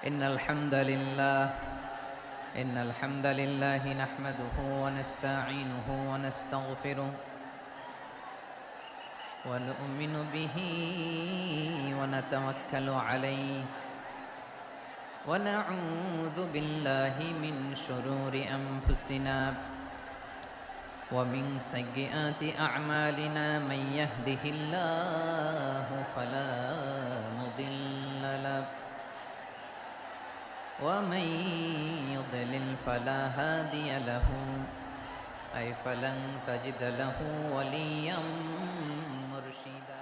إن الحمد لله نحمده ونستعينه ونستغفره ونؤمن به ونتوكل عليه ونعوذ بالله من شرور أنفسنا ومن سيئات أعمالنا من يهده الله فلا مضل له ومن يضلل فلا هادي له أي فلن تجد له وليا مرشدا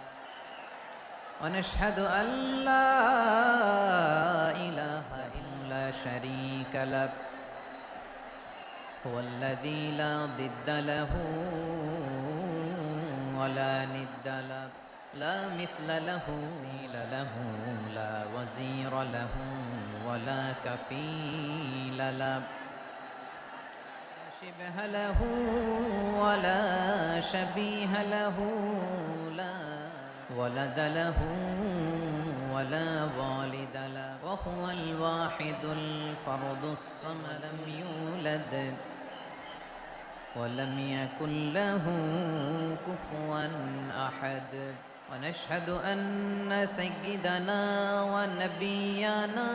ونشهد أن لا إله إلا شريك له هو الذي لا ضد له ولا ند له لا مثل له لا وزير له ولا كفيل له شبه له ولا شبيه له لا ولد له ولا والد له وهو الواحد الفرد الصمد لم يولد ولم يكن له كفوا أحد ونشهد أن سيدنا ونبينا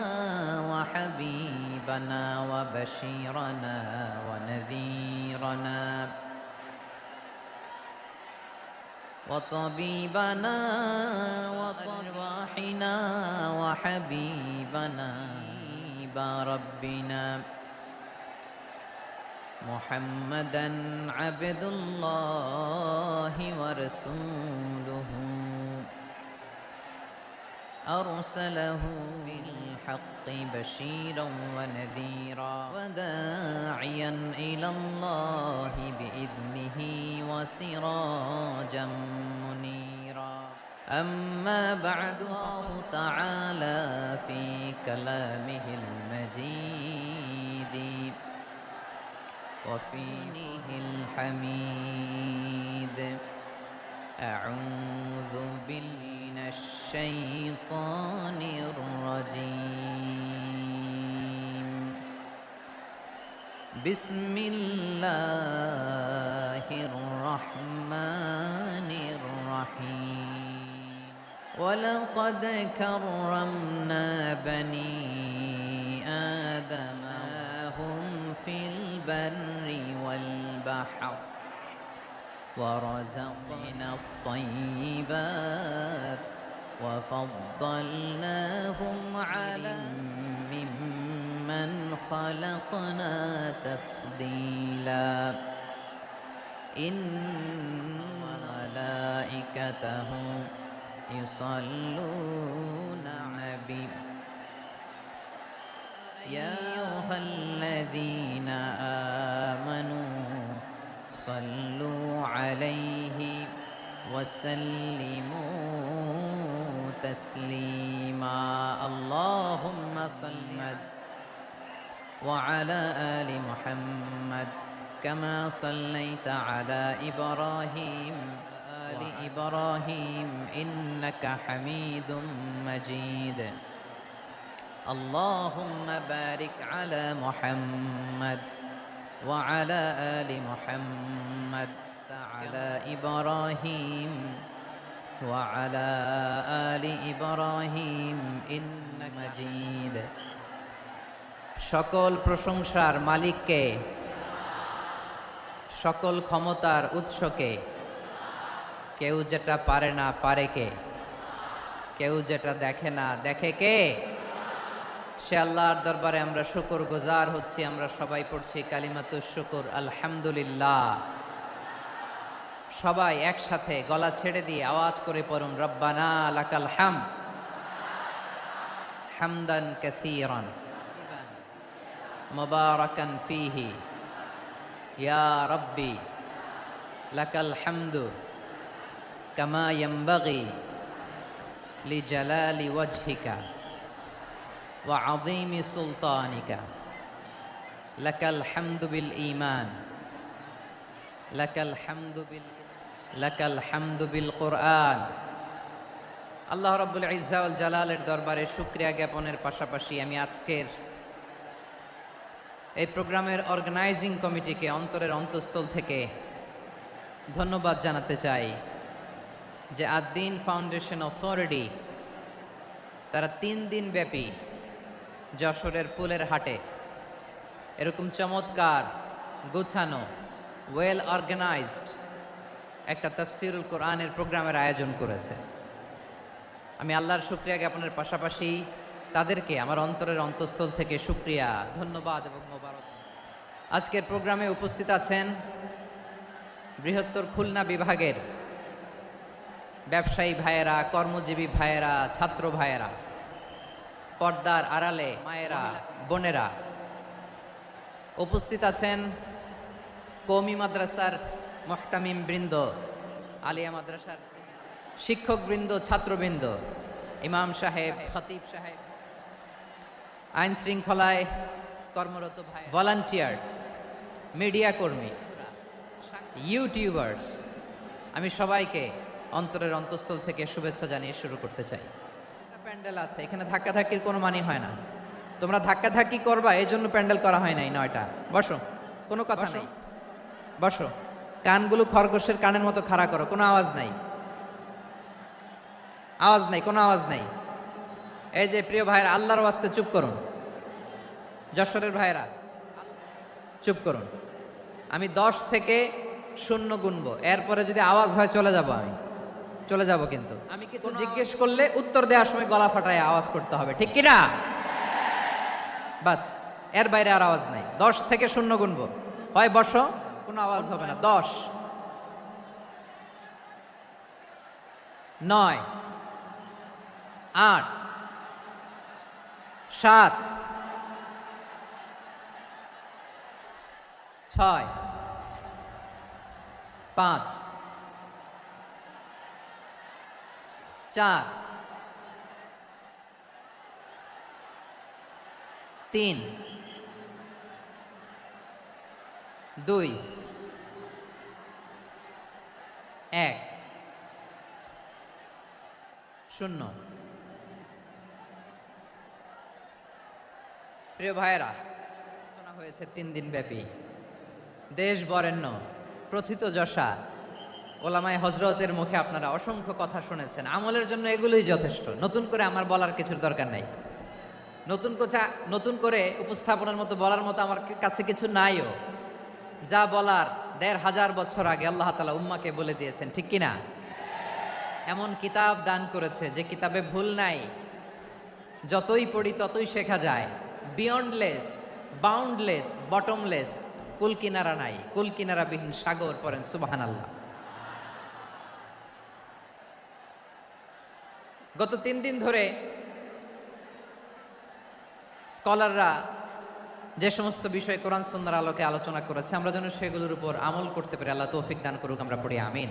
وحبيبنا وبشيرنا ونذيرنا وطبيبنا وأرواحنا وحبيبنا ربنا محمدا عبد الله ورسوله أرسله بالحق بشيرا ونذيرا وداعيا إلى الله بإذنه وسراجا منيرا أما بعد الله تعالى في كلامه المجيد وفيه الحميد أعوذ بالله من الشيطان الرجيم بسم الله الرحمن الرحيم ولقد كرمنا بني آدم هم في البر والبحر ورزقنا الطيبات وفضلناهم على ممن خلقنا تفضيلا إن ملائكته يصلون على النبي يا أيها الذين آمنوا صلوا عليه وسلموا تسليما اللهم صل وعلى آل محمد كما صليت على إبراهيم آل إبراهيم إنك حميد مجيد اللهم بارك على محمد وعلى آل محمد على إبراهيم وعلى آل إبراهيم إنك مجيد সকল প্রশংসার মালিককে সকল ক্ষমতার উৎসকে কেউ যেটা পারে না পারে কে কেউ যেটা দেখে না দেখে কে সে আল্লাহর দরবারে আমরা শুকর গুজার হচ্ছি আমরা সবাই পড়ছি কালিমাতুশ শুকর আলহামদুলিল্লাহ সবাই একসাথে গলা ছেড়ে দিয়ে আওয়াজ করে পড়ুন রব্বানা লাকাল হামদ হামদান কাসীরান মুবারাকান ফীহি ইয়া রাব্বি লাকাল হামদু কামা ইয়ানবাগি লিজালালি ওয়াজহিকা وعظيم سلطانك لك الحمد بالإيمان لك الحمد بالقرآن আল্লাহ রাব্বুল ইজ্জা ওয়াল জালালের দরবারে শুকরিয়া জ্ঞাপনের পাশাপাশি আমি আজকের এই প্রোগ্রামের অর্গানাইজিং কমিটিকে অন্তরের অন্তঃস্থল থেকে ধন্যবাদ জানাতে চাই যে আদ-দ্বীন ফাউন্ডেশন অথরিটি তারা 3 দিন ব্যাপী যশোরের পুলের হাটে এরকম চমৎকার গোছানো ওয়েল অর্গানাইজড একটা তাফসীরুল কোরআনের প্রোগ্রামের আয়োজন করেছে। আমি আল্লাহর শুকরিয়া জ্ঞাপনের পাশাপাশি তাদেরকে আমার অন্তরের অন্তঃস্থল থেকে শুকরিয়া, ধন্যবাদ এবং মোবারক। আজকের প্রোগ্রামে উপস্থিত আছেন বৃহত্তর খুলনা বিভাগের ব্যবসায়ী ভাইয়েরা, কর্মজীবী ভাইয়েরা, ছাত্র ভাইয়েরা, পর্দার আড়ালে মায়েরা, বোনেরা। উপস্থিত আছেন কওমি মাদ্রাসার মুহতামিম বৃন্দ, আলিয়া মাদ্রাসার শিক্ষকবৃন্দ, ছাত্রবৃন্দ, ইমাম সাহেব, খতিব সাহেব, আইন শৃঙ্খলায় কর্মরত ভাই, ভলান্টিয়ার্স, মিডিয়া কর্মী, ইউটিউবার্স, আমি সবাইকে অন্তরের অন্তঃস্থল থেকে শুভেচ্ছা জানিয়ে শুরু করতে চাই। প্যান্ডেল আছে, এখানে ধাক্কাধাক্কির কোনো মানে হয় না। তোমরা ধাক্কাধাক্কি করবা, এই জন্য প্যান্ডেল করা হয় নাই 9টা। বসো, কোনো কথা নেই, বসো। কানগুলো খরগোশের কানের মতো খাড়া করো, কোনো আওয়াজ নাই, আওয়াজ নাই, কোনো আওয়াজ নাই। এই যে প্রিয় ভাইয়েরা, আল্লাহর ওয়াস্তে চুপ করুন। যশোরের ভাইয়েরা চুপ করুন। আমি 10 থেকে 0 গুনবো, এরপরে যদি আওয়াজ হয় চলে যাব, আমি চলে যাব। কিন্তু আমি কিছু জিজ্ঞেস করলে উত্তর দেওয়ার সময় গলা ফাটায় আওয়াজ করতে হবে, ঠিক কিনা? বাস, এর বাইরে আর আওয়াজ নাই। 10 থেকে 0 গুনবো, হয় বসো, কোনো আওয়াজ হবে না। 10, 9, 8, 7, 6, 5, 4, 3, 2, 1, 0। প্রিয় ভাইয়েরা, আলোচনা হয়েছে 3 দিন ব্যাপী। দেশ বরেণ্য প্রথিত যশা ওলামায়ে হযরতের মুখে আপনারা অসংখ্য কথা শুনেছেন। আমলের জন্য এগুলোই যথেষ্ট, নতুন করে আমার বলার কিছুর দরকার নাই। নতুন করে উপস্থাপনের মতো বলার মতো আমার কাছে কিছু নাইও। যা বলার 1500 বছর আগে আল্লাহ তাআলা উম্মাকে বলে দিয়েছেন, ঠিক কিনা? এমন কিতাব দান করেছে যে কিতাবে ভুল নাই, যতই পড়ি ততই শেখা যায়। বিয়ন্ডলেস, বাউন্ডলেস, বটমলেস, কুল কিনারা নাই, কুল কিনারা বিহীন সাগর, পড়েন সুবহানাল্লাহ। গত 3 দিন ধরে স্কলাররা যে সমস্ত বিষয় কোরআন সুন্নাহর আলোকে আলোচনা করেছে, আমরা যেন সেগুলোর উপর আমল করতে পারি। আল্লাহ তৌফিক দান করুক, আমরা পড়ি আমিন।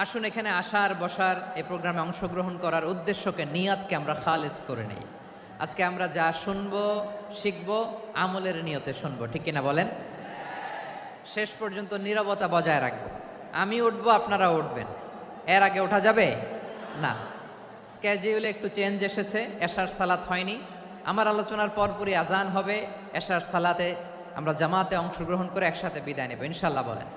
আসুন, এখানে আসার, বসার, এই প্রোগ্রামে অংশগ্রহণ করার উদ্দেশ্যকে, নিয়াতকে আমরা খালেস করে নেই। আজকে আমরা যা শুনবো, শিখবো, আমলের নিয়তে শুনবো, ঠিক কিনা বলেন? শেষ পর্যন্ত নীরবতা বজায় রাখবো। আমি উঠবো, আপনারা উঠবেন। এর আগে ওঠা যাবে না। স্কেজিউলে একটু চেঞ্জ এসেছে, এশার সালাত হয়নি। আমার আলোচনার পরপরই আজান হবে। এশার সালাতে আমরা জামাতে অংশগ্রহণ করে একসাথে বিদায় নেব ইনশাল্লাহ। বলেন,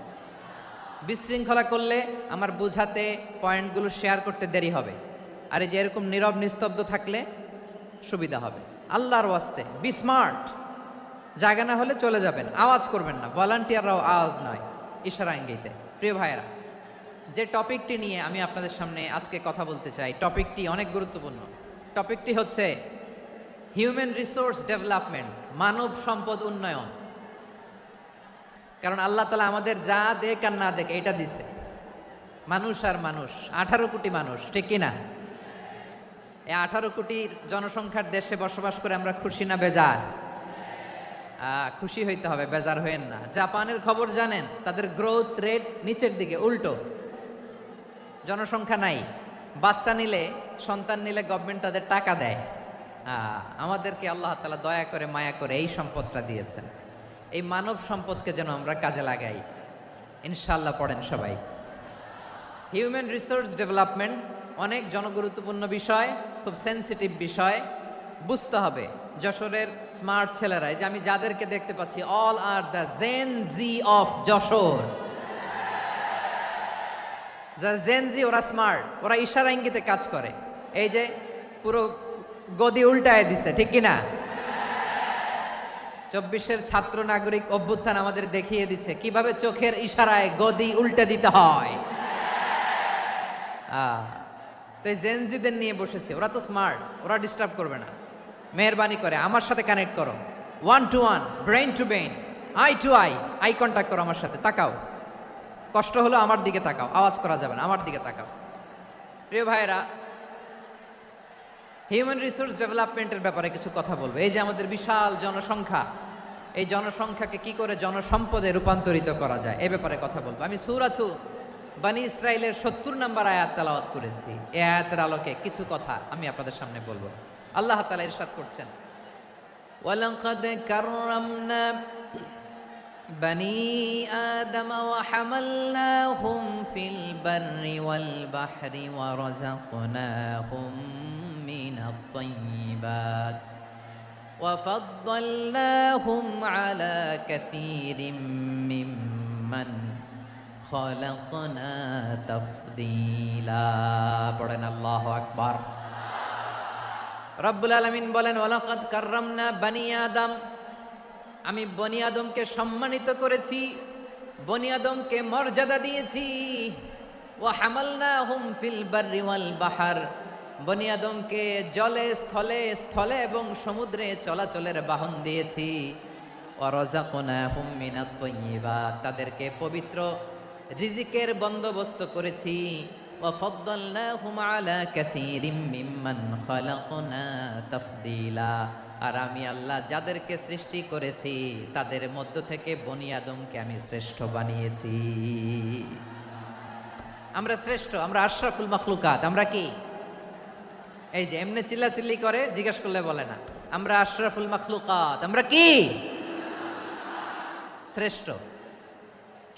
বিশৃঙ্খলা করলে আমার বুঝাতে, পয়েন্টগুলো শেয়ার করতে দেরি হবে। আর এই যে এরকম নীরব নিস্তব্ধ থাকলে সুবিধা হবে। আল্লাহর ওয়াস্তে বি স্মার্ট। জায়গা না হলে চলে যাবেন, আওয়াজ করবেন না। ভলান্টিয়াররাও আওয়াজ নয়, ইশারা ইঙ্গিতে। প্রিয় ভাইয়েরা, যে টপিকটি নিয়ে আমি আপনাদের সামনে আজকে কথা বলতে চাই, টপিকটি অনেক গুরুত্বপূর্ণ। টপিকটি হচ্ছে হিউম্যান রিসোর্স ডেভেলপমেন্ট, মানব সম্পদ উন্নয়ন। কারণ আল্লাহ তাআলা আমাদের যা দেখ আর না দেখ এটা দিছে। মানুষ আর মানুষ, 18 কোটি মানুষ, ঠিক কিনা? এই 18 কোটি জনসংখ্যার দেশে বসবাস করে আমরা খুশি না বেজার? খুশি হইতে হবে, বেজার হইেন না। জাপানের খবর জানেন? তাদের গ্রোথ রেট নিচের দিকে, উল্টো। জনসংখ্যা নাই, বাচ্চা নিলে, সন্তান নিলে গভর্নমেন্ট তাদের টাকা দেয়। আমাদেরকে আল্লাহ তাআলা দয়া করে, মায়া করে এই সম্পদটা দিয়েছেন। এই মানব সম্পদকে যেন আমরা কাজে লাগাই ইনশাআল্লাহ। পড়েন সবাই। হিউম্যান রিসোর্স ডেভেলপমেন্ট অনেক জনগুরুত্বপূর্ণ বিষয়, খুব সেনসিটিভ বিষয়, বুঝতে হবে। যশোরের স্মার্ট ছেলেরা, এই যে আমি যাদেরকে দেখতে পাচ্ছি, all are the Gen Z of Jessore. যারা জেন জি, ওরা স্মার্ট, ওরা ইশারা ইঙ্গিতে কাজ করে। এই যে পুরো গদি উল্টায় দিছে, ঠিক কিনা? 24-এর ছাত্র নাগরিক অভ্যুত্থান আমাদের দেখিয়ে দিচ্ছে কিভাবে চোখের ইশারায় গদি উল্টে দিতে হয়। তো এই জেনজিদের নিয়ে বসেছে, ওরা তো স্মার্ট, ওরা ডিস্টার্ব করবে না। মেহরবানি করে আমার সাথে কানেক্ট করো, 1 to 1, brain to brain, eye to eye contact করো আমার সাথে, তাকাও। কষ্ট হলো আমার দিকে তাকাও, আওয়াজ করা যাবে না, আমার দিকে তাকাও। প্রিয় ভাইরা, হিউম্যান রিসোর্স ডেভেলপমেন্টের ব্যাপারে কিছু কথা বলবো। এই যে আমাদের বিশাল জনসংখ্যা, এই জনসংখ্যাকে কি করে জনসম্পদে রূপান্তরিত করা যায়, এ ব্যাপারে কথা বলবো। আমি সূরাতু বনী ইসরাইলের 70 নম্বর আয়াত তেলাওয়াত করেছি। এই আয়াতের আলোকে কিছু কথা আমি আপনাদের সামনে বলবো। আল্লাহ তাআলা ইরশাদ করছেন, ওয়ালাকাদ কাররামনা বনী আদম ওয়া হামালনাহুম ফিল বাররি ওয়াল বাহরি ওয়া রাযাকনাহুম মিনাত তাইয়্যিবাত ওয়া ফাদ্দালনাহুম আলা কাসীরিম মিম্মান খালাকনা তাফদীলা। পড়েন আল্লাহু আকবার। রব্বুল আলামিন বলেন, ওয়ালাকাদ কাররামনা বনী আদম, আমি বনী আদমকে সম্মানিত করেছি, বনী আদমকে মর্যাদা দিয়েছি। ওয়া হামালনাহুম ফিল বাররি ওয়াল বাহর, বনী আদমকে জলে স্থলে, স্থলে এবং সমুদ্রে চলাচলের বাহন দিয়েছি। ওয়া রাযাকনাহুম মিনাত তাইয়্যিবাত, তাদেরকে পবিত্র রিজিকের বন্দোবস্ত করেছি। ওয়া ফাদ্দালনাহুম আলা কাসীরিম মিম্মান খালাকনা তাফদীলা, আর আমি আল্লাহ যাদেরকে সৃষ্টি করেছি তাদের মধ্য থেকে বনী আদমকে আমি শ্রেষ্ঠ বানিয়েছি। আমরা শ্রেষ্ঠ, আমরা আশরাফুল মাখলুকাত। আমরা কি? এই যে এমনি চিল্লাচিল্লি করে, জিজ্ঞেস করলে বলে না। আমরা আশরাফুল মাখলুকাত। আমরা কি? শ্রেষ্ঠ,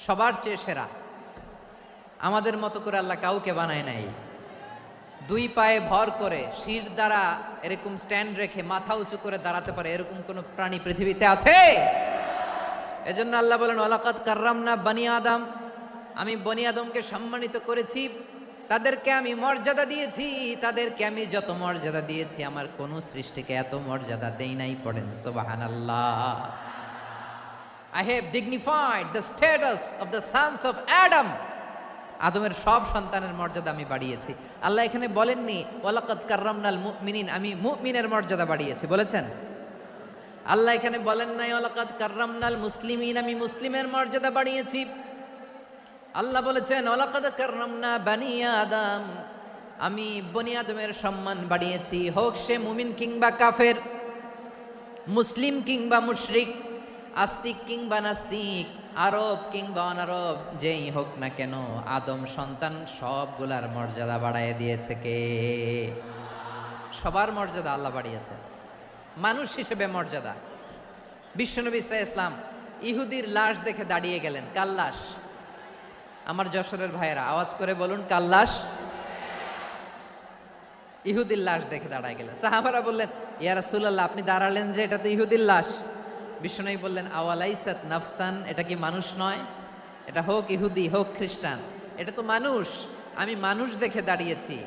সবার চেয়ে সেরা। আমাদের মতো করে আল্লাহ কাউকে বানায় নাই। 2 পায়ে ভর করে, শির দ্বারা এরকম স্ট্যান্ড রেখে মাথা উঁচু করে দাঁড়াতে পারে এরকম কোন প্রাণী পৃথিবীতে আছে? এজন্য আল্লাহ বলেন, ওয়ালাকাদ কাররামনা বনী আদম, আমি বনী আদমকে সম্মানিত করেছি, তাদেরকে আমি মর্যাদা দিয়েছি। তাদেরকে আমি যত মর্যাদা দিয়েছি আমার কোন সৃষ্টিকে এত মর্যাদা দেই নাই। পড়েন সুবহানাল্লাহ। I have dignified the status of the sons of Adam. আদমের সব সন্তানের মর্যাদা আমি বাড়িয়েছি। আল্লাহ এখানে বলেননি ওয়ালাকাদ কাররামনাল মুমিনিন, আমি মুমিনের মর্যাদা বাড়িয়েছি, বলেছেন? আল্লাহ এখানে বলেন নাই ওয়ালাকাদ কাররামনাল মুসলিমিন, আমি মুসলিমের মর্যাদা বাড়িয়েছি। আল্লাহ বলেছেন ওয়ালাকাদ কাররামনা বনী আদম, আমি বনী আদমের সম্মান বাড়িয়েছি। হোক সে মুমিন কিংবা কাফের, মুসলিম কিংবা মুশরিক, আস্তিক কিংবা নাস্তিক, আরব কিংবা অনারব, যেই হোক না কেন, আদম সন্তান সবগুলার মর্যাদা বাড়ায় দিয়েছে কে? সবার মর্যাদা আল্লাহ বাড়িয়েছে। মানুষ হিসেবে মর্যাদা। বিশ্বনবী সাল্লাল্লাহু আলাইহি ওয়াসাল্লাম ইহুদির লাশ দেখে দাঁড়িয়ে গেলেন। কার লাশ? আমার যশোরের ভাইয়েরা আওয়াজ করে বলুন, কার লাশ? ইহুদির লাশ দেখে দাঁড়ায় গেলেন। সাহাবারা বললেন, ইয়া রাসূলুল্লাহ, আপনি দাঁড়ালেন যে, এটা তো ইহুদির লাশ। বিশ্বনবী বললেন, আওয়ালাইসাত নাফসান, এটা কি মানুষ নয়? এটা হোক ইহুদি হোক খ্রিস্টান, এটা তো মানুষ। আমি মানুষ দেখে দাঁড়িয়েছি।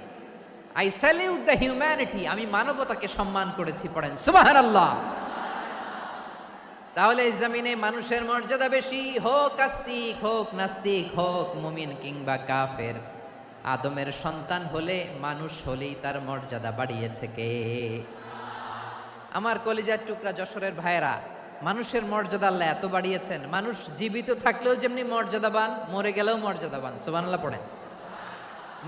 আই স্যালিউট দ্য হিউম্যানিটি, আমি মানবতাকে সম্মান করেছি। পড়েন সুবহানাল্লাহ। তাহলে এই জমিনে মানুষের মর্যাদা বেশি, হোক আস্তিক হোক নাস্তিক, হোক মুমিন কিংবা কাফের। আদমের সন্তান হলে, মানুষ হলেই তার মর্যাদা বাড়িয়েছে কে? আমার কলিজার টুকরা যশোরের ভাইয়েরা, মানুষের মর্যাদা আল্লাহ এত বাড়িয়েছেন, মানুষ জীবিত থাকলেও যেমনি মর্যাদাবান, মরে গেলেও মর্যাদাবান। সুবহানাল্লাহ পড়েন।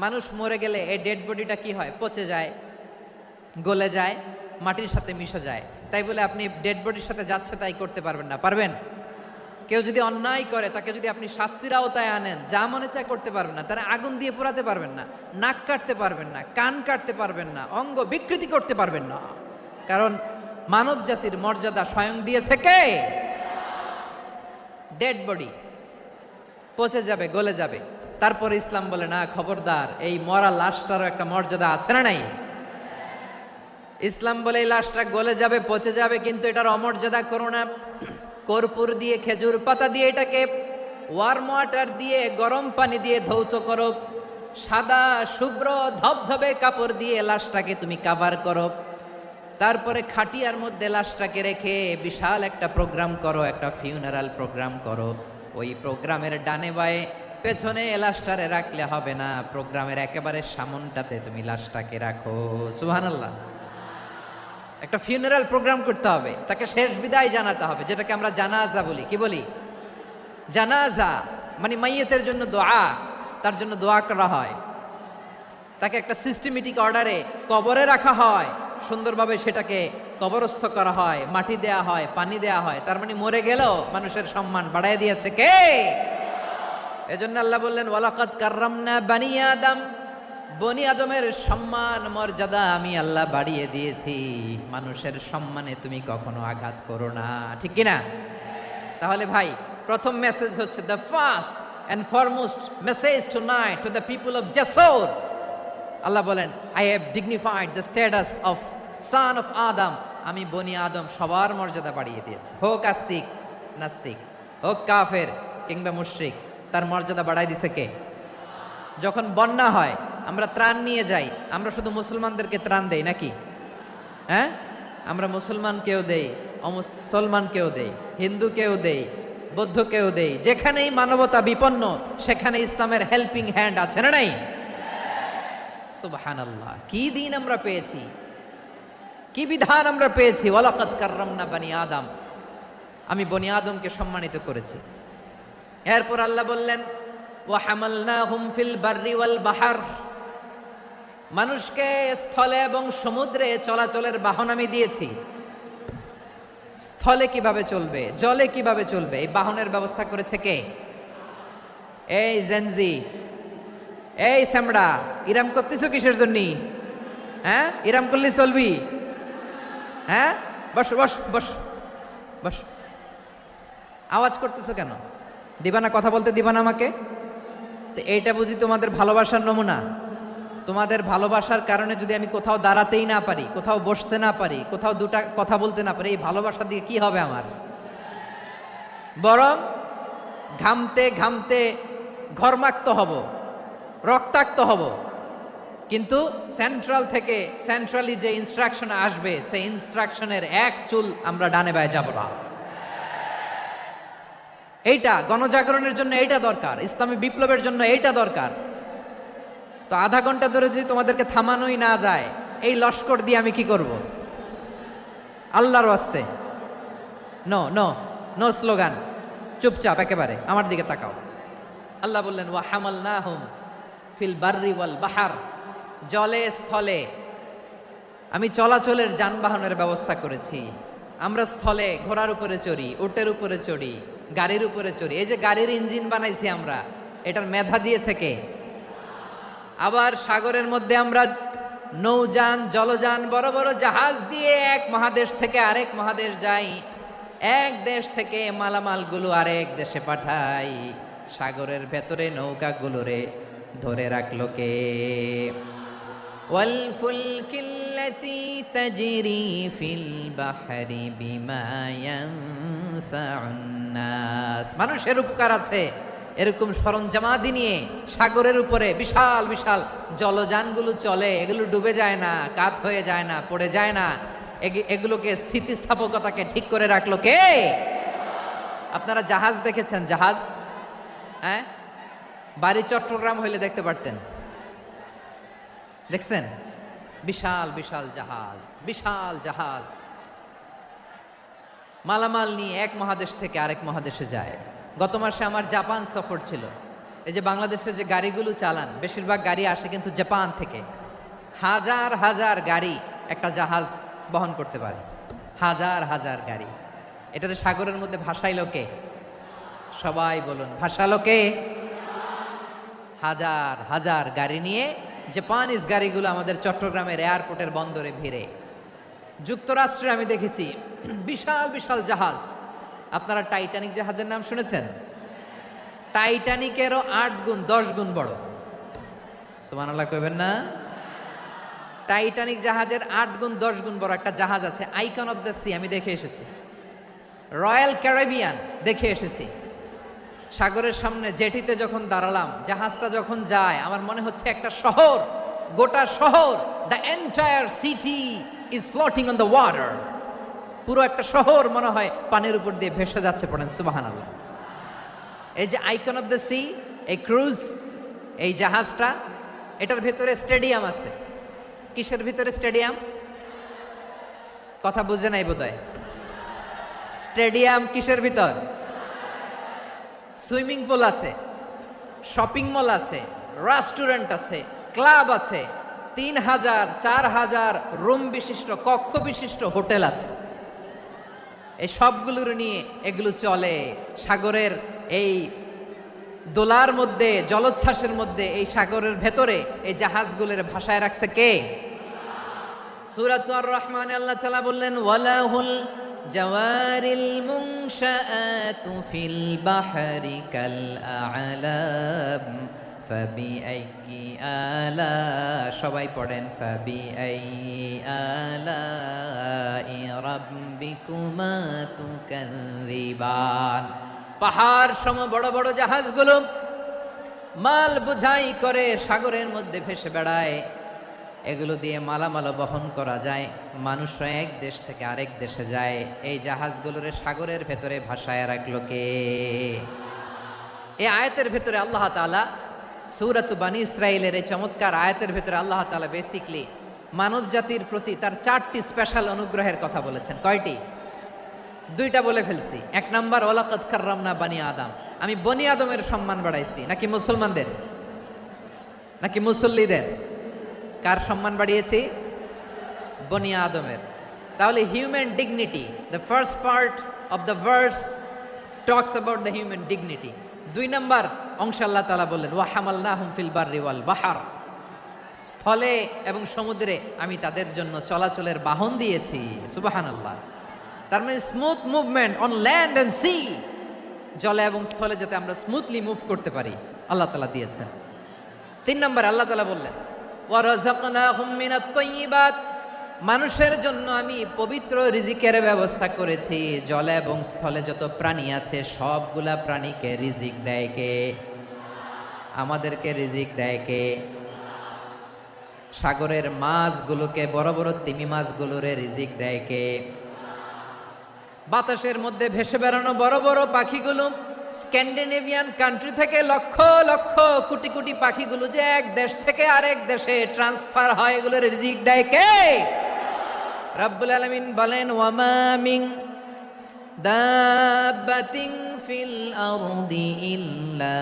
মানুষ মরে গেলে এই ডেড বডিটা কি হয়? পচে যায়, গলে যায়, মাটির সাথে মিশে যায়। তাই বলে আপনি ডেড বডির সাথে যাচ্ছে তাই করতে পারবেন না। পারবেন? কেউ যদি অন্যায় করে, তাকে যদি আপনি শাস্তির আওতায় আনেন, যা মনে চায় করতে পারবেন না। তারা আগুন দিয়ে পোড়াতে পারবেন না, নাক কাটতে পারবেন না, কান কাটতে পারবেন না, অঙ্গ বিকৃতি করতে পারবেন না। কারণ মানব জাতির মর্যাদা স্বয়ং দিয়েছে কে? ডেড বডি পচে যাবে, গলে যাবে, তারপরে ইসলাম বলে না, খবরদার, এই মরা লাশটারও একটা মর্যাদা আছে না নাই? ইসলাম বলে এই লাশটা গলে যাবে, পচে যাবে, কিন্তু এটার অমর্যাদা করো না। কর্পূর দিয়ে, খেজুর পাতা দিয়ে এটাকে ওয়ার্ম ওয়াটার দিয়ে, গরম পানি দিয়ে ধৌত করো। সাদা শুভ্র ধবধবে কাপড় দিয়ে লাশটাকে তুমি কাভার করো। তারপরে খাটিয়ার মধ্যে লাশটাকে রেখে বিশাল একটা প্রোগ্রাম করো, একটা ফিউনারাল প্রোগ্রাম করো। ওই প্রোগ্রামের ডানে বায়ে পেছনে লাশটারে রাখলে হবে না, প্রোগ্রামের একেবারে সামনটাতে তুমি লাশটাকে রাখো। সুবহানাল্লাহ। একটা ফিউনারাল প্রোগ্রাম করতে হবে, তাকে শেষ বিদায় জানাতে হবে, যেটাকে আমরা জানাজা বলি। কি বলি? জানাজা মানে মাইয়েতের জন্য দোয়া, তার জন্য দোয়া করা হয়। তাকে একটা সিস্টেমেটিক অর্ডারে কবরে রাখা হয়, সুন্দরভাবে সেটাকে কবরস্থ করা হয়, মাটি দেয়া হয়, পানি দেয়া হয়। তার মানে মরে গেলেও মানুষের সম্মান বাড়ায় দিয়েছে কে? এজন্য আল্লাহ বললেন ওয়ালাকাদ কাররামনা বানি আদম, বনি আদমের সম্মান মর্যাদা আমি আল্লাহ বাড়িয়ে দিয়েছি। মানুষের সম্মানে তুমি কখনো আঘাত করো না, ঠিক কিনা? তাহলে ভাই, প্রথম মেসেজ হচ্ছে, the first and foremost message tonight to the people of জাসর। আল্লাহ বলেন, I have dignified the status of son of Adam. আমি বনি আদম সবার মর্যাদা বাড়িয়ে দিয়েছি, হোক আস্তিক নাস্তিক, হোক কাফের কিংবা মুশরিক, তার মর্যাদা বাড়াই দিছে কে? যখন বন্যা হয় আমরা ত্রাণ নিয়ে যাই, আমরা শুধু মুসলমানদেরকে ত্রাণ দেই নাকি? হ্যাঁ, আমরা মুসলমানকেও দেই, অমুসলমানকেও দেই, হিন্দুকেও দেই, বৌদ্ধকেও দেই। যেখানেই মানবতা বিপন্ন সেখানে ইসলামের হেল্পিং হ্যান্ড আছে না নাই? সুবহানাল্লাহ। কি দিন আমরা পেয়েছি, কি বিধান আমরা পেয়েছি। ওয়ালাকাদ কাররামনা বানি আদম, আমি বনি আদমকে সম্মানিত করেছি। এরপর আল্লাহ বললেন ওয়া হামালনাহুম ফিল বাররি ওয়াল বাহর, মানুষকে স্থলে এবং সমুদ্রে চলাচলের বাহন আমি দিয়েছি। স্থলে কিভাবে চলবে, জলে কিভাবে চলবে, এই বাহনের ব্যবস্থা করেছে কে? এই জেনজি, এই স্যামড়া, ইরাম করতেছো কিসের জন্য? হ্যাঁ, ইরাম করলে চলবি? হ্যাঁ, বস বস বস বস। আওয়াজ করতেছো কেন? দিবা না, কথা বলতে দিবা না আমাকে? তো এইটা বুঝি তোমাদের ভালোবাসার নমুনা? তোমাদের ভালোবাসার কারণে যদি আমি কোথাও দাঁড়াতেই না পারি, কোথাও বসতে না পারি, কোথাও দুটা কথা বলতে না পারি, এই ভালোবাসা দিয়ে কি হবে আমার? বরং ঘামতে ঘামতে ঘর্মাক্ত হব, রক্তাক্ত হব। কিন্তু সেন্ট্রাল থেকে, সেন্ট্রালি যে ইনস্ট্রাকশন আসবে, সেই ইনস্ট্রাকশনের এক চুল আমরা ডানে বায়ে যাব না। এইটা গণজাগরণের জন্য এইটা দরকার, ইসলামী বিপ্লবের জন্য এইটা দরকার। তো আধা ঘন্টা ধরে যদি তোমাদেরকে থামানোই না যায়, এই লস্কর দিয়ে আমি কি করব? আল্লাহর ওয়াস্তে নো নো নো স্লোগান, চুপচাপ একেবারে আমার দিকে তাকাও। আল্লাহ বললেন ওয়া হামালনাহুম ফিল বাররি ওয়াল বাহর, জলে স্থলে আমি চলাচলের যানবাহনের ব্যবস্থা করেছি। আমরা স্থলে ঘোড়ার উপরে চড়ি, উটের উপরে চড়ি, গাড়ির উপরে চড়ি। এই যে গাড়ির ইঞ্জিন বানাইছি আমরা, এটার মেধা দিয়েছে কে? আবার সাগরের মধ্যে আমরা নৌযান, জলযান, বড় বড় জাহাজ দিয়ে এক মহাদেশ থেকে আরেক মহাদেশ যাই, এক দেশ থেকে মালামালগুলো আরেক দেশে পাঠাই। সাগরের ভেতরে নৌকাগুলোরে ধরে রাখলো কে? ওয়াল ফুলকিল্লাতি তাজরি ফিল বাহরি বিমা ইয়ানফাউন নাস। মানুষের উপকার আছে এরকম সরঞ্জামাদি নিয়ে সাগরের উপরে বিশাল বিশাল জলযানগুলো চলে, এগুলো ডুবে যায় না, কাত হয়ে যায় না, পড়ে যায় না। এগুলোকে স্থিতিস্থাপকতাকে ঠিক করে রাখলো কে? আপনারা জাহাজ দেখেছেন? জাহাজ, হ্যাঁ, বাড়ি চট্টগ্রাম হইলে দেখতে পারতেন। দেখছেন? বিশাল বিশাল জাহাজ, বিশাল জাহাজ মালামাল নিয়ে এক মহাদেশ থেকে আরেক মহাদেশে যায়। গত মাসে আমার জাপান সফর ছিল। এই যে বাংলাদেশে যে গাড়িগুলো চালান, বেশিরভাগ গাড়ি আসে কিন্তু জাপান থেকে। হাজার হাজার গাড়ি একটা জাহাজ বহন করতে পারে, হাজার হাজার গাড়ি। এটাতে সাগরের মধ্যে ভাসাইলো কে? সবাই বলুন, ভাসালো কে? হাজার হাজার গাড়ি নিয়ে জাপানিজ গাড়িগুলো আমাদের চট্টগ্রামের এয়ারপোর্টের বন্দরে ভিড়ে। যুক্তরাষ্ট্রে আমি দেখেছি বিশাল বিশাল জাহাজ। আপনারা টাইটানিক জাহাজের নাম শুনেছেন? টাইটানিকেরও 8 গুণ 10 গুণ বড়। সুবহানাল্লাহ কইবেন না? টাইটানিক জাহাজের 8 গুণ 10 গুণ বড় একটা জাহাজ আছে, আইকন অফ দ্য সি, আমি দেখে এসেছি। রয়্যাল ক্যারিবিয়ান দেখে এসেছি। সাগরের সামনে জেটিতে যখন দাঁড়ালাম, জাহাজটা যখন যায়, আমার মনে হচ্ছে একটা শহর, গোটা শহর, the entire city is floating on the water. পুরো একটা শহর মনে হয় পানির উপর দিয়ে ভেসে যাচ্ছে। পড়েন সুবহানাল্লাহ। এই যে আইকন অফ দ্য সি, এই ক্রুজ, এই জাহাজটা, এটার ভিতরে স্টেডিয়াম আছে। কিসের ভিতরে স্টেডিয়াম? কথা বুঝে নাই বোধহয়। স্টেডিয়াম কিসের ভিতর? সুইমিং পুল আছে, শপিং মল আছে, রেস্টুরেন্ট আছে, ক্লাব আছে, 3000 4000 রুম বিশিষ্ট, কক্ষ বিশিষ্ট হোটেল আছে। এই সবগুলোর নিয়ে এগুলো চলে সাগরের এই দোলার মধ্যে, জলোচ্ছ্বাসের মধ্যে, এই সাগরের ভেতরে এই জাহাজগুলোর ভাষায় রাখছে কে? সূরাতুর আর রহমানে আল্লাহ তাআলা বললেন, ওয়ালাহুল জাওয়ারিল মুনশাআতু ফিল বাহরি কাল আ'লাম ফাবিআইয়ি আলা, সবাই পড়েন, ফাবিআইয়ি আলাই রাব্বিকুমা তুকাযযিবান। পাহাড় সম বড় বড় জাহাজগুলো মাল বোঝাই করে সাগরের মধ্যে ভেসে বেড়ায়। এগুলো দিয়ে মালামাল বহন করা যায়, মানুষরা এক দেশ থেকে আরেক দেশে যায়। এই জাহাজগুলোর সাগরের ভেতরে ভাসায় রাখলো কে? এই আয়াতের ভেতরে আল্লাহ তাআলা সূরাত বানী ইসরাঈলের এই চমৎকার আয়াতের ভেতরে আল্লাহ তাআলা বেসিকলি মানব জাতির প্রতি তার 4টি স্পেশাল অনুগ্রহের কথা বলেছেন। কয়টি? 2টা বলে ফেলছি। 1 নাম্বার, ওয়ালাকাদ কাররামনা বানি আদম, আমি বনি আদমের সম্মান বাড়াইছি। নাকি মুসলমানদের? নাকি মুসল্লিদের? কার সম্মান বাড়িয়েছি? বনি আদমের। তাহলে human dignity, the first part of the verse talks about the human dignity. 2 number অংশে আল্লাহ তাআলা বললেন, ওয়া হামালনাহুম ফিল বাররি ওয়াল বাহর, স্থলে এবং সমুদ্রে আমি তাদের জন্য চলাচলের বাহন দিয়েছি। সুবহানাল্লাহ। তার মানে smooth movement on land and sea, জলে এবং স্থলে যাতে আমরা স্মুথলি মুভ করতে পারি আল্লাহ তাআলা দিয়েছেন। 3 নম্বরে আল্লাহ তাআলা বললেন, ওয়া রাযাকনাহুম মিনাত তাইয়্যিবাত, মানুষের জন্য আমি পবিত্র রিজিকের ব্যবস্থা করেছি। জলে এবং স্থলে যত প্রাণী আছে সবগুলা প্রাণীকে রিজিক দেয় কে? আমাদেরকে রিজিক দেয় কে? সাগরের মাছগুলোকে, বড় বড় তিমি মাছগুলোরে রিজিক দেয় কে? বাতাসের মধ্যে ভেসে বেড়ানো বড় বড় পাখিগুলো, স্ক্যান্ডিনেভিয়ান কান্ট্রি থেকে লক্ষ লক্ষ কোটি কোটি পাখিগুলো যে এক দেশ থেকে আরেক দেশে ট্রান্সফার হয়, এগুলোর রিজিক দেয় কে? রব্বুল আলামিন বলেন, ওয়ামা মিন দাব্বাতিন ফিল আরদি ইল্লা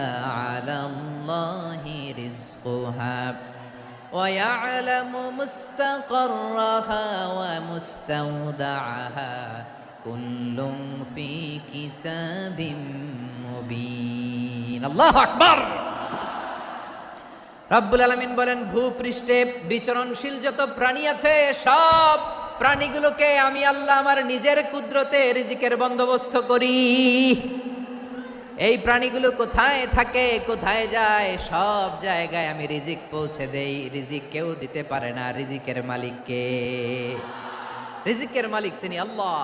আলাল্লাহি রিজকুহা ওয়া ইয়ালামু মুস্তাকাররাহা ওয়া মুস্তাওদাআহা কুল্লুম ফি কিতাবিম মুবিন। আল্লাহু আকবার। রব্বুল আলামিন বলেন, ভূপৃষ্ঠে বিচরণশীল যত প্রাণী আছে সব প্রাণীগুলোকে আমি আল্লাহ আমার নিজের কুদরতে রিজিকের বন্দোবস্ত করি। এই প্রাণীগুলো কোথায় থাকে, কোথায় যায়, সব জায়গায় আমি রিজিক পৌঁছে দেই। রিজিক কেউ দিতে পারে না, রিজিকের মালিক কে? রিজিকের মালিক তিনি আল্লাহ।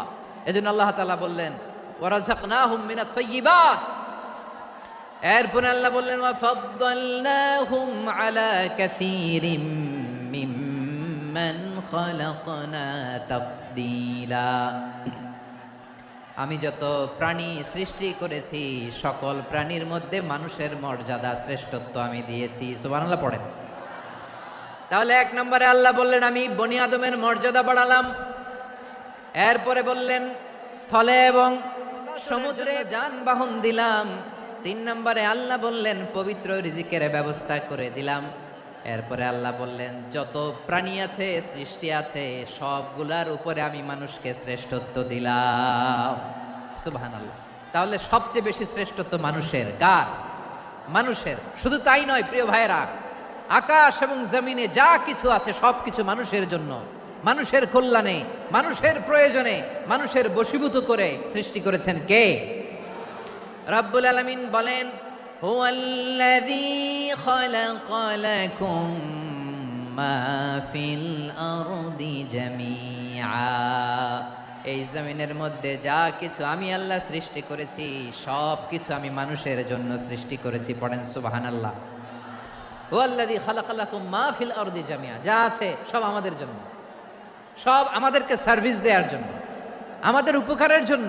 এজন্য আল্লাহ তাআলা বললেন, ওয়া রাযাকনাহুম মিনাত তাইয়্যিবাত। এরপরে আল্লাহ বললেন, ওয়া ফাদ্দালনাহুম আলা কাসীরিম মিম্মান খালাকনা তাফদীলা। আমি যত প্রাণী সৃষ্টি করেছি সকল প্রাণীর মধ্যে মানুষের মর্যাদা, শ্রেষ্ঠত্ব আমি দিয়েছি। সুবহানাল্লাহ পড়েন। তাহলে 1 নম্বরে আল্লাহ বললেন, আমি বনি আদমের মর্যাদা বাড়ালাম। এরপরে বললেন, স্থলে এবং সমুদ্রে যানবাহন দিলাম। 3 নম্বরে আল্লাহ বললেন, পবিত্র রিজিকের ব্যবস্থা করে দিলাম। এরপরে আল্লাহ বললেন, যত প্রাণী আছে, সৃষ্টি আছে, সবগুলার উপরে আমি মানুষকে শ্রেষ্ঠত্ব দিলাম। সুবহানাল্লাহ। তাহলে সবচেয়ে বেশি শ্রেষ্ঠত্ব মানুষের। কার? মানুষের। শুধু তাই নয় প্রিয় ভাইরা, আকাশ এবং জমিনে যা কিছু আছে সব কিছু মানুষের জন্য, মানুষের কল্যাণে, মানুষের প্রয়োজনে, মানুষের বশীভূত করে সৃষ্টি করেছেন কে? রব্বুল আলামিন বলেন, হুয়াল্লাযী খালাকা লাকুম মা ফিল আরদি জামিআ, এই জমিনের মধ্যে যা কিছু আমি আল্লাহ সৃষ্টি করেছি সব কিছু আমি মানুষের জন্য সৃষ্টি করেছি। পড়েন সুবহানাল্লাহ। হুয়াল্লাযী খালাকা লাকুম মা ফিল আরদি জামিআ, যা আছে সব আমাদের জন্য, সব আমাদেরকে সার্ভিস দেওয়ার জন্য, আমাদের উপকারের জন্য,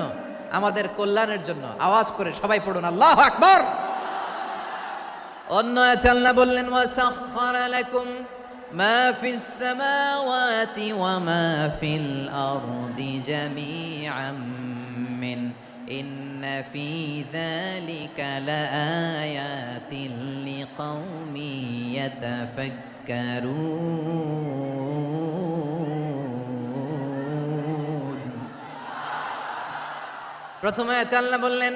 আমাদের কল্যাণের জন্য। আওয়াজ করে সবাই পড়ুন আল্লাহু আকবার। অন্য আয়াতে আল্লাহ বললেন ওয়াসাখখারা লাকুম মা ফিস সামাওয়াতি ওয়া মা ফিল আরদি জামিআন মিন ইন্না ফি যালিকা লাআয়াতিন লিকাউমিন ইয়াতাফাক্কারুন। প্রথমে আয়াতে আল্লাহ বললেন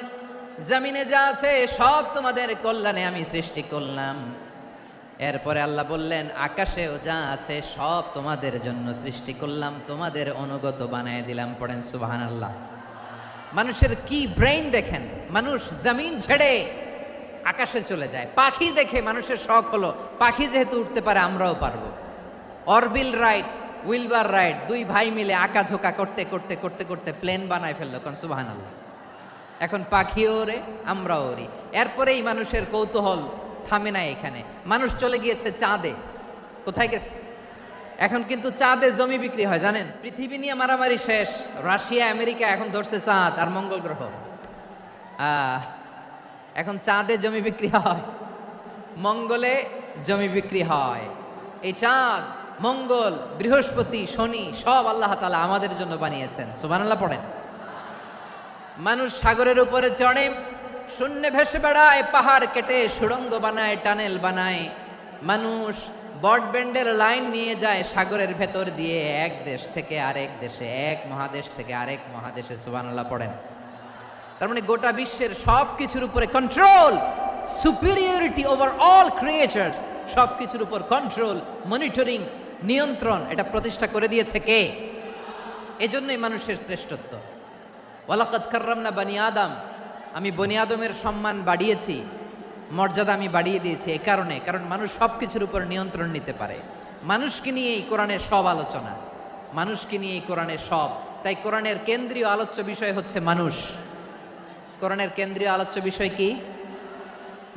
জমিনে যা আছে সব তোমাদের কল্যাণে আমি সৃষ্টি করলাম। এরপরে আল্লাহ বললেন আকাশেও যা আছে সব তোমাদের জন্য সৃষ্টি করলাম, তোমাদের অনুগত বানায় দিলাম। পড়েন সুবহানাল্লাহ। মানুষের কি ব্রেইন দেখেন, মানুষ জমিন ছেড়ে আকাশে চলে যায়। পাখি দেখে মানুষের শখ হলো পাখি যেহেতু উঠতে পারে আমরাও পারবো। অরবিল রাইট, উইলবার রাইট, দুই ভাই মিলে আঁকাঝোঁকা করতে করতে করতে করতে প্লেন বানায় ফেললো। কোন সুবহানাল্লাহ। এখন পাখিও ওরে, আমরাও ওরি। এরপরেই মানুষের কৌতূহল থামে না এখানে, মানুষ চলে গিয়েছে চাঁদে। কোথায় গেছে? এখন কিন্তু চাঁদে জমি বিক্রি হয় জানেন। পৃথিবী নিয়ে মারামারি শেষ, রাশিয়া আমেরিকা এখন ধরছে চাঁদ আর মঙ্গল গ্রহ। এখন চাঁদে জমি বিক্রি হয়, মঙ্গলে জমি বিক্রি হয়। এই চাঁদ, মঙ্গল, বৃহস্পতি, শনি সব আল্লাহ তাআলা আমাদের জন্য বানিয়েছেন। সুবহানাল্লাহ পড়েন। মানুষ সাগরের উপরে চড়ে, শূন্যে ভেসে বেড়ায়, পাহাড় কেটে সুড়ঙ্গ বানায়, টানেল বানায়। মানুষ ব্রডব্যান্ডের লাইন নিয়ে যায় সাগরের ভেতর দিয়ে, এক দেশ থেকে আরেক দেশে, এক মহাদেশ থেকে আরেক মহাদেশে। সুবহানাল্লাহ পড়েন। তার মানে গোটা বিশ্বের সব কিছুর উপরে control, superiority over all creatures, সব কিছুর উপর কন্ট্রোল, মনিটরিং, নিয়ন্ত্রণ, এটা প্রতিষ্ঠা করে দিয়েছে কে? এজন্যই মানুষের শ্রেষ্ঠত্ব। ওয়ালাকাদ কাররামনা বানি আদম, আমি বনি আদমের সম্মান বাড়িয়েছি, মর্যাদা আমি বাড়িয়ে দিয়েছি এই কারণে, কারণ মানুষ সব কিছুর উপর নিয়ন্ত্রণ নিতে পারে। মানুষকে নিয়ে এই কোরআনের সব আলোচনা, মানুষকে নিয়ে এই কোরআনের সব। তাই কোরআনের কেন্দ্রীয় আলোচ্য বিষয় হচ্ছে মানুষ। কোরআনের কেন্দ্রীয় আলোচ্য বিষয় কি?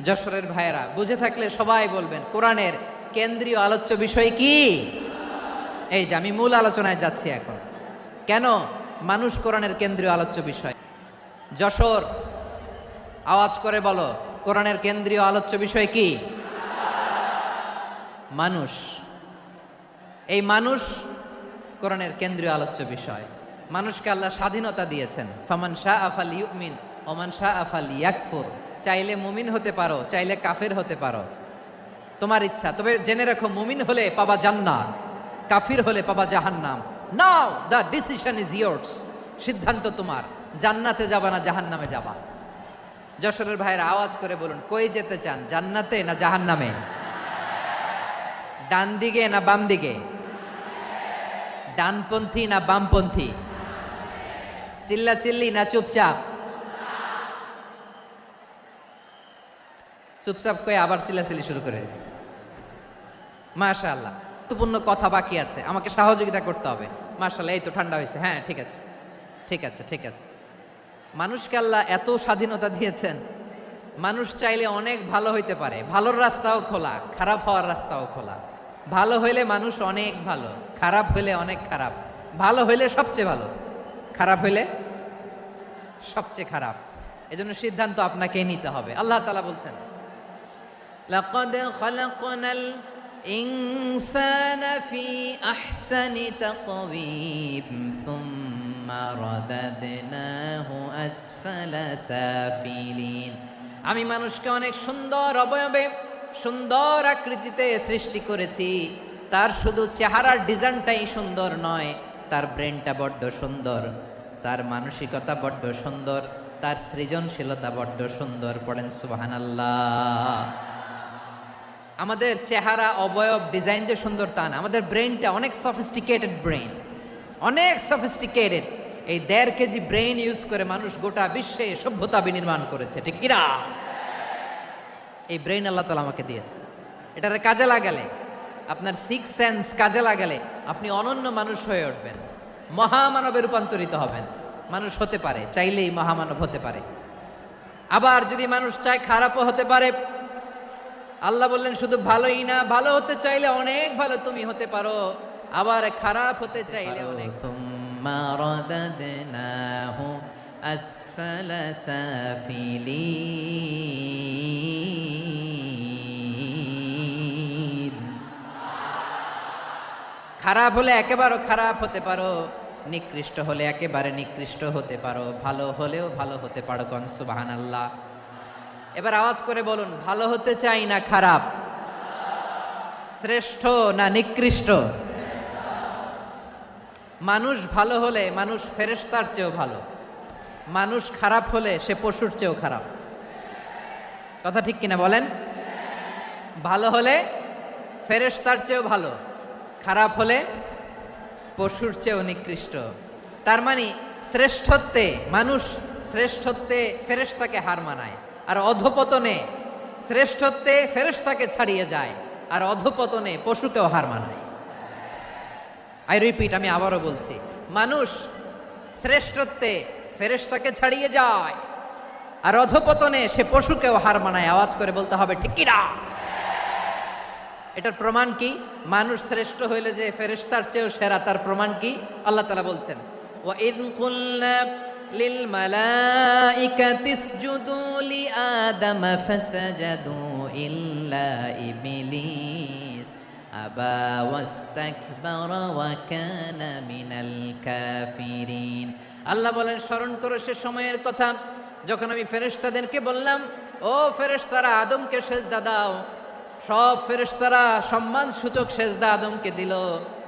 যশোরের ভাইয়েরা বুঝে থাকলে সবাই বলবেন কোরআনের কেন্দ্রীয় আলোচ্য বিষয় কি? এই যে আমি মূল আলোচনায় যাচ্ছি এখন। কেন মানুষ কোরআনের কেন্দ্রীয় আলোচ্য বিষয়? যশোর আওয়াজ করে বলো, কোরআনের কেন্দ্রীয় আলোচ্য বিষয় কি? মানুষ। এই মানুষ কোরআনের কেন্দ্রীয় আলোচ্য বিষয়। মানুষকে আল্লাহ স্বাধীনতা দিয়েছেন। ফামান শাআ ফালইউমিন ওয়া মান শাআ ফালইয়াকফুর। চাইলে মুমিন হতে পারো, চাইলে কাফের হতে পারো, তোমার ইচ্ছা। তবে জেনে রাখো, মুমিন হলে পাবা জান্নাত, কাফির হলে পাবা জাহান্নাম। নাও দ্য ডিসিশন ইজ ইয়ার্স। সিদ্ধান্ত তোমার, জান্নাতে যাবা না জাহান্নামে যাবা। যশোরের ভাইয়েরা আওয়াজ করে বলুন, কই যেতে চান, জান্নাতে না জাহান্নামে? ডান দিকে না বাম দিকে? ডানপন্থী না বামপন্থী? চিল্লা চিল্লি না চুপচাপ? চুপচাপ কয়ে আবার চিল্লাচিল্লি শুরু করেছে। মাশাআল্লাহ, গুরুত্বপূর্ণ কথা বাকি আছে, আমাকে সহযোগিতা করতে হবে। মাশাআল্লাহ, এই তো ঠান্ডা হয়েছে। হ্যাঁ ঠিক আছে, ঠিক আছে, ঠিক আছে। মানুষকে আল্লাহ এত স্বাধীনতা দিয়েছেন, মানুষ চাইলে অনেক ভালো হইতে পারে। ভালোর রাস্তাও খোলা, খারাপ হওয়ার রাস্তাও খোলা। ভালো হইলে মানুষ অনেক ভালো, খারাপ হইলে অনেক খারাপ। ভালো হইলে সবচেয়ে ভালো, খারাপ হইলে সবচেয়ে খারাপ। এজন্য সিদ্ধান্ত আপনাকে নিতে হবে। আল্লাহ তাআলা বলছেন, লাকাদ খালাকনাল ইনসানা ফি আহসানি তাকওয়িম সুম্মা রাদাদনাহু আসফালা সাফিলিন। আমি মানুষকে অনেক সুন্দর অবয়বে, সুন্দর আকৃতিতে সৃষ্টি করেছি। তার শুধু চেহারার ডিজাইনটাই সুন্দর নয়, তার ব্রেনটা বড্ড সুন্দর, তার মানসিকতা বড্ড সুন্দর, তার সৃজনশীলতা বড্ড সুন্দর। পড়েন সুবহানাল্লাহ। আমাদের চেহারা, অবয়ব, ডিজাইন যে সুন্দর তা না, আমাদের ব্রেনটা অনেক সফিস্টিকেটেড ব্রেন, অনেক সফিস্টিকেটেড। এই 1.5 কেজি ব্রেন ইউজ করে মানুষ গোটা বিশ্বে সভ্যতা বিনির্মাণ করেছে, ঠিক কিনা? এই ব্রেইন আল্লাহ তাআলা আমাকে দিয়েছে। এটারে কাজে লাগালে, আপনার সিক্স সেন্স কাজে লাগালে আপনি অনন্য মানুষ হয়ে উঠবেন, মহামানবে রূপান্তরিত হবেন। মানুষ হতে পারে, চাইলেই মহামানব হতে পারে। আবার যদি মানুষ চায় খারাপও হতে পারে। আল্লাহ বললেন শুধু ভালোই না, ভালো হতে চাইলে অনেক ভালো তুমি হতে পারো, আবার খারাপ হতে চাইলে অনেক। সুম্মা রাদাদনাহু আসফালা সাফিলিন। খারাপ হলে একেবারে খারাপ হতে পারো, নিকৃষ্ট হলে একেবারে নিকৃষ্ট হতে পারো, ভালো হলেও ভালো হতে পারো। কোন সুবহানাল্লাহ। এবার আওয়াজ করে বলুন, ভালো হতে চাই না খারাপ, শ্রেষ্ঠ না নিকৃষ্ট? মানুষ ভালো হলে মানুষ ফেরেশতার চেয়েও ভালো, মানুষ খারাপ হলে সে পশুর চেয়েও খারাপ। কথা ঠিক কিনা বলেন? ভালো হলে ফেরেশতার চেয়েও ভালো, খারাপ হলে পশুর চেয়েও নিকৃষ্ট। তার মানে শ্রেষ্ঠত্বে মানুষ, শ্রেষ্ঠত্বে ফেরেশতাকে হার মানায়, আর অধপতনে শ্রেষ্ঠত্বে ফেরেশতাকে ছাড়িয়ে যায়, আর অধপতনে পশুকেও হার মানায়। আই রিপিট, আমি আবারও বলছি, মানুষ শ্রেষ্ঠত্বে ফেরেশতাকে ছাড়িয়ে যায়, আর অধপতনে সে পশুকেও হার মানায়। আওয়াজ করে বলতে হবে ঠিক কি না? এটার প্রমাণ কি? মানুষ শ্রেষ্ঠ হইলে যে ফেরেশতার চেয়েও সেরা, তার প্রমাণ কি? আল্লাহ তাআলা বলছেন, ওয়া ইয কুলনা লিল মালাইকাতি ইসজুদু লি আদম ফাসাজাদু ইল্লা ইবলিস আবা ওয়াস্তাকবারা ওয়া কানা মিনাল কাফিরিন। আল্লাহ বলেন, স্মরণ করো সে সময়ের কথা যখন আমি ফেরেশতাদেরকে বললাম, ও ফেরেশতারা আদমকে সেজদা দাও। সব ফেরেশতারা সম্মান সূচক সেজদা আদমকে দিল,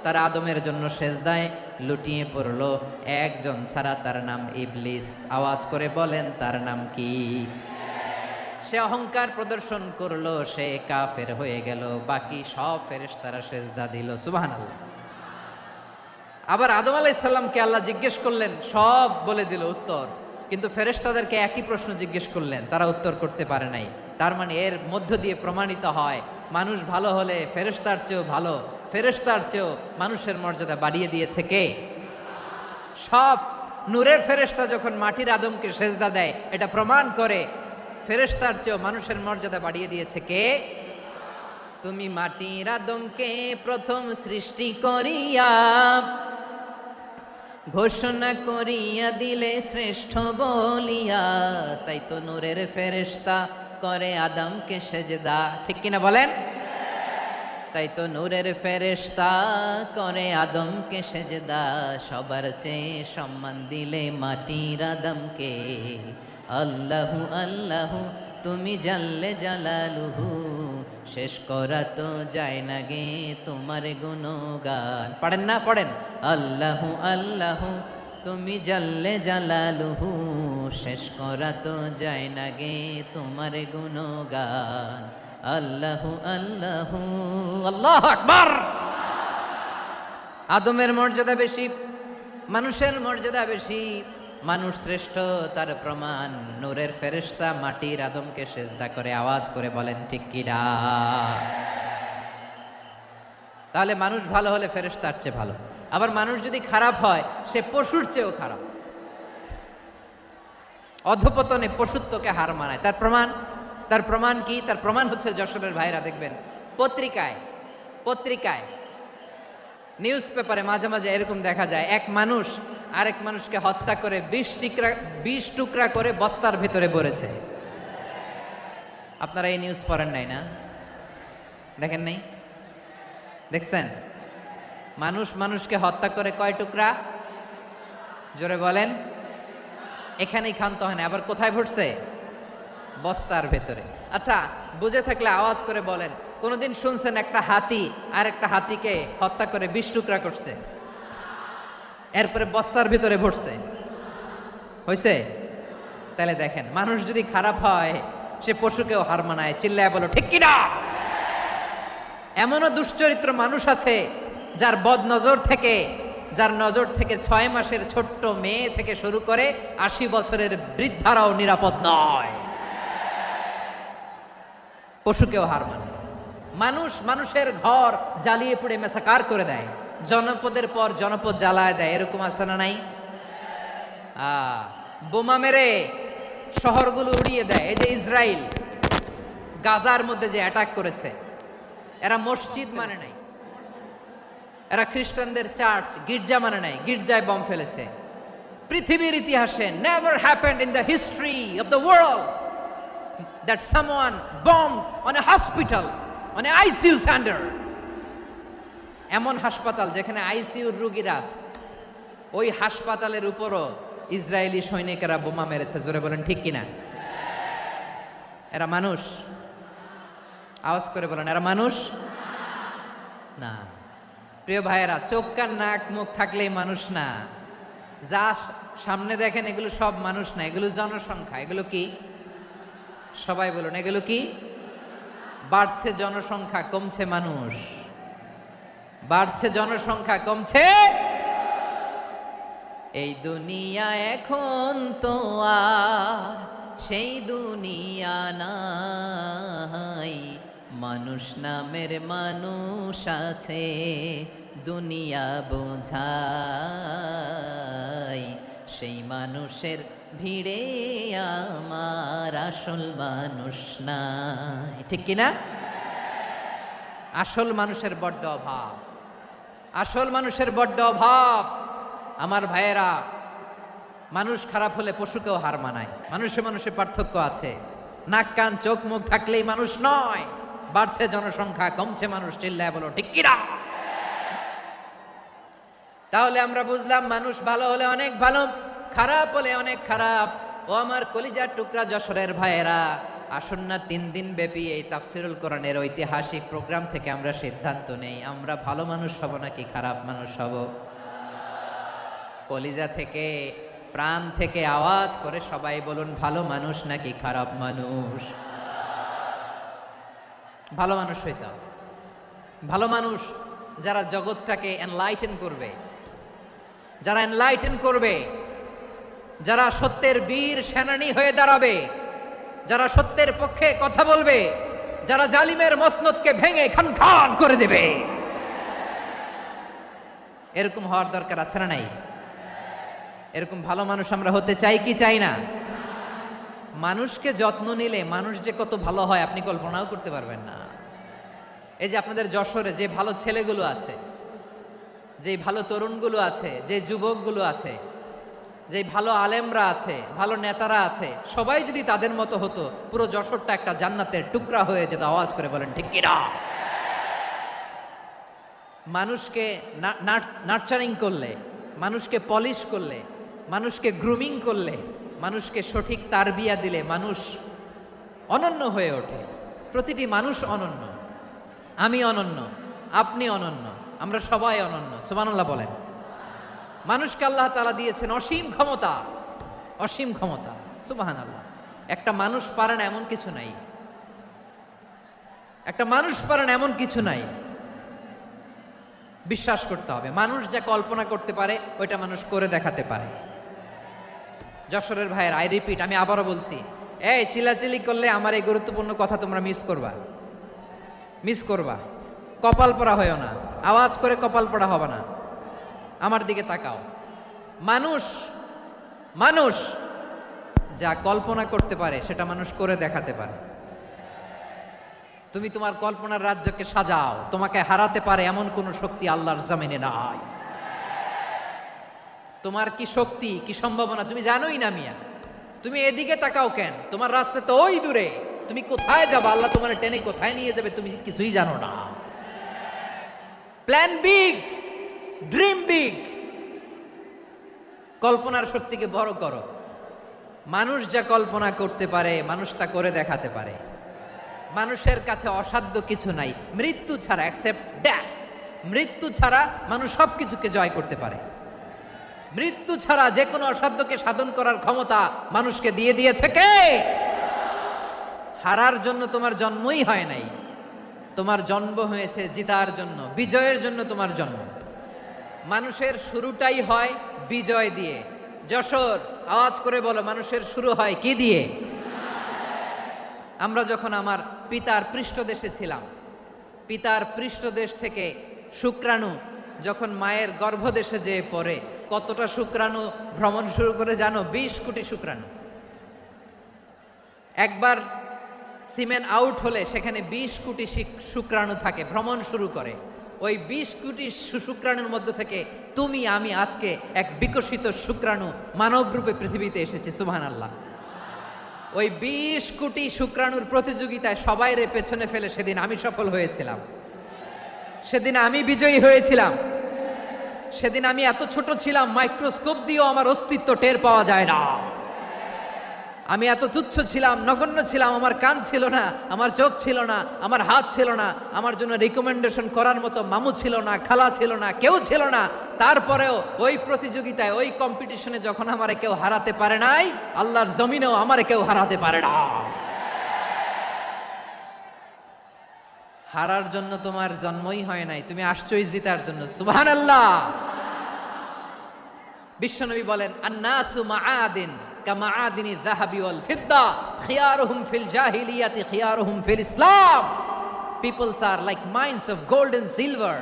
তারা আদমের জন্য সেজদায় লুটিয়ে পড়লো, একজন ছাড়া, তার নাম ইবলিস। আওয়াজ করে বলেন তার নাম কি? সে অহংকার প্রদর্শন করলো, সে কাফের হয়ে গেল, বাকি সব ফেরেশতারা সেজদা দিল। সুবহানাল্লাহ। আবার আদম আলাইহিস সালামকে আল্লাহ জিজ্ঞেস করলেন, সব বলে দিল উত্তর, কিন্তু ফেরেশতাদেরকে একই প্রশ্ন জিজ্ঞেস করলেন, তারা উত্তর করতে পারে নাই। তার মানে এর মধ্য দিয়ে প্রমাণিত হয়, মানুষ ভালো হলে ফেরেশতার চেয়েও ভালো, ফেরেশতার চেয়েও মানুষের মর্যাদা বাড়িয়ে দিয়েছে কে? সব নূরের ফেরেশতা যখন মাটির আদমকে সেজদা দেয়, এটা প্রমাণ করে ফেরেশতার চেয়েও মানুষের মর্যাদা বাড়িয়ে দিয়েছে কে? তুমি মাটির আদমকে প্রথম সৃষ্টি করিয়া ঘোষণা করিয়া দিলে শ্রেষ্ঠ বলিয়া, তাই তো নূরের ফেরেশতা করে আদমকে সেজদা। ঠিক কিনা বলেন? তাই তো নূরের ফেরেশতা করে আদমকে সেজদা, সবার চেয়ে সম্মান দিলে মাটির আদমকে। আল্লাহু আল্লাহু তুমি জাল্লে জালালুহু, শেষ করা তো যায় না গে তোমার গুণগান। পড়েন না? পড়েন। আল্লাহু আল্লাহু তুমি জাল্লে জালালুহু, শেষ করা তো যায় না গে তোমার গুণগান। আল্লাহু আল্লাহু, আল্লাহু আকবার। আদমের মর্যাদা বেশি, মানুষের মর্যাদা বেশি, মানুষ শ্রেষ্ঠ, তার প্রমাণ নূরের ফেরেশতা মাটির আদমকে সেজদা করে। আওয়াজ করে বলেন ঠিক কিনা? তাহলে মানুষ ভালো হলে ফেরেশতার চেয়ে ভালো, আবার মানুষ যদি খারাপ হয় সে পশুর চেয়েও খারাপ, অধপতনে পশুত্বকে হার মানায়। তার প্রমাণ, তার প্রমাণ কি? তার প্রমাণ হচ্ছে, যশোরের ভাইরা দেখবেন পত্রিকায় নিউজ পেপারে মাঝে মাঝে এরকম দেখা যায়, এক মানুষ আরেক মানুষকে হত্যা করে 20 টুকরা করে বস্তার ভিতরে ভরেছে। আপনারা এই নিউজ পড়েন নাই না? দেখেন নাই? দেখছেন? মানুষ মানুষকে হত্যা করে কয় টুকরা? জোরে বলেন। এখানেই ক্ষান্ত হয় না, আবার কোথায় ভরছে? বস্তার ভেতরে। আচ্ছা, বুঝে থাকলে আওয়াজ করে বলেন, কোনদিন শুনছেন একটা হাতি আর একটা হাতিকে হত্যা করে 20 টুকরা করছে, এরপরে বস্তার ভিতরে ভরছে? হয়েছে? তাহলে দেখেন, মানুষ যদি খারাপ হয় সে পশুকেও হার মানায়। চিল্লায় বলো ঠিক কিনা? এমনও দুশ্চরিত্র মানুষ আছে যার নজর থেকে 6 মাসের ছোট্ট মেয়ে থেকে শুরু করে 80 বছরের বৃদ্ধারাও নিরাপদ নয়। পশুকেও হার মানে। মানুষ মানুষের ঘর জ্বালিয়ে পুড়ে মেসাকার করে দেয়, জনপদের পর জনপদ জ্বালায় দেয়, এরকম আছে না নাই? বোমা মেরে শহরগুলো উড়িয়ে দেয়। এই যে ইসরায়েল গাজার মধ্যে যে অ্যাটাক করেছে, এরা মসজিদ মানে নাই, এরা খ্রিস্টানদের চার্চ গির্জা মানে নাই, গির্জায় বম ফেলেছে। পৃথিবীর ইতিহাসে never happened in the history of the world that someone bomb on a hospital, on a ICU centre. এমন হাসপাতাল যেখানে আইসিইউর রোগীরা আছে, ওই হাসপাতালের উপরও ইসরায়েলি সৈনিকেরা বোমা মেরেছে। জোরে বলেন ঠিক কিনা? এরা মানুষ? আওয়াজ করে বলেন, এরা মানুষ না। প্রিয় ভাইয়েরা, চোখ কান নাক মুখ থাকলেই মানুষ না। যা সামনে দেখেন এগুলো সব মানুষ না, এগুলো জনসংখ্যা। এগুলো কি? সবাই বলুন, এগুলো কি? বাড়ছে জনসংখ্যা, কমছে মানুষ। বাড়ছে জনসংখ্যা, কমছে। এই দুনিয়া এখন তো আর সেই দুনিয়া নাই, মানুষ নামের মানুষ আছে দুনিয়া বোঝাই, সেই মানুষের ভিড়ে আমার আসল মানুষ নাই। ঠিক কিনা? আসল মানুষের বড্ড অভাব, আসল মানুষের বড্ড অভাব। আমার ভাইয়েরা, মানুষ খারাপ হলে পশুকেও হার মানায়। মানুষে মানুষে পার্থক্য আছে। নাক কান চোখ মুখ থাকলেই মানুষ নয়। বাড়ছে জনসংখ্যা, কমছে মানুষ। চিল্লায় বলো ঠিক কিনা? তাহলে আমরা বুঝলাম মানুষ ভালো হলে অনেক ভালো, খারাপ হলে অনেক খারাপ। ও আমার কলিজার টুকরা যশোরের ভাইয়েরা, আসুন না 3 দিন ব্যাপী এই তাফসিরুল কোরআনের ঐতিহাসিক প্রোগ্রাম থেকে আমরা সিদ্ধান্ত নেই, আমরা ভালো মানুষ হব নাকি খারাপ মানুষ হব। কলিজা থেকে, প্রাণ থেকে আওয়াজ করে সবাই বলুন, ভালো মানুষ নাকি খারাপ মানুষ? ভালো মানুষ হইতে হবে। ভালো মানুষ যারা জগৎটাকে এনলাইটেন করবে, যারা এনলাইটেন করবে, যারা সত্যের বীর সেনানী হয়ে দাঁড়াবে, যারা সত্যের পক্ষে কথা বলবে, যারা জালিমের মসনদকে ভেঙে খান খান করে দেবে। এরকম হওয়ার দরকার আছে না নাই? এরকম ভালো মানুষ আমরা হতে চাই কি চাই না? মানুষকে যত্ন নিলে মানুষ যে কত ভালো হয় আপনি কল্পনাও করতে পারবেন না। এই যে আপনাদের যশোরে যে ভালো ছেলেগুলো আছে, যে ভালো তরুণগুলো আছে, যে যুবকগুলো আছে, যে ভালো আলেমরা আছে, ভালো নেতারা আছে, সবাই যদি তাদের মতো হতো, পুরো যশোরটা একটা জান্নাতের টুকরা হয়ে যেত। আওয়াজ করে বলেন ঠিক কিনা? মানুষকে নার্চারিং করলে, মানুষকে পলিশ করলে, মানুষকে গ্রুমিং করলে, মানুষকে সঠিক তারবিয়া দিলে মানুষ অনন্য হয়ে ওঠে। প্রতিটি মানুষ অনন্য। আমি অনন্য, আপনি অনন্য, আমরা সবাই অনন্য। সুবহানাল্লাহ বলেন। মানুষকে আল্লাহ তাআলা দিয়েছেন অসীম ক্ষমতা, অসীম ক্ষমতা। সুবহানাল্লাহ। একটা মানুষ পারে না এমন কিছু নাই, একটা মানুষ পারে না এমন কিছু নাই। বিশ্বাস করতে হবে, মানুষ যা কল্পনা করতে পারে ওইটা মানুষ করে দেখাতে পারে। যশোরের ভাইয়ের, আই রিপিট, আমি আবারও বলছি, এই চিল্লাচিল্লি করলে আমার এই গুরুত্বপূর্ণ কথা তোমরা মিস করবা, মিস করবা। কপাল পড়া হয়েও না, আওয়াজ করে কপাল পড়া হবে না। আমার দিকে তাকাও। মানুষ, মানুষ যা কল্পনা করতে পারে সেটা মানুষ করে দেখাতে পারে। তুমি তোমার কল্পনার রাজ্যকে সাজাও, তোমাকে হারাতে পারে এমন কোন শক্তি আল্লাহর জমিনে নাই। তোমার কি শক্তি, কি সম্ভাবনা তুমি জানোই না মিয়া। তুমি এদিকে তাকাও কেন? তোমার রাস্তা তো ওই দূরে। তুমি কোথায় যাবে, আল্লাহ তোমার টেনে কোথায় নিয়ে যাবে তুমি কিছুই জানো না। Plan big, dream big. কল্পনার শক্তিকে বড় করো। মানুষ যা কল্পনা করতে পারে মানুষ তা করে দেখাতে পারে। মানুষের কাছে অসাধ্য কিছু নাই, মৃত্যু ছাড়া, এক্সেপ্ট ডেথ। মৃত্যু ছাড়া মানুষ সবকিছুকে জয় করতে পারে। মৃত্যু ছাড়া যে কোনো অসাধ্যকে সাধন করার ক্ষমতা মানুষকে দিয়ে দিয়েছে কে? হারার জন্য তোমার জন্মই হয় নাই, তোমার জন্ম হয়েছে জিতার জন্য, বিজয়ের জন্য তোমার জন্ম। মানুষের শুরুটাই হয় বিজয় দিয়ে। যশোর, আওয়াজ করে বলো, মানুষের শুরু হয় কি দিয়ে? আমরা যখন আমার পিতার পৃষ্ঠদেশে ছিলাম। পিতার পৃষ্ঠদেশ থেকে শুক্রাণু যখন মায়ের গর্ভদেশে যেয়ে পড়ে, কতটা শুক্রাণু ভ্রমণ শুরু করে জানো? 20 কোটি শুক্রাণু। একবার সিমেন আউট হলে সেখানে 20 কোটি শুক্রাণু থাকে, ভ্রমণ শুরু করে। ওই 20 কোটি শুক্রাণুর মধ্য থেকে তুমি আমি আজকে এক বিকশিত শুক্রাণু মানব রূপে পৃথিবীতে এসেছি। সুবহানাল্লাহ। ওই 20 কোটি শুক্রাণুর প্রতিযোগিতায় সবাইরে পেছনে ফেলে সেদিন আমি সফল হয়েছিলাম, সেদিন আমি বিজয়ী হয়েছিলাম। সেদিন আমি এত ছোট ছিলাম, মাইক্রোস্কোপ দিয়েও আমার অস্তিত্ব টের পাওয়া যায় না। আমি এত তুচ্ছ ছিলাম, নগণ্য ছিলাম। আমার কান ছিল না, আমার চোখ ছিল না, আমার হাত ছিল না, আমার জন্য রিকমেন্ডেশন করার মতো মামু ছিল না, খালা ছিল না, কেউ ছিল না। তারপরেও ওই প্রতিযোগিতায়, ওই কম্পিটিশনে যখন আমারে কেউ হারাতে পারে নাই, আল্লাহর জমিনেও আমারে কেউ হারাতে পারে না। হারার জন্য তোমার জন্মই হয় নাই, তুমি আসছই জিতার জন্য। সুবহানাল্লাহ। বিশ্বনবী বলেন, আন্নাসু মাআদিন কামাআদিনি যাহাবি ওয়াল ফিদ্দা খিয়ারুহুম ফিল জাহিলিয়াতি খিয়ারুহুম ফিল ইসলাম। Peoples are like mines of gold and silver.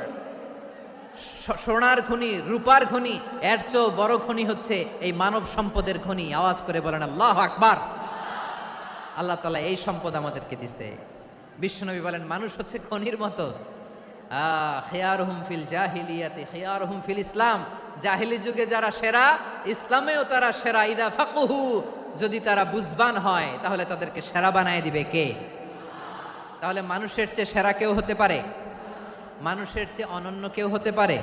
সোনার খনি, রূপার খনি, এর চেয়েও বড় খনি হচ্ছে এই মানব সম্পদের খনি। আওয়াজ করে বলেন আল্লাহু আকবার। আল্লাহ তাআলা এই সম্পদ আমাদেরকে দিয়েছে। বিশ্বনবী বলেন, মানুষ হচ্ছে খনির মতো। খিয়ারুহুম ফিল জাহিলিয়াতি খিয়ারুহুম ফিল ইসলাম। জাহিলি যুগে যারা সেরা, ইসলামেও তারা সেরা। ইদা ফাকুহু, যদি তারা বুঝবান হয় তাহলে তাদেরকে সেরা বানায় দিবে কে? তাহলে মানুষের চেয়ে সেরা কেউ হতে পারে? মানুষের চেয়ে অনন্য কেউ হতে পারে?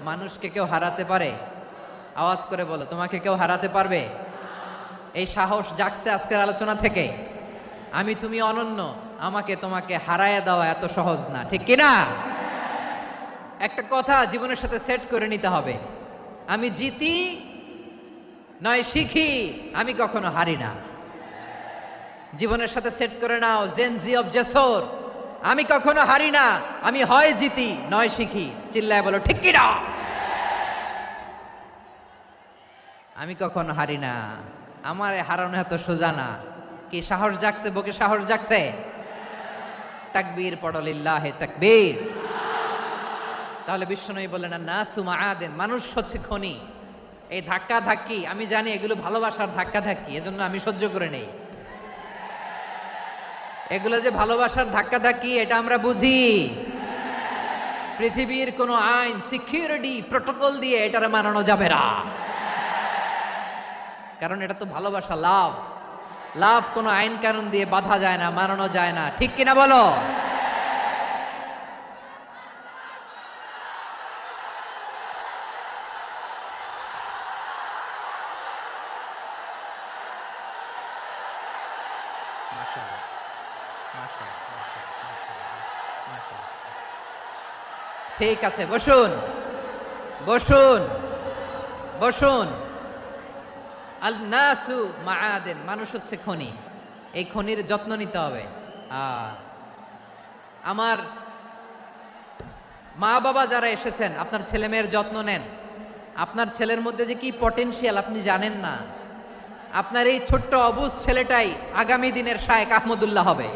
মানুষকে কেউ হারাতে পারে? আওয়াজ করে বলো, তোমাকে কেউ হারাতে পারবে? এই সাহস জাগছে আজকের আলোচনা থেকে। আমি তুমি অনন্য, আমাকে তোমাকে হারায় দেওয়া এত সহজ না, ঠিক কিনা? একটা কথা জীবনের সাথে সেট করে নিতে হবে, আমি জিতি নয় শিখি, আমি কখনো হারি না। জীবনের সাথে সেট করে নাও, জেনজি অফ জেসর, আমি কখনো হারি না, আমি হয় জিতি নয় শিখি। চিল্লায় বলো ঠিক কিনা? আমি কখনো হারি না, আমার হারানো এত সোজা না। কি সাহস জাগছে? বুকে সাহস জাগছে? তাকবীর পড়ো, লিল্লাহে তাকবীর। তাহলে বিশ্বনবী বললেন, নাসু মাআদিন, মানুষ হচ্ছে খনি। এই ধাক্কা ধাক্কি আমি জানি এগুলো ভালোবাসার ধাক্কা ধাক্কি, এজন্য আমি সহ্য করে নেই। এগুলো যে ভালোবাসার ধাক্কা ধাক্কি এটা আমরা বুঝি। পৃথিবীর কোনো আইন, সিকিউরিটি, প্রটোকল দিয়ে এটারে মানানো যাবে না, কারণ এটা তো ভালোবাসা, লাভ। লাভ কোনো আইন কানুন দিয়ে বাধা যায় না, মানানো যায় না, ঠিক কিনা বলো? ঠিক আছে, বসুন বসুন বসুন। আল নাসু মাআদিন, মানুষ হচ্ছে খনি। এই খনির যত্ন নিতে হবে। আমার মা বাবা যারা এসেছেন, আপনার ছেলে মেয়ের যত্ন নেন। আপনার ছেলের মধ্যে যে কি পটেনশিয়াল আপনি জানেন না। আপনার এই ছোট্ট অবুজ ছেলেটাই আগামী দিনের শায়েখ আহমদুল্লাহ হবে।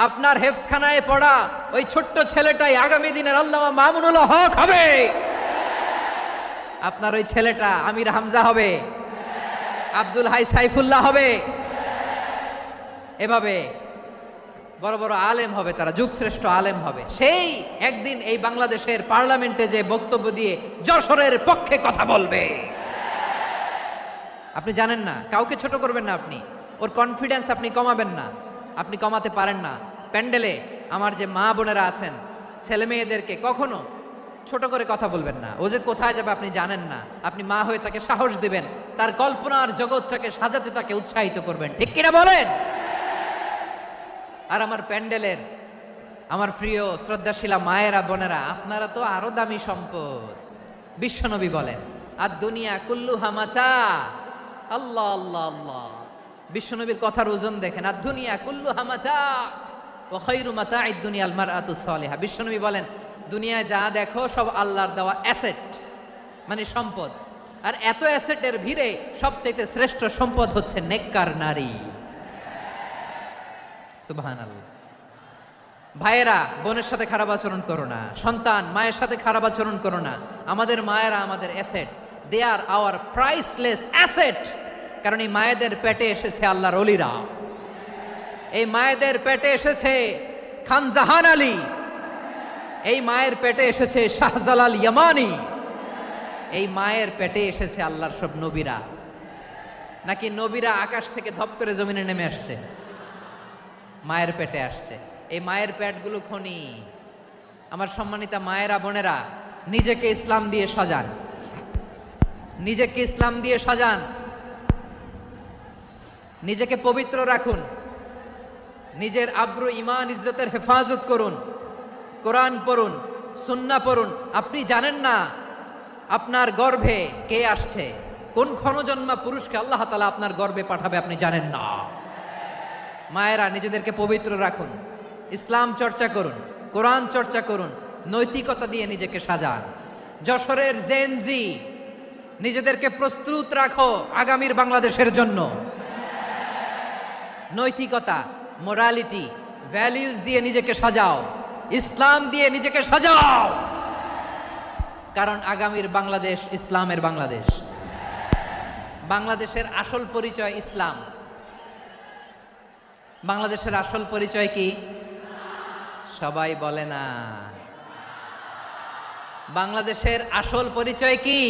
আপনার হেফজখানায় পড়া ওই ছোট্ট ছেলেটাই আগামী দিনের আল্লামা মামুনুল হক হবে। আপনার ওই ছেলেটা আমির হামজা হবে, আব্দুল হাই সাইফুল্লাহ হবে। এভাবে বড় বড় আলেম হবে, তারা যুগশ্রেষ্ঠ আলেম হবে। সেই একদিন এই বাংলাদেশের পার্লামেন্টে যে বক্তব্য দিয়ে যশোরের পক্ষে কথা বলবে। আপনি জানেন না, কাউকে ছোট করবেন না আপনি। ওর কনফিডেন্স আপনি কমাবেন না, আপনি কমাতে পারেন না। প্যান্ডেলে আমার যে মা বোনেরা আছেন, ছেলে মেয়েদেরকে কখনো ছোট করে কথা বলবেন না। ও যে কোথায় যাবে আপনি জানেন না। আপনি মা হয়ে তাকে সাহস দিবেন, তার কল্পনার জগৎটাকে সাজাতে তাকে উৎসাহিত করবেন, ঠিক কিনা বলেন? আর আমার প্যান্ডেলের আমার প্রিয় শ্রদ্ধাশীলা মায়েরা বোনেরা, আপনারা তো আরো দামি সম্পদ। বিশ্বনবী বলেন, আর দুনিয়া কুল্লুহা মাতা। আল্লাহ আল্লাহ আল্লাহ। বিশ্বনবীর কথার ওজন দেখেন, আর দুনিয়া কুল্লুহা মাতা ওয়া খায়রু মাতা'আদ দুনিয়া আল মারআতুস সালিহা। বিশ্বনবী বলেন, দুনিয়ায় যা দেখো সব আল্লাহর দেওয়া অ্যাসেট, মানে সম্পদ। আর এত অ্যাসেটের ভিড়ে সবচাইতে শ্রেষ্ঠ সম্পদ হচ্ছে নেককার নারী। সুবহানাল্লাহ। ভাইয়েরা বোনের সাথে খারাপ আচরণ করো না, সন্তান মায়ের সাথে খারাপ আচরণ করো না। আমাদের মায়েরা আমাদের asset, they are our priceless asset. কারণ এই মায়েদের পেটে এসেছে আল্লাহর ওলিরা, এই মায়েদের পেটে এসেছে খান জাহান আলী, এই মায়ের পেটে এসেছে শাহজালাল ইয়ামানি, এই মায়ের পেটে এসেছে আল্লাহর সব নবীরা। নাকি নবীরা আকাশ থেকে ধপ করে জমিনে নেমে আসছে? মায়ের পেটে আসছে। এই মায়ের পেটগুলো খনি। আমার সম্মানিতা মায়েরা বোনেরা, নিজেকে ইসলাম দিয়ে সাজান, নিজেকে ইসলাম দিয়ে সাজান, নিজেকে পবিত্র রাখুন, নিজের আব্রু ইমান ইজ্জতের হেফাজত করুন, কোরআন পড়ুন, সুন্নাহ পড়ুন। আপনি জানেন না আপনার গর্ভে কে আসছে, কোন ক্ষণজন্মা পুরুষকে আল্লাহ তাআলা আপনার গর্ভে পাঠাবে আপনি জানেন না। মায়েরা নিজেদেরকে পবিত্র রাখুন, ইসলাম চর্চা করুন, কোরআন চর্চা করুন, নৈতিকতা দিয়ে নিজেকে সাজান। যশোরের জেনজি, নিজেদেরকে প্রস্তুত রাখো আগামীর বাংলাদেশের জন্য। নৈতিকতা, মোরালিটি, ভ্যালিউজ দিয়ে নিজেকে সাজাও, ইসলাম দিয়ে নিজেকে সাজাও। কারণ আগামীর বাংলাদেশ ইসলামের বাংলাদেশ। বাংলাদেশের আসল পরিচয় ইসলাম। বাংলাদেশের আসল পরিচয় কি? সবাই বলে না। বাংলাদেশের আসল পরিচয় কি?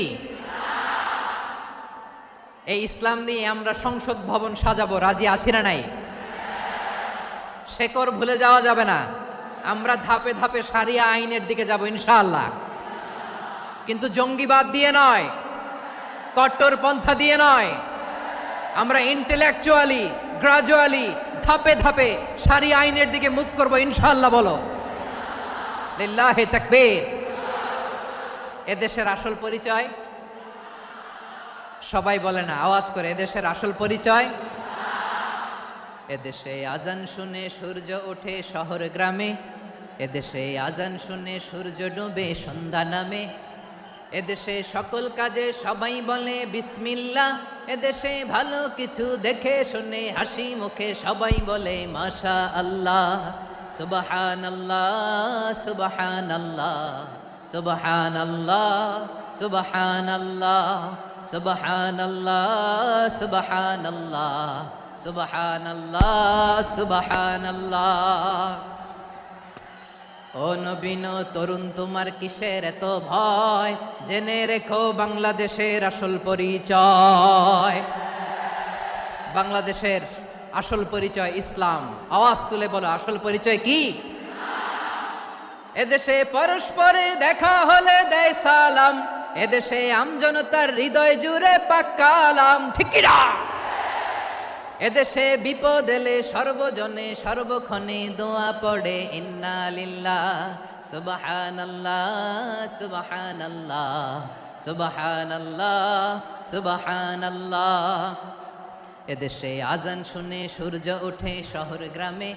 এই ইসলাম নিয়ে আমরা সংসদ ভবন সাজাবো, রাজি আছি না নাই? শেকড় ভুলে যাওয়া যাবে না। আমরা ধাপে ধাপে শারিয়া আইনের দিকে যাব ইনশাআল্লাহ, কিন্তু জঙ্গিবাদ দিয়ে নয়, কট্টরপন্থা দিয়ে নয়। আমরা ইন্টেলেকচুয়ালি, গ্রাজুয়ালি, ধাপে ধাপে শারিয়া আইনের দিকে মুভ করব ইনশাআল্লাহ। বলো লিল্লাহি তাকবীর। এদেশের আসল পরিচয় সবাই বলে না, আওয়াজ করে, এদেশের আসল পরিচয়। এদেশে আজান শুনে সূর্য ওঠে শহর গ্রামে, এদেশে আজান শুনে সূর্য ডুবে সন্ধ্যা নামে, এদেশে সকল কাজে সবাই বলে বিসমিল্লাহ, এদেশে ভালো কিছু দেখে শুনে হাসি মুখে সবাই বলে মাশা আল্লাহ। সুবহানাল্লাহ, সুবহানাল্লাহ, সুবহানাল্লাহ, সুবহানাল্লাহ, সুবহানাল্লাহ, সুবহানাল্লাহ, সুবহানাল্লাহ, সুবহানাল্লাহ। ও নবীন তরুণ, তোমার কিসের এত ভয়? জেনে রেখো বাংলাদেশের আসল পরিচয়। বাংলাদেশের আসল পরিচয় ইসলাম। আওয়াজ তুলে বলো, আসল পরিচয় কি? এদেশে পরস্পরে দেখা হলে দেয় সালাম, এদেশে আমজনতার হৃদয় জুড়ে পাক্কালাম। ঠিক কি না? এদেশে বিপদ এলে সর্বজনে সর্বক্ষণে দোয়া পড়ে ইন্না লিল্লাহ, সুবহানাল্লাহ, সুবহানাল্লাহ, সুবহানাল্লাহ, সুবহানাল্লাহ। এদেশে আজান শুনে সূর্য ওঠে শহর গ্রামে,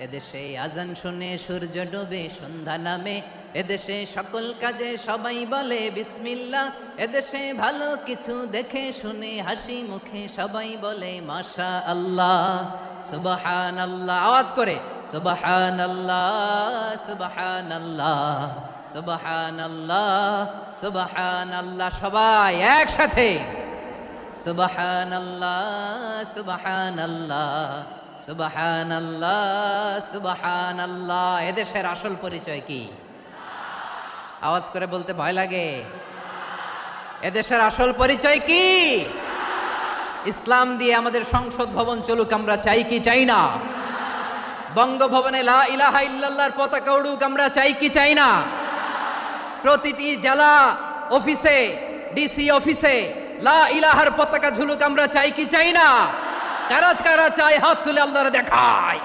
এদেশে আজান শুনে সূর্য ডুবে সন্ধ্যা নামে, এদেশে সকল কাজে সবাই বলে বিসমিল্লাহ, এদেশে ভালো কিছু দেখে শুনে হাসি মুখে সবাই বলে মাশা আল্লাহ। সুবহানাল্লাহ, আওয়াজ করে সুবহানাল্লাহ, সুবহানাল্লাহ, সুবহানাল্লাহ, সুবহানাল্লাহ। সবাই একসাথে সুবহানাল্লাহ, সুবহানাল্লাহ, সুবহানাল্লাহ, সুবহানাল্লাহ। এদেশের আসল পরিচয় কি? আওয়াজ করে বলতে ভয় লাগে। এদেশের আসল পরিচয় কি? ইসলাম দিয়ে আমাদের সংসদ ভবন চলুক, আমরা চাই কি চাই না? বঙ্গভবনে লা ইলাহা ইল্লাল্লাহর পতাকা উড়ুক, আমরা চাই কি চাই না? প্রতিটি জেলা অফিসে, ডিসি অফিসে লা ইলাহার পতাকা ঝুলুক, আমরা চাই কি চাই না? কারা কারা চাই হাত তুলে আল্লাহরে দেখায়।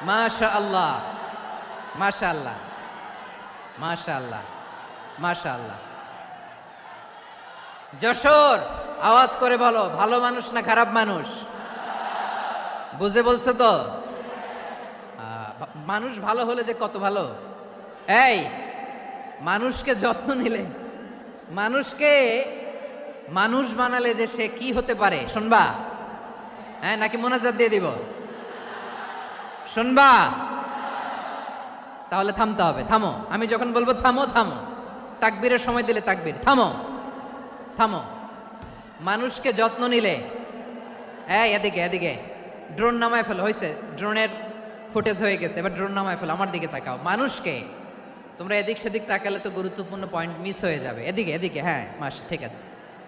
মাশাআল্লাহ, মাশাআল্লাহ, মাশাআল্লাহ, মাশাআল্লাহ। যশোর, আওয়াজ করে বলো, ভালো মানুষ না খারাপ মানুষ? বুঝে বলছে তো? মানুষ ভালো হলে যে কত ভালো। এই মানুষকে যত্ন নিলে, মানুষকে মানুষ বানালে যে সে কি হতে পারে শুনবা? হ্যাঁ, নাকি মোনাজাত দিয়ে দিব? শুনবা? তাহলে থামতে হবে। থামো, আমি যখন বলবো থামো থামো, তাকবীরের সময় দিলে তাকবীর। থামো থামো। মানুষকে যত্ন নিলে, এই এদিকে এদিকে, ড্রোন নামায় ফেলো। হয়েছে, ড্রোনের ফুটেজ হয়ে গেছে, এবার ড্রোন নামায় ফেলো। আমার দিকে তাকাও। মানুষকে, তোমরা এদিক সেদিক তাকালে তো গুরুত্বপূর্ণ পয়েন্ট মিস হয়ে যাবে। এদিকে এদিকে, হ্যাঁ মাস ঠিক আছে,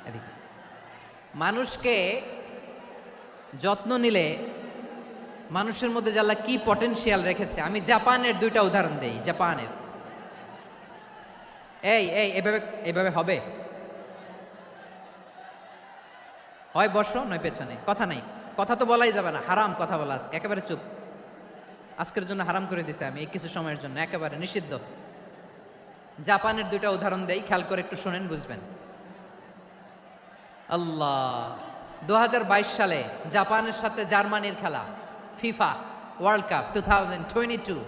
এদিকে। মানুষকে যত্ন নিলে মানুষের মধ্যে যে আল্লাহ কি পটেনশিয়াল রেখেছে। আমি জাপানের দুইটা উদাহরণ দেই। জাপানের, এই এই এভাবে এভাবে হবে, হয় বসো নয় পেছনে, কথা নাই। কথা তো বলাই যাবে না, হারাম কথা বলা। আজকে একেবারে চুপ, আজকের জন্য হারাম করে দিছে আমি, এই কিছু সময়ের জন্য একেবারে নিষিদ্ধ। জাপানের দুইটা উদাহরণ দেই, খেয়াল করে একটু শোনেন, বুঝবেন। আল্লাহ, 2022 সালে জাপানের সাথে জার্মানির খেলা, ফিফা ওয়ার্ল্ড কাপ 2022।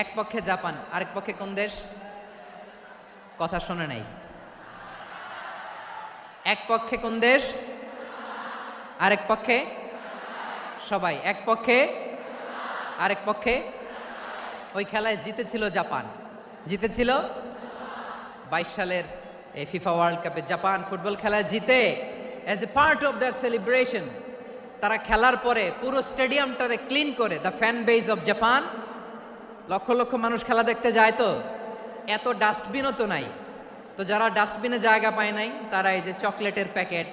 এক পক্ষে জাপান, আরেক পক্ষে কোন দেশ? কথা শোনে নাই। এক পক্ষে কোন দেশ? আরেক পক্ষে? সবাই এক পক্ষে, আরেক পক্ষে। ওই খেলায় জিতেছিল জাপান, জিতেছিল 22 সালের এই ফিফা ওয়ার্ল্ড কাপে। জাপান ফুটবল খেলায় জিতে, as a part of their celebration তারা খেলার পরে পুরো স্টেডিয়ামটারে ক্লিন করে। The fan base of Japan, লক্ষ লক্ষ মানুষ খেলা দেখতে যায়, তো এত ডাস্টবিনও তো নাই। তো যারা ডাস্টবিনে জায়গা পায় নাই, তারা এই যে চকলেটের প্যাকেট,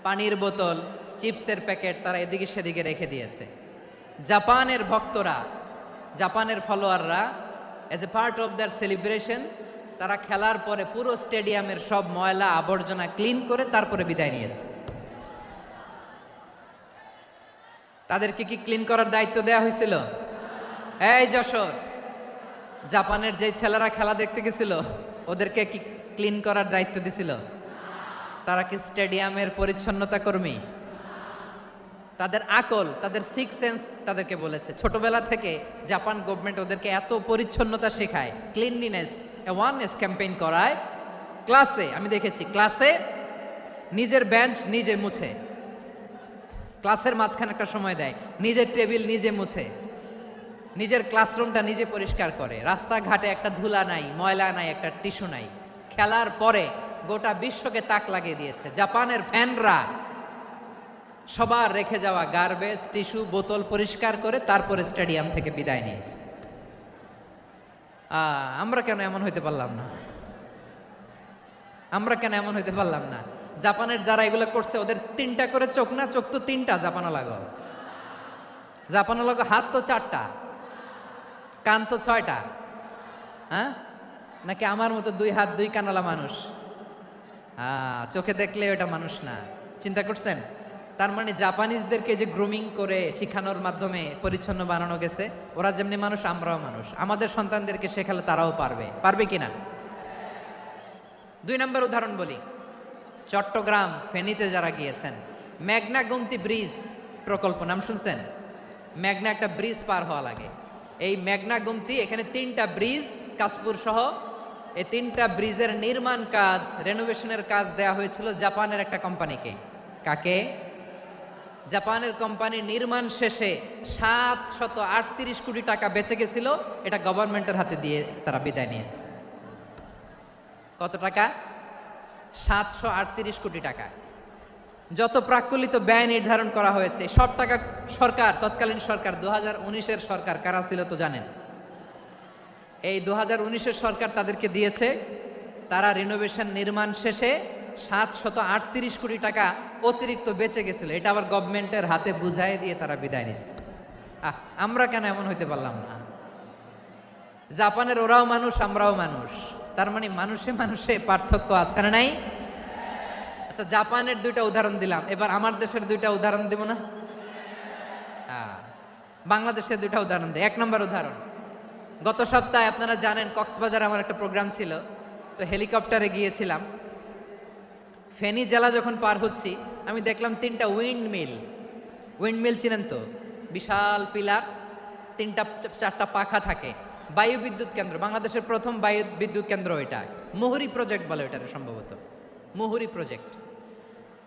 পানির বোতল, চিপসের প্যাকেট তারা এদিকে সেদিকে রেখে দিয়েছে। জাপানের ভক্তরা, জাপানের ফলোয়াররা, as a part of their celebration তারা খেলার পরে পুরো স্টেডিয়ামের সব ময়লা আবর্জনা ক্লিন করে তারপরে বিদায় নিয়েছে। তাদেরকে কি ক্লিন করার দায়িত্ব দেওয়া হয়েছিল? এই যশোর, জাপানের যে ছেলেরা খেলা দেখতে গেছিল ওদেরকে কি ক্লিন করার দায়িত্ব দিছিল? তারা কি স্টেডিয়ামের পরিচ্ছন্নতা কর্মী? তাদের আকল, তাদের সিক্স সেন্স তাদেরকে বলেছে। ছোটবেলা থেকে জাপান গভর্নমেন্ট ওদেরকে এত পরিচ্ছন্নতা শেখায়, ক্লিনলিনেস অ্যাওয়ারনেস ক্যাম্পেইন করায়। ক্লাসে আমি দেখেছি, ক্লাসে নিজের বেঞ্চ নিজে মুছে, ক্লাসের মাঝখানে একটা সময় দেয়, নিজের টেবিল নিজে মুছে, নিজের ক্লাসরুমটা নিজে পরিষ্কার করে। রাস্তাঘাটে একটা ধুলা নাই, ময়লা নাই, একটা টিস্যু নাই। খেলার পরে গোটা বিশ্বকে তাক লাগিয়ে দিয়েছে। জাপানের ফ্যানরা সবার রেখে যাওয়া গার্বেজ, টিস্যু, বোতল পরিষ্কার করে তারপরে স্টেডিয়াম থেকে বিদায় নিয়েছে। আমরা কেন এমন হইতে পারলাম না? আমরা কেন এমন হইতে পারলাম না? জাপানের যারা এগুলো করছে ওদের 3টা করে চোখ না? চোখ তো 3টা, জাপানো লাগো। জাপানো লাগো হাত তো 4টা, কান তো 6টা। হ্যাঁ, নাকি আমার মতো 2 হাত 2 কানওয়ালা মানুষ? চোখে দেখলে ওটা মানুষ না। চিন্তা করছেন? তার মানে জাপানিজদেরকে যে গ্রুমিং করে শিখানোর মাধ্যমে পরিচ্ছন্ন বানানো গেছে। ওরা যেমনি মানুষ, আমরাও মানুষ। আমাদের সন্তানদেরকে শেখালে তারাও পারবে। পারবে কিনা? 2 নম্বর উদাহরণ বলি। চট্টগ্রাম ফেনীতে যারা গিয়েছেন, মেঘনা গুমতি ব্রিজ প্রকল্প নাম শুনছেন? মেঘনা একটা ব্রিজ পার হওয়া লাগে। এই মেঘনা গুমতি, এখানে 3টা ব্রিজ, কাশপুর সহ এই 3টা ব্রিজের নির্মাণ কাজ, রেনোভেশনের কাজ দেয়া হয়েছিল জাপানের একটা কোম্পানিকে। কাকে? জাপানের কোম্পানি। নির্মাণ শেষে 738 কোটি টাকা বেঁচে গেছিল, এটা গভর্নমেন্টের হাতে দিয়ে তারা বিদায় নিয়েছে। কত টাকা? 738 কোটি টাকা। যত প্রাক্কলিত ব্যয় নির্ধারণ করা হয়েছে সব টাকা সরকার, তৎকালীন সরকার 2019-এর সরকার, কারা ছিল তো জানেন? এই 2019-এর সরকার তাদেরকে দিয়েছে। তারা রিনোভেশন নির্মাণ শেষে 738 কোটি টাকা অতিরিক্ত বেঁচে গেছিল, এটা আবার গভর্নমেন্টের হাতে বুঝাই দিয়ে তারা বিদায় নিচ্ছে। আমরা কেন এমন হইতে পারলাম না? জাপানের ওরাও মানুষ, আমরাও মানুষ। তার মানে মানুষে মানুষে পার্থক্য আছে না নাই? আচ্ছা, জাপানের 2টা উদাহরণ দিলাম, এবার আমার দেশের 2টা উদাহরণ দিব না? বাংলাদেশের 2টা উদাহরণ দিই। 1 নম্বর উদাহরণ, গত সপ্তাহে আপনারা জানেন কক্সবাজার আমার একটা প্রোগ্রাম ছিল, তো হেলিকপ্টারে গিয়েছিলাম। ফেনী জেলা যখন পার হচ্ছি আমি দেখলাম 3টা উইন্ড মিল, উইন্ডমিল চিনেন তো? বিশাল পিলার, তিনটা চারটা পাখা থাকে। বায়ু বিদ্যুৎ কেন্দ্র, বাংলাদেশের প্রথম বায়ু বিদ্যুৎ কেন্দ্র এটা। মুহুরী প্রজেক্ট বলে এটারে সম্ভবত, মুহুরী প্রজেক্ট।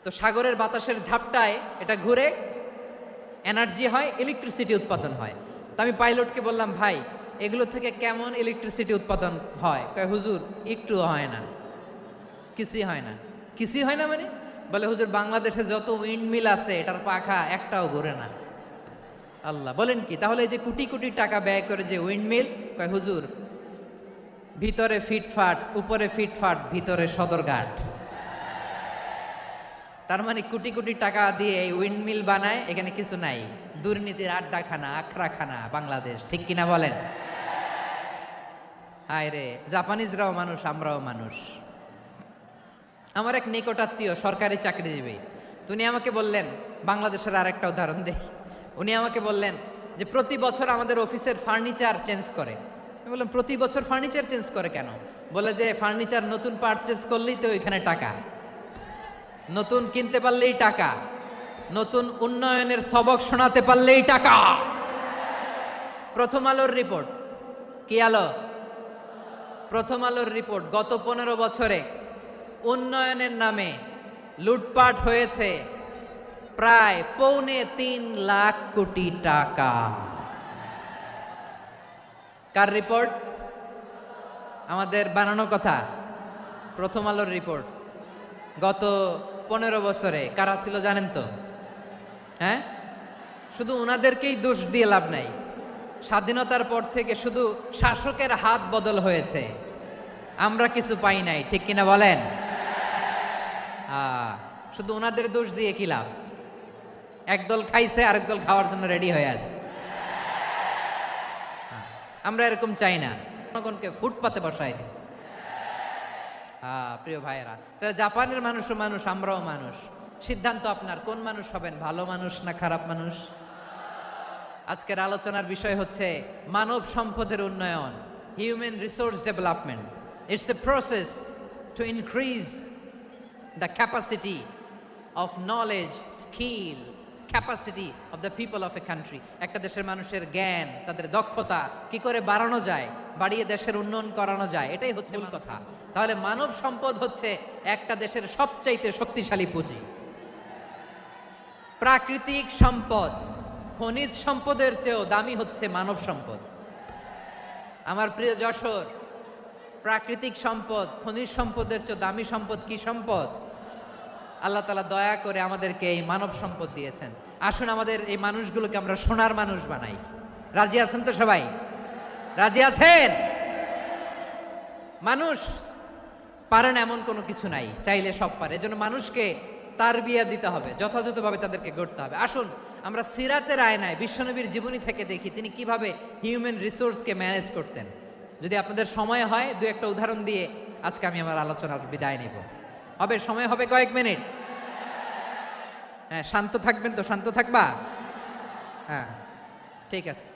তো সাগরের বাতাসের ঝাপটায় এটা ঘুরে এনার্জি হয়, ইলেকট্রিসিটি উৎপাদন হয়। তো আমি পাইলটকে বললাম, ভাই এগুলো থেকে কেমন ইলেকট্রিসিটি উৎপাদন হয়? কয় হুজুর একটু হয় না, কিছুই হয় না। কিছুই হয় না মানে? বলে হুজুর বাংলাদেশে যত উইন্ডমিল আছে এটার পাখা একটাও ঘুরে না। আল্লাহ, বলেন কি? তাহলে এই যে কোটি কোটি টাকা ব্যয় করে যে উইন্ডমিল, কয় হুজুর ভিতরে ফিটফাট, উপরে ফিটফাট, ভিতরে সদরঘাট। তার মানে কোটি কোটি টাকা দিয়ে এই উইন্ডমিল বানায়, এখানে কিছু নাই। দুর্নীতির আড্ডাখানা, আখড়াখানা বাংলাদেশ, ঠিক কিনা বলেন? হায় রে, জাপানিজরাও মানুষ, আমরাও মানুষ। আমার এক নিকটাত্মীয় সরকারি চাকরিজীবী, উনি আমাকে বললেন, বাংলাদেশের আরেকটা উদাহরণ দেখি। উনি আমাকে বললেন যে প্রতি বছর আমাদের অফিসের ফার্নিচার চেঞ্জ করে। আমি বললাম প্রতি বছর ফার্নিচার চেঞ্জ করে কেন? বলে যে ফার্নিচার নতুন পারচেজ করলেই তো ওইখানে টাকা, নতুন কিনতে পারলেই টাকা, নতুন উন্নয়নের সবক শোনাতে পারলেই টাকা। প্রথম আলোর রিপোর্ট, কি আলো? প্রথম আলোর রিপোর্ট, গত 15 বছরে উন্নয়নের নামে লুটপাট হয়েছে প্রায় 3.25 লাখ কোটি টাকা। কার রিপোর্ট? আমাদের বানানো কথা। প্রথম আলোর রিপোর্ট। গত 15 বছরে কারা ছিল জানেন তো? হ্যাঁ, শুধু ওনাদেরকেই দোষ দিয়ে লাভ নাই। স্বাধীনতার পর থেকে শুধু শাসকের হাত বদল হয়েছে, আমরা কিছু পাই নাই, ঠিক কিনা বলেন? শুধু ওনাদের দোষ দিয়ে কি লাভ? একদল খাইছে, আরেক দল খাওয়ার জন্য রেডি হয়ে আছে। আমরা এরকম চাই না, জনগণকে ফুটপাতে বসাই দিস। প্রিয় ভাইয়েরা, তাহলে জাপানের মানুষও মানুষ, আমরাও মানুষ। সিদ্ধান্ত আপনার, কোন মানুষ হবেন, ভালো মানুষ না খারাপ মানুষ? আজকের আলোচনার বিষয় হচ্ছে মানব সম্পদের উন্নয়ন, human resource development. It's a process to increase the capacity of knowledge, skill, capacity of the people of a country. একটা দেশের মানুষের জ্ঞান, তাদের দক্ষতা কি করে বাড়ানো যায়, বাড়িয়ে দেশের উন্নয়ন করানো যায়, এটাই হচ্ছে মূল কথা। তাহলে মানব সম্পদ হচ্ছে একটা দেশের সবচাইতে শক্তিশালী পুঁজি। প্রাকৃতিক সম্পদ, খনিজ সম্পদের চেয়েও দামি হচ্ছে মানব সম্পদ। আমার প্রিয় যশোর, প্রাকৃতিক সম্পদ, খনিজ সম্পদের চেয়ে দামি সম্পদ কি সম্পদ? আল্লাহ তাআলা দয়া করে আমাদেরকে এই মানব সম্পদ দিয়েছেন। আসুন আমাদের এই মানুষগুলোকে আমরা সোনার মানুষ বানাই। রাজি আছেন তো সবাই? রাজি আছেন? মানুষ পারে না এমন কোনো কিছু নাই, চাইলে সব পারে। এজন্য মানুষকে তারবিয়া দিতে হবে, যথাযথভাবে তাদেরকে গড়তে হবে। আসুন আমরা সিরাতের আয়নায় বিশ্বনবীর জীবনী থেকে দেখি তিনি কিভাবে হিউম্যান রিসোর্সকে ম্যানেজ করতেন। যদি আপনাদের সময় হয়, দু একটা উদাহরণ দিয়ে আজকে আমি আমার আলোচনার বিদায় নেব। হবে সময় হবে কয়েক মিনিট? হ্যাঁ, শান্ত থাকবেন তো? শান্ত থাকবা? হ্যাঁ, ঠিক আছে।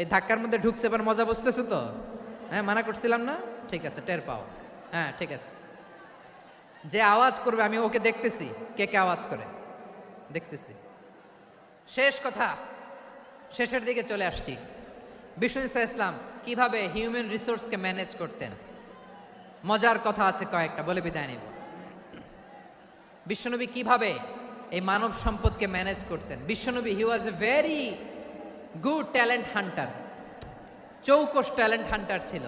এই ধাক্কার মধ্যে ঢুকছে, এবার মজা বুঝতেছো তো? হ্যাঁ, মানা করছিলাম না? ঠিক আছে, টের পাও। হ্যাঁ, ঠিক আছে। যে আওয়াজ করবে আমি ওকে দেখতেছি, কে কে আওয়াজ করে দেখতেছি। শেষ কথা, শেষের দিকে চলে আসছি। বিশ্বনবী সাল্লাল্লাহু আলাইহি ওয়াসাল্লাম কিভাবে হিউম্যান রিসোর্সকে ম্যানেজ করতেন, মজার কথা আছে কয়েকটা, বলে বিদায় নিব। বিশ্বনবী কিভাবে এই মানব সম্পদকে ম্যানেজ করতেন। বিশ্বনবী, he was a very good talent hunter, চৌকস ট্যালেন্ট হান্টার ছিল।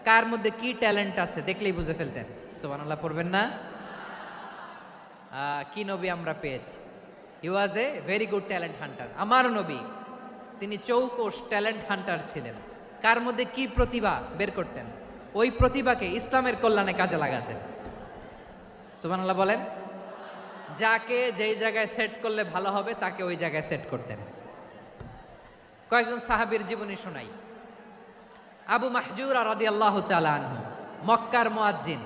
কার মধ্যে কি ট্যালেন্ট আছে দেখলেই বুঝে ফেলতেন। সুবহানাল্লাহ পড়বেন না? কি নবী আমরা পেয়েছি! He was a very good talent hunter. আমার নবী, তিনি চৌকস ট্যালেন্ট হান্টার ছিলেন। কার মধ্যে কি প্রতিভা বের করতেন, ওই প্রতিভাকে ইসলামের কল্যাণে কাজে লাগাতেন। সুবহানাল্লাহ বলেন। যাকে যেই জায়গায় সেট করলে ভালো হবে তাকে ওই জায়গায় সেট করতেন। কয়েকজন সাহাবীর জীবনী শোনাই। আবু মাহজুরা রাদিয়াল্লাহু তাআলা আনহু, মক্কার মুয়াজ্জিন,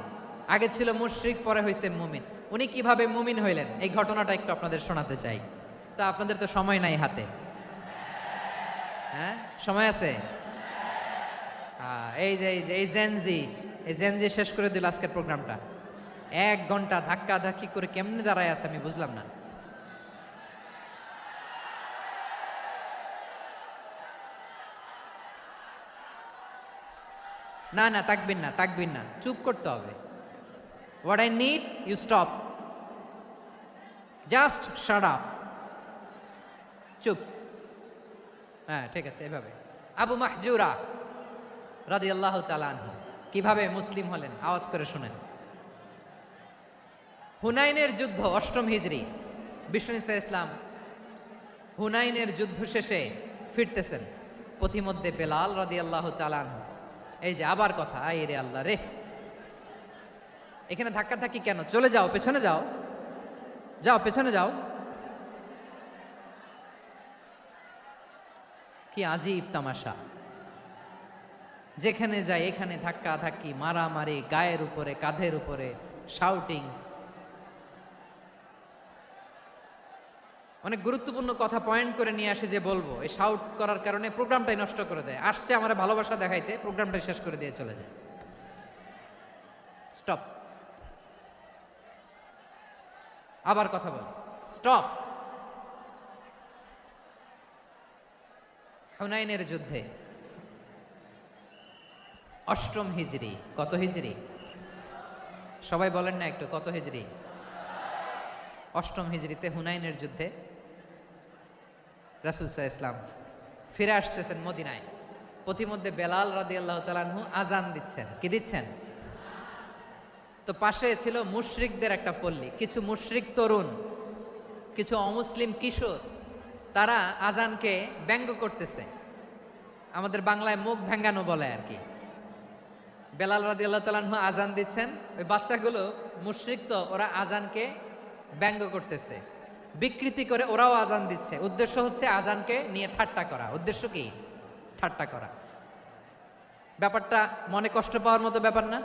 আগে ছিল মুশরিক, পরে হয়েছে মুমিন। উনি কিভাবে মুমিন হইলেন এই ঘটনাটা একটু আপনাদের শোনাতে চাই। তো আপনাদের তো সময় নাই হাতে। হ্যাঁ, সময় আছে? এই জেনজি শেষ করে দিল আজকের প্রোগ্রামটা। 1 ঘন্টা ধাক্কা ধাক্কি করে কেমনে দাঁড়ায় আছে আমি বুঝলাম না। না না, তাকবির না, তাকবির না, চুপ করতে হবে। What I need you stop, just shut up, চুপ। হ্যাঁ ঠিক আছে, এভাবে। আবু মাহজুরা রাদিয়াল্লাহু তাআলা আনহু কিভাবে মুসলিম হলেন আওয়াজ করে শুনেন। হুনাইনের যুদ্ধ, 8ম হিজরি, বিষ্ণু ঈসা ইসলাম হুনাইনের যুদ্ধ শেষে ফিরতেছেন। পথিমধ্যে বেলাল রাদিয়াল্লাহু তাআলা আনহু, এই যে আবার কথা, আই রে আল্লাহ রে, এখানে ধাক্কা ধাক্কি কেন? চলে যাও, পেছনে যাও, যাও পেছনে যাও। কি আজীব তামাশা, যেখানে যায় এখানে ধাক্কা ধাক্কি, মারামারি, গায়ের উপরে কাঁধের উপরে শাউটিং। অনেক গুরুত্বপূর্ণ কথা পয়েন্ট করে নিয়ে আসে যে বলবো, এই শাউট করার কারণে প্রোগ্রামটাই নষ্ট করে দেয়। আসছে আমার ভালোবাসা দেখাইতে, প্রোগ্রামটাই শেষ করে দিয়ে চলে যায়। স্টপ, আবার কথা বল, স্টপ। হুনাইনের যুদ্ধে 8ম হিজরি, কত হিজরি? সবাই বলেন না একটু, কত হিজরি? 8ম হিজরিতে হুনাইনের যুদ্ধে রাসূল সাল্লাল্লাহু আলাইহি ওয়াসাল্লাম ফিরে আসতেছেন মদিনায়। পথিমধ্যে বেলাল রাদিয়াল্লাহু তাআলা আনহু আজান দিচ্ছেন। কি দিচ্ছেন? তো পাশে ছিল মুশরিকদের একটা পল্লী, কিছু মুশরিক তরুণ, কিছু অমুসলিম কিশোর, তারা আজানকে ব্যঙ্গ করতেছে। আমাদের বাংলায় মুখ ভেঙ্গানো বলে আর কি। বেলাল রাদিয়াল্লাহু তাআলা আনহু আজান দিচ্ছেন, ওই বাচ্চাগুলো মুশরিক, তো ওরা আজানকে ব্যঙ্গ করতেছে, বিকৃতি করে ওরাও আজান দিচ্ছে। উদ্দেশ্য হচ্ছে আজানকে নিয়ে ঠাট্টা করা। উদ্দেশ্য কি? ঠাট্টা করা। ব্যাপারটা মনে কষ্ট পাওয়ার মতো ব্যাপার না?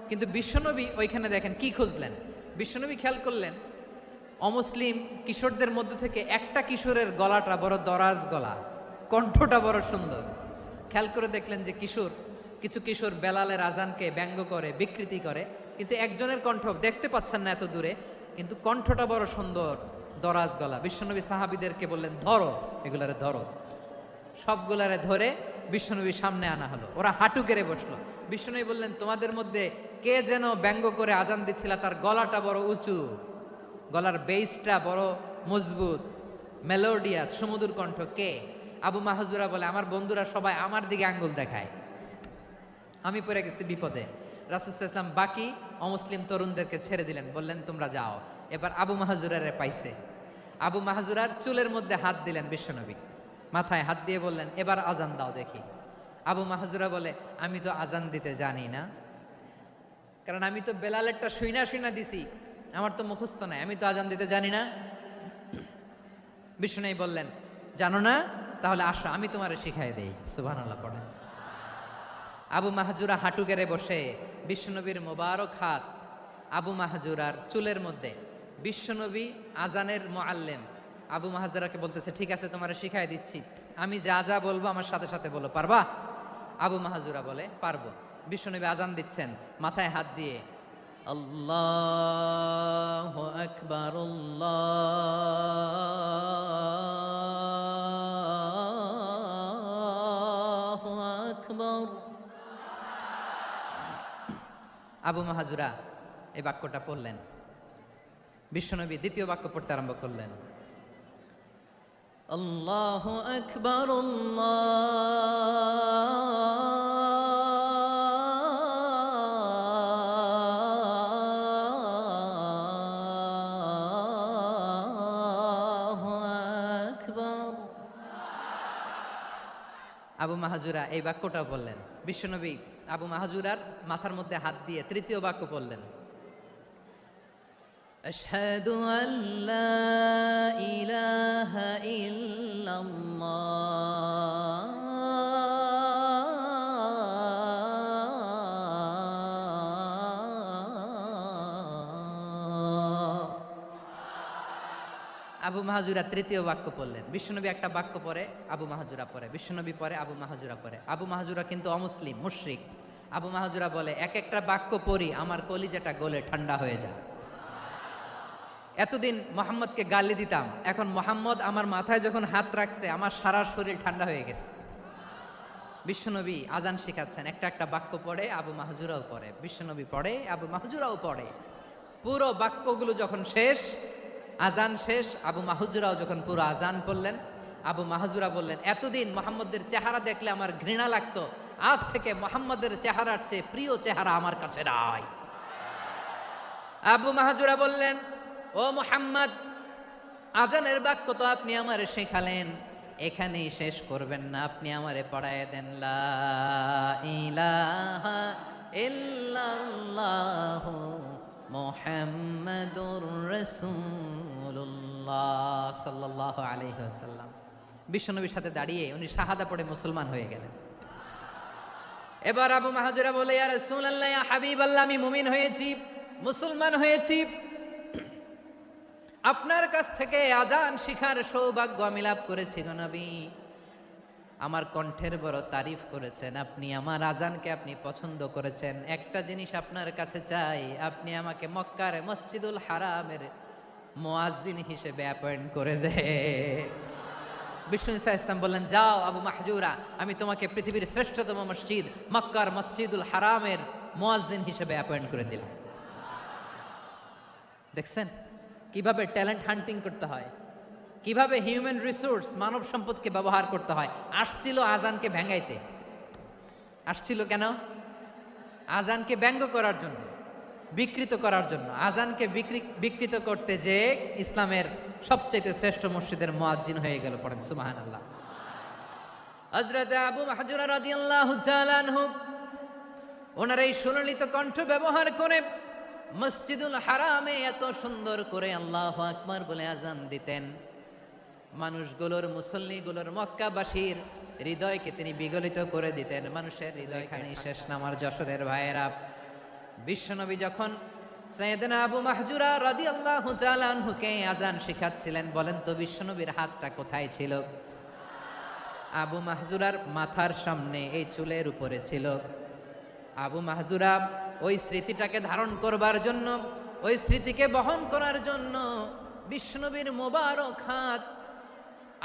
কিন্তু বিশ্বনবী ওইখানে দেখেন কি খুঁজলেন। বিশ্বনবী খেয়াল করলেন অমুসলিম কিশোরদের মধ্য থেকে একটা কিশোরের গলাটা বড় দরাজ গলা, কণ্ঠটা বড় সুন্দর। খেয়াল করে দেখলেন যে কিছু কিশোর বেলালের আজানকে ব্যঙ্গ করে, বিকৃতি করে, কিন্তু একজনের কণ্ঠ দেখতে পাচ্ছেন না এত দূরে, কিন্তু কণ্ঠটা বড় সুন্দর, দরাজ গলা। বিশ্বনবী সাহাবীদেরকে বললেন, ধরো এগুলারে, ধরো। সবগুলারে ধরে বিশ্বনবীর সামনে আনা হলো। ওরা হাঁটু কেড়ে বসলো। বিশ্বনবী বললেন, তোমাদের মধ্যে কে যেন ব্যঙ্গ করে আজান দিচ্ছিল, তার গলাটা বড় উঁচু, গলার বেসটা বড় মজবুত, মেলোডিয়াস, সুমধুর কণ্ঠ। কে? আবু মাহজুরা বলে, আমার বন্ধুরা সবাই আমার দিকে আঙ্গুল দেখায়, আমি পড়ে গেছি বিপদে। রাসূল সাল্লাল্লাহু আলাইহি ওয়াসাল্লাম বাকি অমুসলিম তরুণদেরকে ছেড়ে দিলেন, বললেন তোমরা যাও। এবার আবু মাহজুরারে পাইছে। আবু মাহজুরার চুলের মধ্যে হাত দিলেন বিশ্বনবী, মাথায় হাত দিয়ে বললেন, এবার আজান দাও দেখি। আবু মাহজুরা বলে, আমি তো আজান দিতে জানি না, কারণ আমি তো বেলালেরটা শুইনা দিছি, আমার তো মুখস্থ নাই, আমি তো আজান দিতে জানি না। বিশ্বনবী বললেন, জানো না? তাহলে আসো, আমি তোমারে শিখাই দেই। সুবহানাল্লাহ পড়েন। আবু মাহজুরা হাঁটু গেড়ে বসে, বিশ্বনবীর মোবারক হাত আবু মাহজুরার চুলের মধ্যে। বিশ্বনবী আজানের মুআল্লিম আবু মাহজুরাকে বলতেছে, ঠিক আছে তোমারে শিখাই দিচ্ছি, আমি যা যা বলবো আমার সাথে সাথে বলো, পারবা? আবু মাহজুরা বলে, পারবো। বিশ্বনবী আজান দিচ্ছেন, মাথায় হাত দিয়ে আল্লাহু আকবার, আল্লাহু আকবার। আবু মাহজুরা এই বাক্যটা পড়লেন। বিশ্বনবী দ্বিতীয় বাক্য পড়তে আরম্ভ করলেন, আল্লাহু আকবার, আল্লাহু আকবার। আবু মাহজুরা এই বাক্যটা বললেন। বিশ্বনবী আবু মাহজুরার মাথার মধ্যে হাত দিয়ে তৃতীয় বাক্য বললেন, আশহাদু আল্লা ইলাহা ইল্লাল্লাহ, আবু মাহজুরা তৃতীয় বাক্য পড়লেন। বিশ্বনবী একটা বাক্য পরে আবু মাহজুরা পরে, বিশ্বনবী পরে আবু মাহজুরা পরে। আবু মাহজুরা কিন্তু অমুসলিম, মুশরিক। আবু মাহজুরা বলে, এক একটা বাক্য পড়ি আমার কলিজাটা গলে ঠান্ডা হয়ে যায়। এতদিন মোহাম্মদকে গালি দিতাম, এখন মোহাম্মদ আমার মাথায় যখন হাত রাখছে আমার সারা শরীর ঠান্ডা হয়ে গেছে। বিশ্বনবী আজান শেখাচ্ছেন, একটা একটা বাক্য পড়ে, আবু মাহজুরাও পড়ে, বিশ্বনবী পড়ে, আবু মাহজুরাও পড়ে। পুরো বাক্যগুলো যখন শেষ, আজান শেষ, আবু মাহজুরাও যখন পুরো আজান পড়লেন, আবু মাহজুরা বললেন, এতদিন মোহাম্মদের চেহারা দেখলে আমার ঘৃণা লাগতো, আজ থেকে মোহাম্মদের চেহারার চেয়ে প্রিয় চেহারা আমার কাছে নাই। আবু মাহজুরা বললেন, ও মুহাম্মদ, আজানের বাক্য তো আপনি আমারে শেখালেন, এখানেই শেষ করবেন না, আপনি আমারে পড়ায় দেন, লা ইলাহা ইল্লাল্লাহু মুহাম্মাদুর রাসূলুল্লাহ সাল্লাল্লাহু আলাইহি ওয়াসাল্লাম। বিশ্বনবীর সাথে দাঁড়িয়ে উনি শাহাদা পড়ে মুসলমান হয়ে গেলেন। এবার আবু মাহজুরা বলে, ইয়া রাসূলুল্লাহ, ইয়া হাবিবাল্লাহ, আমি মুমিন হয়েছি, মুসলমান হয়েছি, আপনার কাছ থেকে আজান শিখার সৌভাগ্য আমি লাভ করেছি নবী। আমার কণ্ঠের বড় তারিফ করেছেন, আপনি আমার আজানকে আপনি পছন্দ করেছেন। একটা জিনিস আপনার কাছে চাই, আপনি আমাকে মক্কার মসজিদুল হারামের মুয়াজ্জিন হিসেবে অ্যাপয়েন্ট করে দে। বিষ্ণু ইসা ইসলাম বললেন, যাও আবু মাহজুরা, আমি তোমাকে পৃথিবীর শ্রেষ্ঠতম মসজিদ মক্কার মসজিদুল হারামের মুয়াজ্জিন হিসেবে অ্যাপয়েন্ট করে দিলাম। দেখছেন কিভাবে ট্যালেন্ট হান্টিং করতে হয়, কিভাবে হিউম্যান রিসোর্স মানব সম্পদকে ব্যবহার করতে হয়। আসছিল আজানকে ভেঙাইতে, আসছিল কেন? আজানকে ব্যঙ্গ করার জন্য, বিকৃত করার জন্য। আজানকে বিকৃত করতে যে ইসলামের সবচেয়ে শ্রেষ্ঠ মসজিদের মুয়াজ্জিন হয়ে গেল। পড়েন সুবহানাল্লাহ। হযরত আবু মাহজুরা রাদিয়াল্লাহু তাআলা আনহু ওনার এই সুললিত কণ্ঠ ব্যবহার করে মসজিদুল হারামে এত সুন্দর করে আল্লাহু আকবার বলে আজান দিতেন, মানুষগুলোর, মুসল্লিগুলোর, মক্কাবাসীর হৃদয়কে তিনি বিগলিত করে দিতেন। মানুষের হৃদয় খানি শেষ না আমার যশোরের ভাইয়েরা। বিশ্বনবী যখন সাইয়েদনা আবু মাহজুরা রাদিয়াল্লাহু তাআলা আনহুকে আজান শেখাচ্ছিলেন, বলেন তো বিশ্বনবীর হাতটা কোথায় ছিল? আবু মাহজুরার মাথার সামনে, এই চুলের উপরে ছিল। আবু মাহজুরা ওই স্মৃতিটাকে ধারণ করবার জন্য, ওই স্মৃতিকে বহন করার জন্য বিশ্বনবীর মোবারক হাত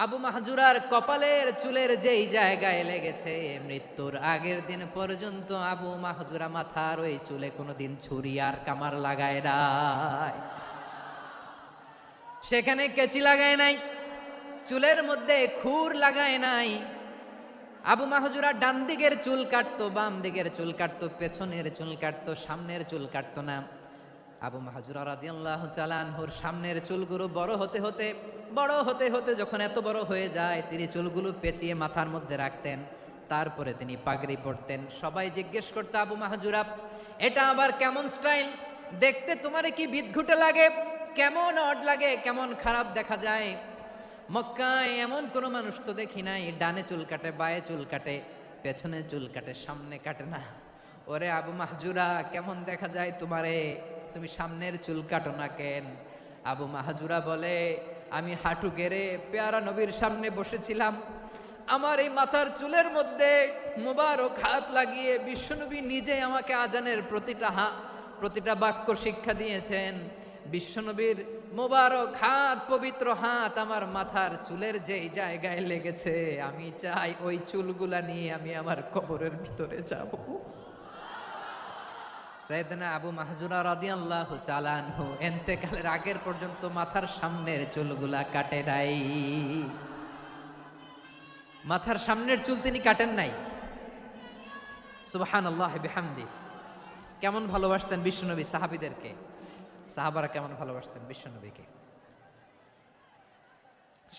আবু মাহজুরার কপালের চুলের যেই জায়গায় লেগেছে, মৃত্যুর আগের দিন পর্যন্ত আবু মাহজুরা মাথার ওই চুলে কোনোদিন ছুরি আর কামার লাগায় নাই, সেখানে কেচি লাগায় নাই, চুলের মধ্যে খুর লাগায় নাই। আবু মাহজুরা ডান দিকের চুল কাটতো, বাম দিকের চুল কাটতো, পেছনের চুল কাটতো, সামনের চুল কাটতো না। আবু মাহজুরা রাদিয়াল্লাহু তাআলা আনহুর সামনের চুলগুলো বড় হতে হতে যখন এত বড় হয়ে যায়, তিনি চুলগুলো পেঁচিয়ে মাথার মধ্যে রাখতেন, তারপরে তিনি পাগড়ি পরতেন। সবাই জিজ্ঞেস করতো, আবু মাহজুরা, এটা আবার কেমন স্টাইল? দেখতে তোমারে কি বিদঘুটে লাগে? কেমন অড লাগে, কেমন খারাপ দেখা যায়? মক্কায় এমন কোনো মানুষ তো দেখি নাই, ডানে চুল কাটে, বায়ে চুল কাটে, পেছনে চুল কাটে, সামনে কাটে না। ওরে আবু মাহজুরা, কেমন দেখা যায় তোমারে? তুমি সামনের চুল কাটো না কেন? আবু মাহজুরা বলে, আমি হাঁটু গেড়ে পেয়ারা নবীর সামনে বসেছিলাম, আমার এই মাথার চুলের মধ্যে মুবারক হাত লাগিয়ে বিশ্বনবী নিজে আমাকে আজানের প্রতিটা বাক্য শিক্ষা দিয়েছেন। বিশ্বনবীর মোবারক হাত, পবিত্র হাত আমার মাথার চুলের যেই জায়গায় লেগেছে, আমি চাই ওই চুলগুলা নিয়ে আমি আমার কবরের ভিতরে যাব। সাইয়েদনা আবু মাহজুরা রাদিয়াল্লাহু তাআলা আনহু ইন্তেকালের আগের পর্যন্ত মাথার সামনের চুলগুলা কাটে নাই, মাথার সামনের চুল তিনি কাটেন নাই। সুবহানাল্লাহি বিহামদি। কেমন ভালোবাসতেন বিশ্বনবী সাহাবীদেরকে, সাহাবারা কেমন ভালোবাসতেন বিশ্বনবীকে।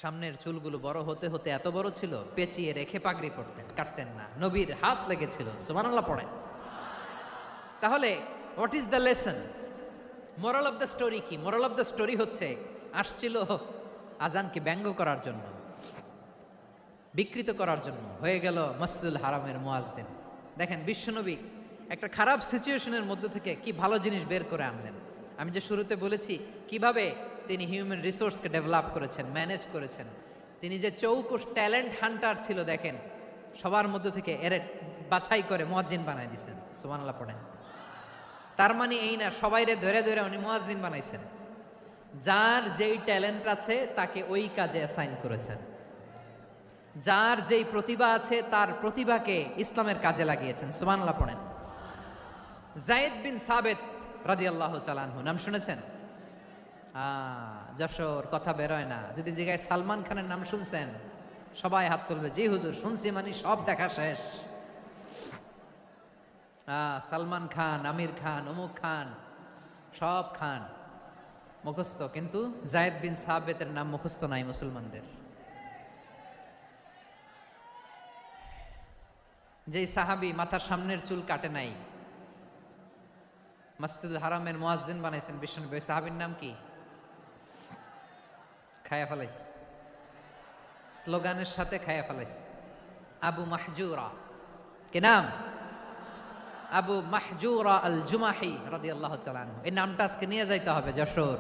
সামনের চুলগুলো বড় হতে হতে এত বড় ছিল, পেঁচিয়ে রেখে পাগড়ি পরতেন, কাটতেন না। নবীর হাত লেগেছিল। সুবহানাল্লাহ পড়েন। তাহলে what is the lesson? Moral of the story কি? মোরাল অফ দ্য স্টোরি হচ্ছে, আসছিল আজানকে ব্যঙ্গ করার জন্য, বিকৃত করার জন্য, হয়ে গেল মসজিদুল হারামের মুয়াজ্জিন। দেখেন বিশ্বনবী একটা খারাপ সিচুয়েশনের মধ্যে থেকে কি ভালো জিনিস বের করে আনলেন। আমি যে শুরুতে বলেছি কিভাবে তিনি হিউম্যান রিসোর্সকে ডেভেলপ করেছেন, ম্যানেজ করেছেন। তিনি যে চৌকুশ ট্যালেন্ট হান্টার ছিল, দেখেন সবার মধ্যে থেকে এর বাছাই করে মুয়াজ্জিন বানাই দিয়েছেন। সুবহানাল্লাহ পড়েন। তার মানে এই না সবাইরে ধরে ধরে উনি মুয়াজ্জিন বানাইছেন, যার যেই ট্যালেন্ট আছে তাকে ওই কাজে অ্যাসাইন করেছেন। যার যেই প্রতিভা আছে তার প্রতিভাকে ইসলামের কাজে লাগিয়েছেন। সুবহানাল্লাহ পড়েন। যায়েদ বিন সাবেত রাদিয়াল্লাহু তাআলা আনহু, নাম শুনেছেন? যশোর, কথা বেরোয় না। যদি জিজ্ঞাসা সালমান খানের নাম শুনছেন, সবাই হাত তুলবে, জি হুজুর শুনছি, মানে সব দেখা শেষ। সালমান খান, আমির খান, অমুক খান, সব খান মুখস্থ, কিন্তু যায়েদ বিন সাবেতের নাম মুখস্থ নাই মুসলমানদের। যেই সাহাবী মাথার সামনের চুল কাটে নাই, মসজিদুল হারামের মুয়াজ্জিন বানাইছেন বিশ্বনবী, ওই সাহাবীর নাম কি? খায়া ফেলাইস, স্লোগানের সাথে খায়া ফেলাইস। আবু মাহজুরা, কি নাম? আবু মাহজুরা আল জুমাহি রাদিয়াল্লাহু তাআলা আনহু। এই নামটা আজকে নিয়ে যাইতে হবে যশোর।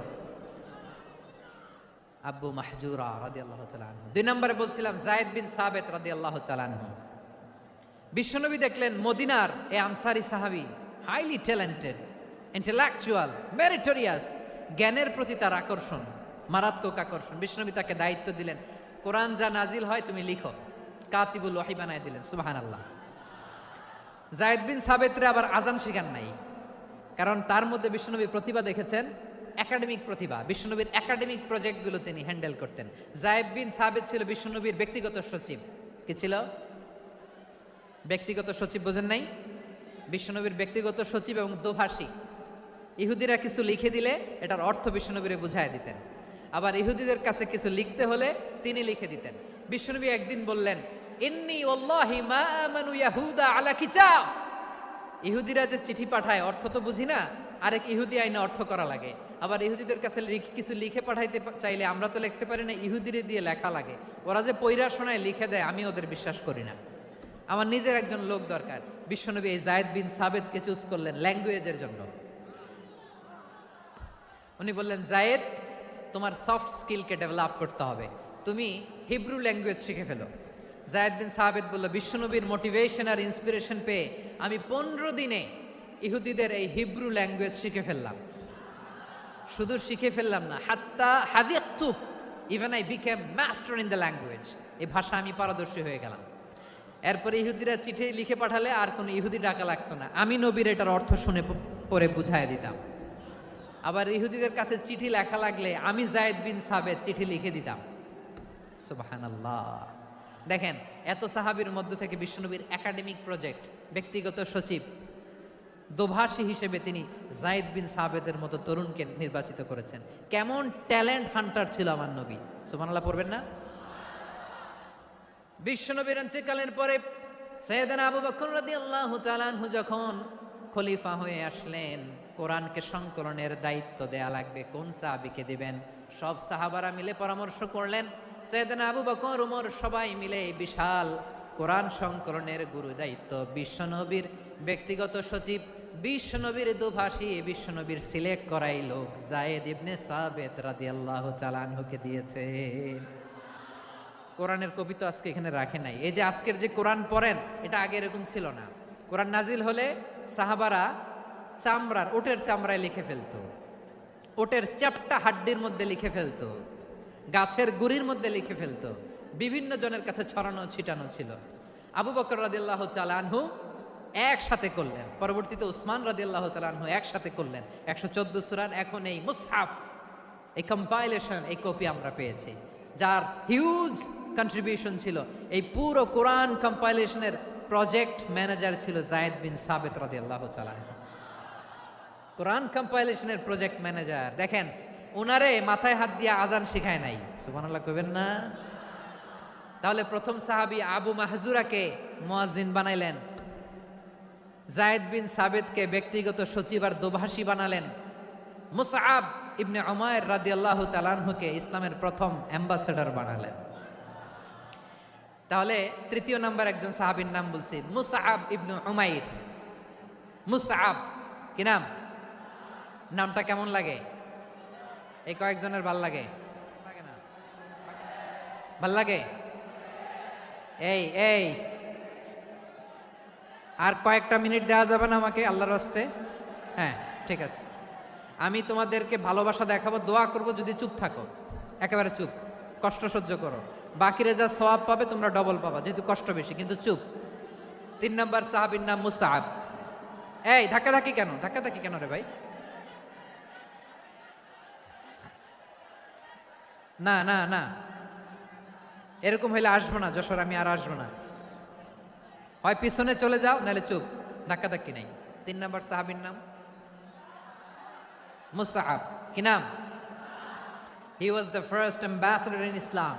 আবু মাহজুরা রাদিয়াল্লাহু তাআলা আনহু। 2 নম্বরে বলছিলাম যায়েদ বিন সাবেত রাদিয়াল্লাহু তাআলা আনহু। বিশ্বনবী দেখলেন মদিনার এই আনসারী সাহাবী হাইলি ট্যালেন্টেড, ইন্টেলেকচুয়াল, মেরিটোরিয়াস, জ্ঞানের প্রতি তার আকর্ষণ, মারাত্মক আকর্ষণ। বিশ্বনবী তাকে দায়িত্ব দিলেন, কোরআন যা নাজিল হয় তুমি লিখো, কাতিবুল ওয়াহি বানায় দিলেন। সুবহানাল্লাহ। যায়েদ বিন সাবেতরে আবার আজান শিখান নাই, কারণ তার মধ্যে বিশ্বনবী প্রতিভা দেখেছেন, একাডেমিক প্রতিভা। বিশ্বনবীর একাডেমিক প্রজেক্টগুলো তিনি হ্যান্ডেল করতেন। যায়েদ বিন সাবেত ছিল বিশ্বনবীর ব্যক্তিগত সচিব। কি ছিল? ব্যক্তিগত সচিব, বোঝেন নাই? বিশ্বনবীর ব্যক্তিগত সচিব এবং দোভাষী। ইহুদিরা কিছু লিখে দিলে এটার অর্থ বিশ্বনবীরে বুঝায় দিতেন, আবার ইহুদিদের কাছে কিছু লিখতে হলে তিনি লিখে দিতেন। বিশ্বনবী একদিন বললেন, ইন্নী ওয়াল্লাহি মা আমানু ইয়াহুদা আলা কিতাব। ইহুদিরা যে চিঠি পাঠায় অর্থ তো বুঝি না, আরেক ইহুদি আইনে অর্থ করা লাগে। আবার ইহুদিদের কাছে কিছু লিখে পাঠাইতে চাইলে আমরা তো লিখতে পারি না, ইহুদিরে দিয়ে লেখা লাগে। ওরা যে পয়রা শোনায় লিখে দেয়, আমি ওদের বিশ্বাস করি না, আমার নিজের একজন লোক দরকার। বিশ্বনবী এই যায়েদ বিন সাবেতকে চুজ করলেন ল্যাঙ্গুয়েজের জন্য। উনি বললেন, যায়েদ তোমার সফট স্কিলকে ডেভেলপ করতে হবে, তুমি হিব্রু ল্যাঙ্গুয়েজ শিখে ফেলো। যায়েদ বিন সাবেত বলল, বিশ্বনবীর মোটিভেশন আর ইন্সপিরেশন পেয়ে আমি 15 দিনে ইহুদিদের এই হিব্রু ল্যাঙ্গুয়েজ শিখে ফেললাম। শুধু শিখে ফেললাম না, হাত্তা হাদিয়াতু, even I became master in the language. এই ভাষা আমি পারদর্শী হয়ে গেলাম। এরপরে ইহুদিরা চিঠি লিখে পাঠালে আর কোনো ইহুদি ডাকা লাগতো না, আমি নবীর এটার অর্থ শুনে পরে বুঝায় দিতাম। আবার ইহুদিদের কাছে চিঠি লেখা লাগলে আমি যায়েদ বিন সাবেত চিঠি লিখে দিতাম। সুবহানাল্লাহ। দেখেন, এত সাহাবীর মধ্য থেকে বিশ্বনবীর একাডেমিক প্রজেক্ট, ব্যক্তিগত সচিব, দোভাষী হিসেবে তিনি যায়েদ বিন সাবেতের মতো তরুণকে নির্বাচিত করেছেন। কেমন ট্যালেন্ট হান্টার ছিল আমার নবী। সুবহানাল্লাহ পড়বেন না? বিশ্বনবীর ইন্তেকালের পরে সাইয়েদনা আবু বকর রাদিয়াল্লাহু তাআলা আনহু যখন খলিফা হয়ে আসলেন, কোরআনকে সংকলনের দায়িত্ব দেয়া লাগবে, কোন সাহাবীকে দিবেন? সব সাহাবারা মিলে পরামর্শ করলেন। সাইয়েদনা আবু বকর, ওমর সবাই মিলে এই বিশাল কোরআন সংকলনের গুরু দায়িত্ব বিশ্বনবীর ব্যক্তিগত সচিব, বিশ্বনবীর দোভাষী, বিশ্বনবীর সিলেক্ট করাই লোক যায়েদ ইবনে সাবেত রাদিয়াল্লাহু তাআলা আনহুকে দিয়েছেন। কোরআনের কবি তো আজকে এখানে রাখে নাই। এই যে আজকের যে কোরআন পড়েন, এটা আগে এরকম ছিল না। কোরআন নাজিল হলে সাহাবারা চামড়ার, ওটের চামড়ায় লিখে ফেলতো, ওটের চ্যাপ্টা হাড্ডির মধ্যে লিখে ফেলতো, গাছের গুড়ির মধ্যে লিখে ফেলতো, বিভিন্ন জনের কাছে ছড়ানো ছিটানো ছিল। আবু বকর রাদিয়াল্লাহু তাআলা আনহু একসাথে করলেন, পরবর্তীতে উসমান রাদিয়াল্লাহু তাআলা আনহু একসাথে করলেন। 114 সূরার এখন এই মুসহাফ, এই কম্পাইলেশন, এই কপি আমরা পেয়েছি, যার হিউজ কন্ট্রিবিউশন ছিল। এই পুরো কোরআন কম্পাইলেশনের প্রজেক্ট ম্যানেজার ছিল যায়েদ বিন সাবেত রাদিয়াল্লাহু তাআলা। কোরআন কম্পাইলেশনের প্রজেক্ট ম্যানেজার। দেখেন, ওনারে মাথায় হাত দিয়ে আজান শিখায় নাই। সুবহানাল্লাহ কইবেন না? তাহলে প্রথম সাহাবী আবু মাহজুরাকে মুয়াজ্জিন বানাইলেন, যায়েদ বিন সাবেতকে ব্যক্তিগত সচিব আর দোভাষী বানালেন, মুসআব ইবনে উমাইর রাদিয়াল্লাহু তাআলা আনহুকে ইসলামের প্রথম অ্যাম্বাসেডর বানালেন। তাহলে তৃতীয় নাম্বার একজন সাহাবীর নাম বলছি, মুসআব ইবনে উমাইর। মুসআব কি নাম? নামটা কেমন লাগে? এই কয়েকজনের ভাল লাগে? ভাল লাগে? এই এই আর কয়েকটা মিনিট দেওয়া যাবে না আমাকে আল্লাহর রাস্তে? হ্যাঁ, ঠিক আছে। আমি তোমাদেরকে ভালোবাসা দেখাবো, দোয়া করব, যদি চুপ থাকো, একেবারে চুপ, কষ্ট সহ্য করো। বাকিরা যা সওয়াব পাবে তোমরা ডবল পাবা, যেহেতু কষ্ট বেশি, কিন্তু চুপ। 3 নম্বর সাহাবীর নাম মুসআব। এই ধাক্কাধাক্কি কেন, ধাক্কাধাক্কি কেন রে ভাই? না না না, এরকম হইলে আসবো না যশোর, আমি আর আসবো না। হয় পিছনে চলে যাও, নাহলে চুপ, ধাক্কাধাক্কি নাই। 3 নম্বর সাহাবীর নাম মুসআব। কি নাম? He was the first ambassador in Islam.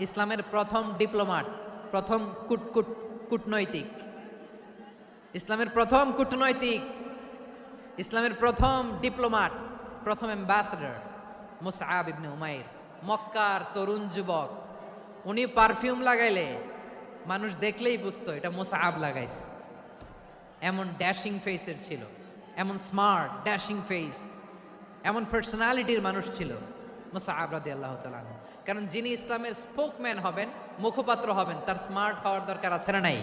ইসলামের প্রথম ডিপ্লোমাট, প্রথম কূটনৈতিক, ইসলামের প্রথম কূটনৈতিক, ইসলামের প্রথম ডিপ্লোমাট, প্রথম অ্যাম্বাসেডর মুসআব ইবনে উমাইর। মক্কার তরুণ যুবক, উনি পারফিউম লাগাইলে মানুষ দেখলেই বুঝতো এটা মুসআব লাগাইছে। এমন ড্যাশিং ফেসের ছিল, এমন স্মার্ট ড্যাশিং ফেস, এমন পার্সোনালিটির মানুষ ছিল মুসআব রাদিয়াল্লাহু তাআলা আনহু। কারণ যিনি ইসলামের স্পোকম্যান হবেন, মুখপাত্র হবেন, তার স্মার্ট হওয়ার দরকার আছে না নাই?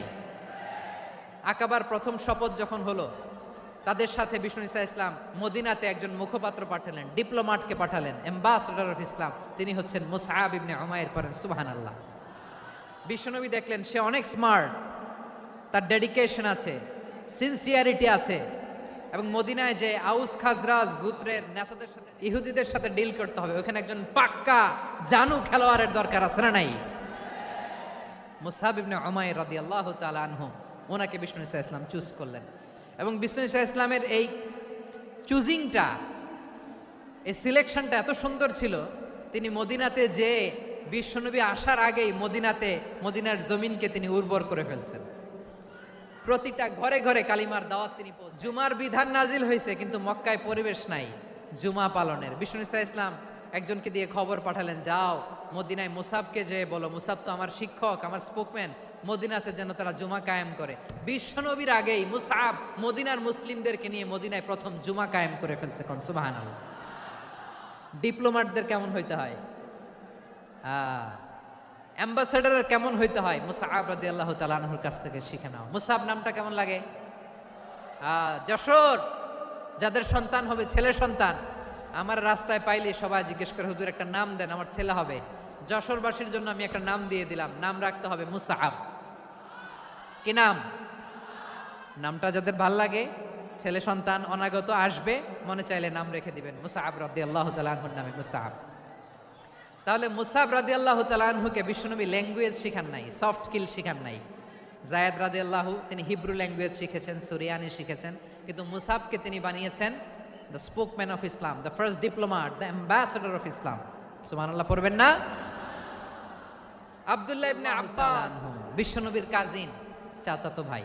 আকাবার প্রথম শপথ যখন হলো, তাদের সাথে বিষ্ণু ঈসা ইসলাম মদিনাতে একজন মুখপাত্র পাঠালেন, ডিপ্লোমাটকে পাঠালেন, অ্যাম্বাসেডর অফ ইসলাম। তিনি হচ্ছেন মুসআব ইবনে উমাইর। পড়েন সুবহানাল্লাহ। বিশ্বনবী দেখলেন সে অনেক স্মার্ট, তার ডেডিকেশন আছে, সিনসিয়ারিটি আছে, এবং মদিনায় যে আউস খাজরাজ গোত্রের নেতাদের সাথে, ইহুদিদের সাথে ডিল করতে হবে, ওখানে একজন পাক্কা জানু খেলোয়াড়ের দরকার আছে না নাই? মুসআব ইবনে উমাইর রাদিয়াল্লাহু তাআলা আনহু, ওনাকে বিষ্ণু ঈসা ইসলাম চুজ করলেন। এবং বিষ্ণু ঈসা ইসলামের এই চুজিংটা, এই সিলেকশনটা এত সুন্দর ছিল, তিনি মদিনাতে যে বিশ্বনবী আসার আগেই মদিনার জমিনকে তিনি উর্বর করে ফেলছেন। প্রতিটা ঘরে ঘরে কালিমার দাওয়াত তিনি পৌঁছে। জুমার বিধান নাজিল হয়েছে, কিন্তু মক্কায় পরিবেশ নাই জুমা পালনের। বিষ্ণু ঈসা ইসলাম একজনকে দিয়ে খবর পাঠালেন, যাও মদিনায় মুসাবকে যে বলো, মুসাব তো আমার শিক্ষক, আমার স্পোকম্যান, মদিনাতে যেন তারা জুমা কায়েম করে। বিশ্বনবীর আগেই মুসআব মদিনার মুসলিমদেরকে নিয়ে মদিনায় প্রথম জুমা কায়েম করে ফেলছে। কোন সুবহানাল্লাহ। ডিপ্লোম্যাটদের কেমন হইতে হয়, অ্যাম্বাসেডারের কেমন হইতে হয়, মুসআব রাদিয়াল্লাহু তাআলা আনহুর কাছ থেকে শিখে নাও। মুসআব নামটা কেমন লাগে? যশোর যাদের সন্তান হবে, ছেলে সন্তান, আমার রাস্তায় পাইলে সবাই জিজ্ঞেস করে, হুজুর একটা নাম দেন, আমার ছেলে হবে। যশোরবাসীর জন্য আমি একটা নাম দিয়ে দিলাম, নাম রাখতে হবে মুসআব। কি নাম? নামটা যাদের ভাল লাগে, ছেলে সন্তান অনাগত আসবে, মনে চাইলে নাম রেখে দিবেন মুসআব রাদিয়াল্লাহু তাআলা আনহুর নামে মুসআব। তাহলে মুসআব রাদিয়াল্লাহু তাআলা আনহুকে বিশ্বনবী ল্যাঙ্গুয়েজ শিখান নাই, সফট স্কিল শিখান নাই। যায়েদ রাদিয়াল্লাহু তিনি হিব্রু ল্যাঙ্গুয়েজ শিখেছেন, সুরিয়ানি শিখেছেন, কিন্তু মুসআবকে তিনি বানিয়েছেন the spokesman of Islam, the first diplomat, the ambassador of Islam. সুবহানাল্লাহ পড়বেন না? আব্দুল্লাহ ইবনে আব্বাস বিশ্বনবীর কাজিন, চাচাতো ভাই।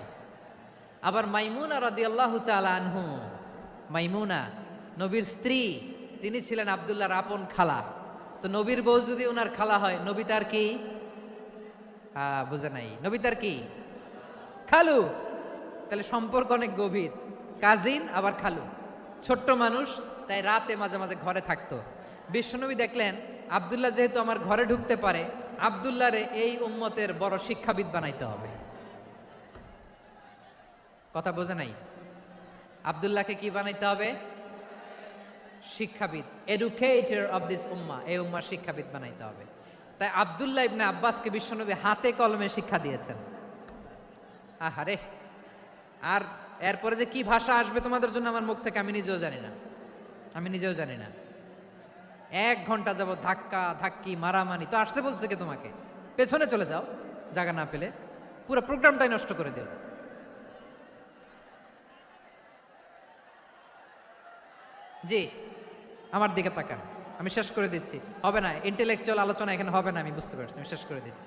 আবার মাইমুনা রাদিয়াল্লাহু তাআলা আনহু, মাইমুনা নবীর স্ত্রী, তিনি ছিলেন আব্দুল্লাহর আপন খালা। তো নবীর বউ যদি ওনার খালা হয়, নবী তার কি? বুঝে নাই, নবী তার কি? খালু। তাহলে সম্পর্ক অনেক গভীর, কাজিন আবার খালু। ছোট্ট মানুষ, তাই রাতে মাঝে মাঝে ঘরে থাকতো। বিশ্বনবী দেখলেন আব্দুল্লাহ যেহেতু আমার ঘরে ঢুকতে পারে, আব্দুল্লাহরে এই উম্মতের বড় শিক্ষাবিদ বানাইতে হবে। কথা বোঝে নাই? আব্দুল্লাহকে কি বানাইতে হবে? শিক্ষাবিদ, এডুকেটর অফ দিস উম্মাহ, এই উম্মার শিক্ষাবিদ বানাইতে হবে। তাই আব্দুল্লাহ ইবনে আব্বাসকে বিশ্বনবী হাতে কলমে শিক্ষা দিয়েছেন। আহারে, আর এরপরে যে কি ভাষা আসবে তোমাদের জন্য আমার মুখ থেকে আমি নিজেও জানি না, আমি নিজেও জানি না। 1 ঘন্টা যাবত ধাক্কা ধাক্কি মারামারি। তো আসতে বলছে কে তোমাকে? পেছনে চলে যাও, জায়গা না পেলে। পুরো প্রোগ্রামটাই নষ্ট করে দিল। জি, আমার দিকে তাকান, আমি শেষ করে দিচ্ছি। হবে না, ইন্টেলেকচুয়াল আলোচনা এখানে হবে না, আমি বুঝতে পারছি, আমি শেষ করে দিচ্ছি।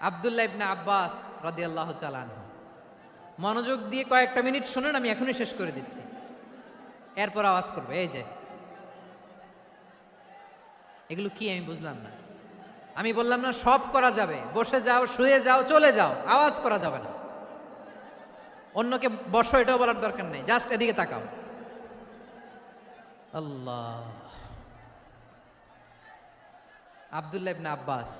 আব্দুল্লাহ ইবনে আব্বাস রাদিয়াল্লাহু তাআলা আনহু, মনোযোগ দিয়ে কয়েকটা মিনিট শুনেন, আমি এখনই শেষ করে দিচ্ছি, এরপর আওয়াজ করবে। এই যে এগুলো কি আমি বুঝলাম না। আমি বললাম না সব করা যাবে, বসে যাও, শুয়ে যাও, চলে যাও, আওয়াজ করা যাবে না। অন্যকে বসো এটাও বলার দরকার নেই, জাস্ট এদিকে তাকাও। আল্লাহ। আব্দুল্লাহ ইবনে আব্বাস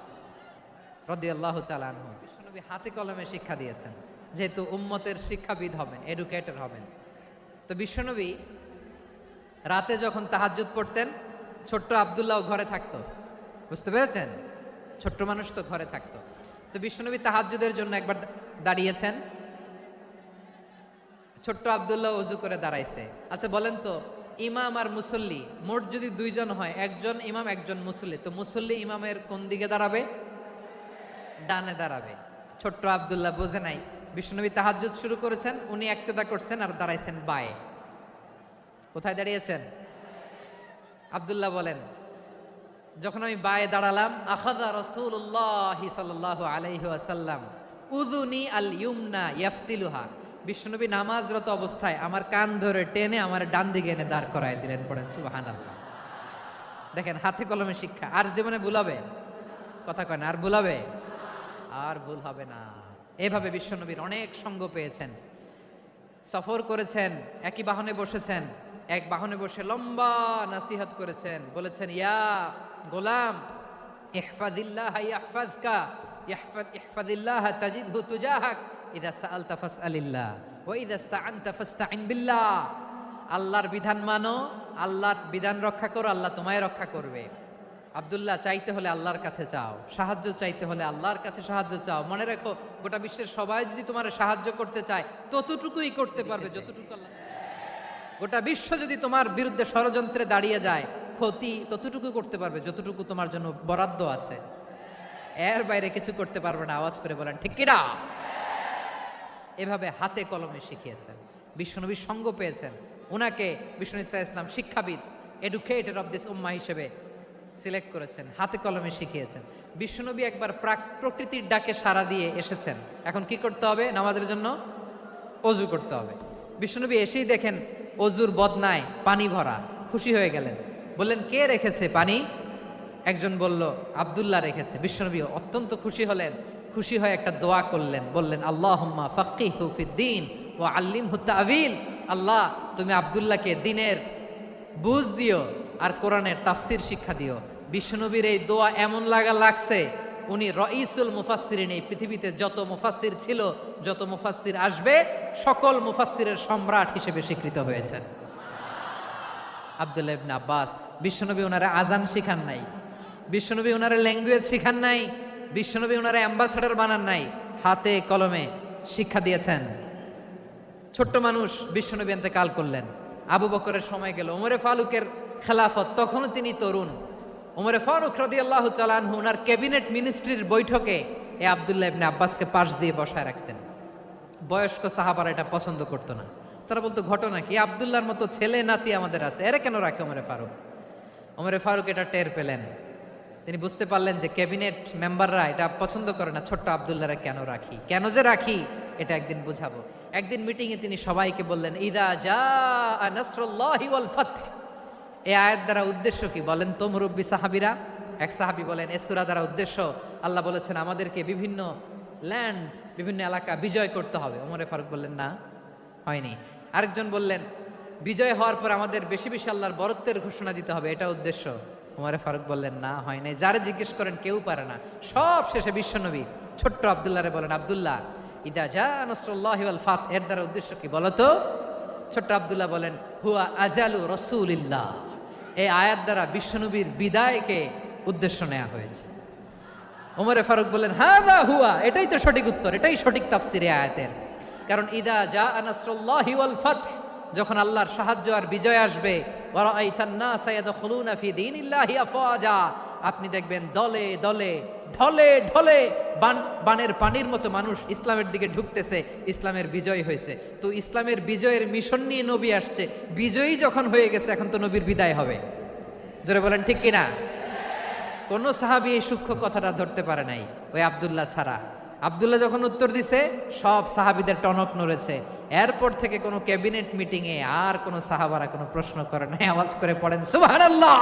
রাদিয়াল্লাহু তাআলা আনহু বিশ্বনবী হাতে কলমে শিক্ষা দিয়েছেন, যেহেতু উম্মতের শিক্ষাবিদ হবেন, এডুকেটর হবেন। তো বিশ্বনবী রাতে যখন তাহাজ্জুদ পড়তেন, ছোট্ট আব্দুল্লাহ ঘরে থাকতো, বুঝতে পেরেছেন? ছোট্ট মানুষ তো ঘরে থাকতো। তো বিশ্বনবী তাহাজ্জুদের জন্য একবার দাঁড়িয়েছেন, ছোট্ট আব্দুল্লাহ অজু করে দাঁড়াইছে। আচ্ছা বলেন তো, ইমাম আর মুসল্লি মোট যদি দুইজন হয়, একজন ইমাম একজন মুসল্লি, তো মুসল্লি ইমামের কোন দিকে দাঁড়াবে? ডানে দাঁড়াবে। ছোট্ট আব্দুল্লাহ বোঝে নাই, বিশ্বনবী তাহাজ্জুদ শুরু করেছেন, উনি একতেদা করছেন আর দাঁড়াইছেন বায়ে। কোথায় দাঁড়িয়েছেন? আব্দুল্লাহ বলেন, যখন আমি বায়ে দাঁড়ালাম, আখাযা রাসূলুল্লাহ সাল্লাল্লাহু আলাইহি ওয়াসাল্লাম উযুনি আল ইউমনা ইয়াফতিলুহা, বিশ্বনবী নামাজরত অবস্থায় আমার কান ধরে টেনে আমার ডান দিকে এনে দাঁড় করায় দিলেন। পড়েন সুবহানাল্লাহ। দেখেন, হাতে কলমে শিক্ষা। আর জীবনে ভুল হবে? কথা কয় না, আর ভুল হবে? আর ভুল হবে না। এভাবে বিশ্বনবীর অনেক সঙ্গ পেয়েছেন, সফর করেছেন, একই বাহনে বসেছেন, এক বাহনে বসে লম্বা নাসিহত করেছেন, বলেছেন, ইয়া গোলাম ইহফাজিল্লাহ ইয়াহফাজকা, ইহফাজিল্লাহ তাজিদহু তুজাহাক, ইযা সাআলতা ফাসআলিল্লাহ ওয়া ইযা ইসতাআনতা ফাসতাইন বিল্লাহ। আল্লাহর বিধান মানো, আল্লাহর বিধান রক্ষা করো, আল্লাহ তোমায় রক্ষা করবে। আব্দুল্লাহ, চাইতে হলে আল্লাহর কাছে চাও, সাহায্য চাইতে হলে আল্লাহর কাছে সাহায্য চাও। মনে রেখো, গোটা বিশ্বের সবাই যদি তোমার সাহায্য করতে চায়, ততটুকুই করতে পারবে যতটুকু আল্লাহ। গোটা বিশ্ব যদি তোমার বিরুদ্ধে ষড়যন্ত্রে দাঁড়িয়ে যায়, ক্ষতি ততটুকু করতে পারবে যতটুকু তোমার জন্য বরাদ্দ আছে, এর বাইরে কিছু করতে পারবে না। আওয়াজ করে বলেন ঠিক কিনা? এভাবে হাতে কলমে শিখিয়েছেন, বিশ্বনবীর সঙ্গ পেয়েছেন। ওনাকে বিষ্ণু ইসলাম শিক্ষাবিদ, এডুকেটেড অফ দিস উম্মাহ হিসেবে সিলেক্ট করেছেন, হাতে কলমে শিখিয়েছেন। বিশ্বনবী একবার প্রকৃতির ডাকে সাড়া দিয়ে এসেছেন। এখন কি করতে হবে? নামাজের জন্য অজু করতে হবে। বিশ্বনবী এসেই দেখেন অজুর বদনায় পানি ভরা, খুশি হয়ে গেলেন, বললেন, কে রেখেছে পানি? একজন বলল, আব্দুল্লাহ রেখেছে। বিশ্বনবী অত্যন্ত খুশি হলেন, খুশি হয়ে একটা দোয়া করলেন, বললেন, আল্লাহুম্মা ফাক্কিহু ফিদ্দীন ওয়া আল্লিমহু তা'ওয়ীল। আল্লাহ, তুমি আব্দুল্লাহকে দ্বীনের বুঝ দিও আর কোরআনের তাফসির শিক্ষা দিও। বিশ্বনবীর এই দোয়া এমন লাগছে, উনি রাইসুল মুফাসসিরিন, এই পৃথিবীতে যত মুফাসসির ছিল, যত মুফাসসির আসবে, সকল মুফাসসিরের সম্রাট হিসেবে স্বীকৃত হয়েছেন। আব্দুল্লাহ ইবনে আব্বাস, বিশ্বনবী ওনারা আজান শিখান নাই, বিশ্বনবী ওনারা ল্যাঙ্গুয়েজ শিখান নাই, বিশ্বনবী ওনারা অ্যাম্বাসেডর বানান নাই, হাতে কলমে শিক্ষা দিয়েছেন। ছোট্ট মানুষ, বিশ্বনবী ইন্তেকাল করলেন, আবু বকরের সময় গেল, ওমরে ফারুকের খেলাফত, তখনও তিনি তরুণ। ওমরে ফারুক রাদিয়াল্লাহু তাআলা আনহু ওনার ক্যাবিনেট মিনিস্ট্রির বৈঠকে এই আব্দুল্লাহ ইবনে আব্বাসকে পাশ দিয়ে বসায় রাখতেন। বয়স্ক সাহাবারা এটা পছন্দ করতো না, তারা বলতো, ঘটনা কি? আব্দুল্লাহর মতো ছেলে নাতি আমাদের আছে, এরা কেন রাখে ওমরে ফারুক? ওমরে ফারুক এটা টের পেলেন, তিনি বুঝতে পারলেন যে ক্যাবিনেট মেম্বাররা এটা পছন্দ করে না, ছোট্ট আব্দুল্লাহরা কেন রাখি, কেন যে রাখি, এটা একদিন বুঝাবো। একদিন মিটিংয়ে তিনি সবাইকে বললেন, ইদা জাআ নাসরুল্লাহি ওয়াল ফাতহ। এই আয়াত দ্বারা উদ্দেশ্য কি বলেন তো মুরব্বী সাহাবীরা? এক সাহাবী বলেন, এই সূরা দ্বারা উদ্দেশ্য, আল্লাহ বলেছেন আমাদেরকে বিভিন্ন ল্যান্ড, বিভিন্ন এলাকা বিজয় করতে হবে। ওমরে ফারুক বললেন, না, হয়নি। আরেকজন বললেন, বিজয় হওয়ার পর আমাদের বেশি বেশি আল্লাহর বরত্বের ঘোষণা দিতে হবে, এটা উদ্দেশ্য। ওমরে ফারুক বললেন, না, হয় নাই। যারা জিজ্ঞেস করেন কেউ পারে না। সব শেষে বিশ্বনবী ছোট্ট আব্দুল্লাহরে বলেন, আব্দুল্লাহ, ইদা জাআ নাসরুল্লাহি ওয়াল ফাতহ, এর দ্বারা উদ্দেশ্য কি বলো তো? ছোট্ট আব্দুল্লাহ বলেন, হুয়া আজালু রাসূলিল্লাহ। এই আয়াত দ্বারা বিশ্বনবীর বিদায়কে উদ্দেশ্য নেওয়া হয়েছে। ওমরে ফারুক বললেন, হাযা হুয়া, এটাই তো সঠিক উত্তর, এটাই সঠিক তাফসীর এই আয়াতের। কারণ ইদা জাআ নাসরুল্লাহি ওয়াল ফাতহ, যখন আল্লাহর সাহায্য আর বিজয় আসবে, ওয়া রাআইতান নাসা ইয়াদখুলুনা ফি দীনিল্লাহি আফওয়াজা, আপনি দেখবেন দলে দলে, ঢলে ঢলে, বানের পানির মতো মানুষ ইসলামের দিকে ঢুকতেছে, ইসলামের বিজয় হয়েছে। তো ইসলামের বিজয়ের মিশন নিয়ে নবী আসছে, বিজয়ী যখন হয়ে গেছে, এখন তো নবীর বিদায় হবে। জোরে বলেন ঠিক কিনা? কোন সাহাবী এই সূক্ষ্ম কথাটা ধরতে পারে নাই, ওই আব্দুল্লাহ ছাড়া। আব্দুল্লাহ যখন উত্তর দিছে, সব সাহাবীদের টনক নড়েছে। এরপর থেকে কোনো ক্যাবিনেট মিটিং এ আর কোনো সাহাবারা কোনো প্রশ্ন করে নাই। আওয়াজ করে পড়েন সুবহানাল্লাহ।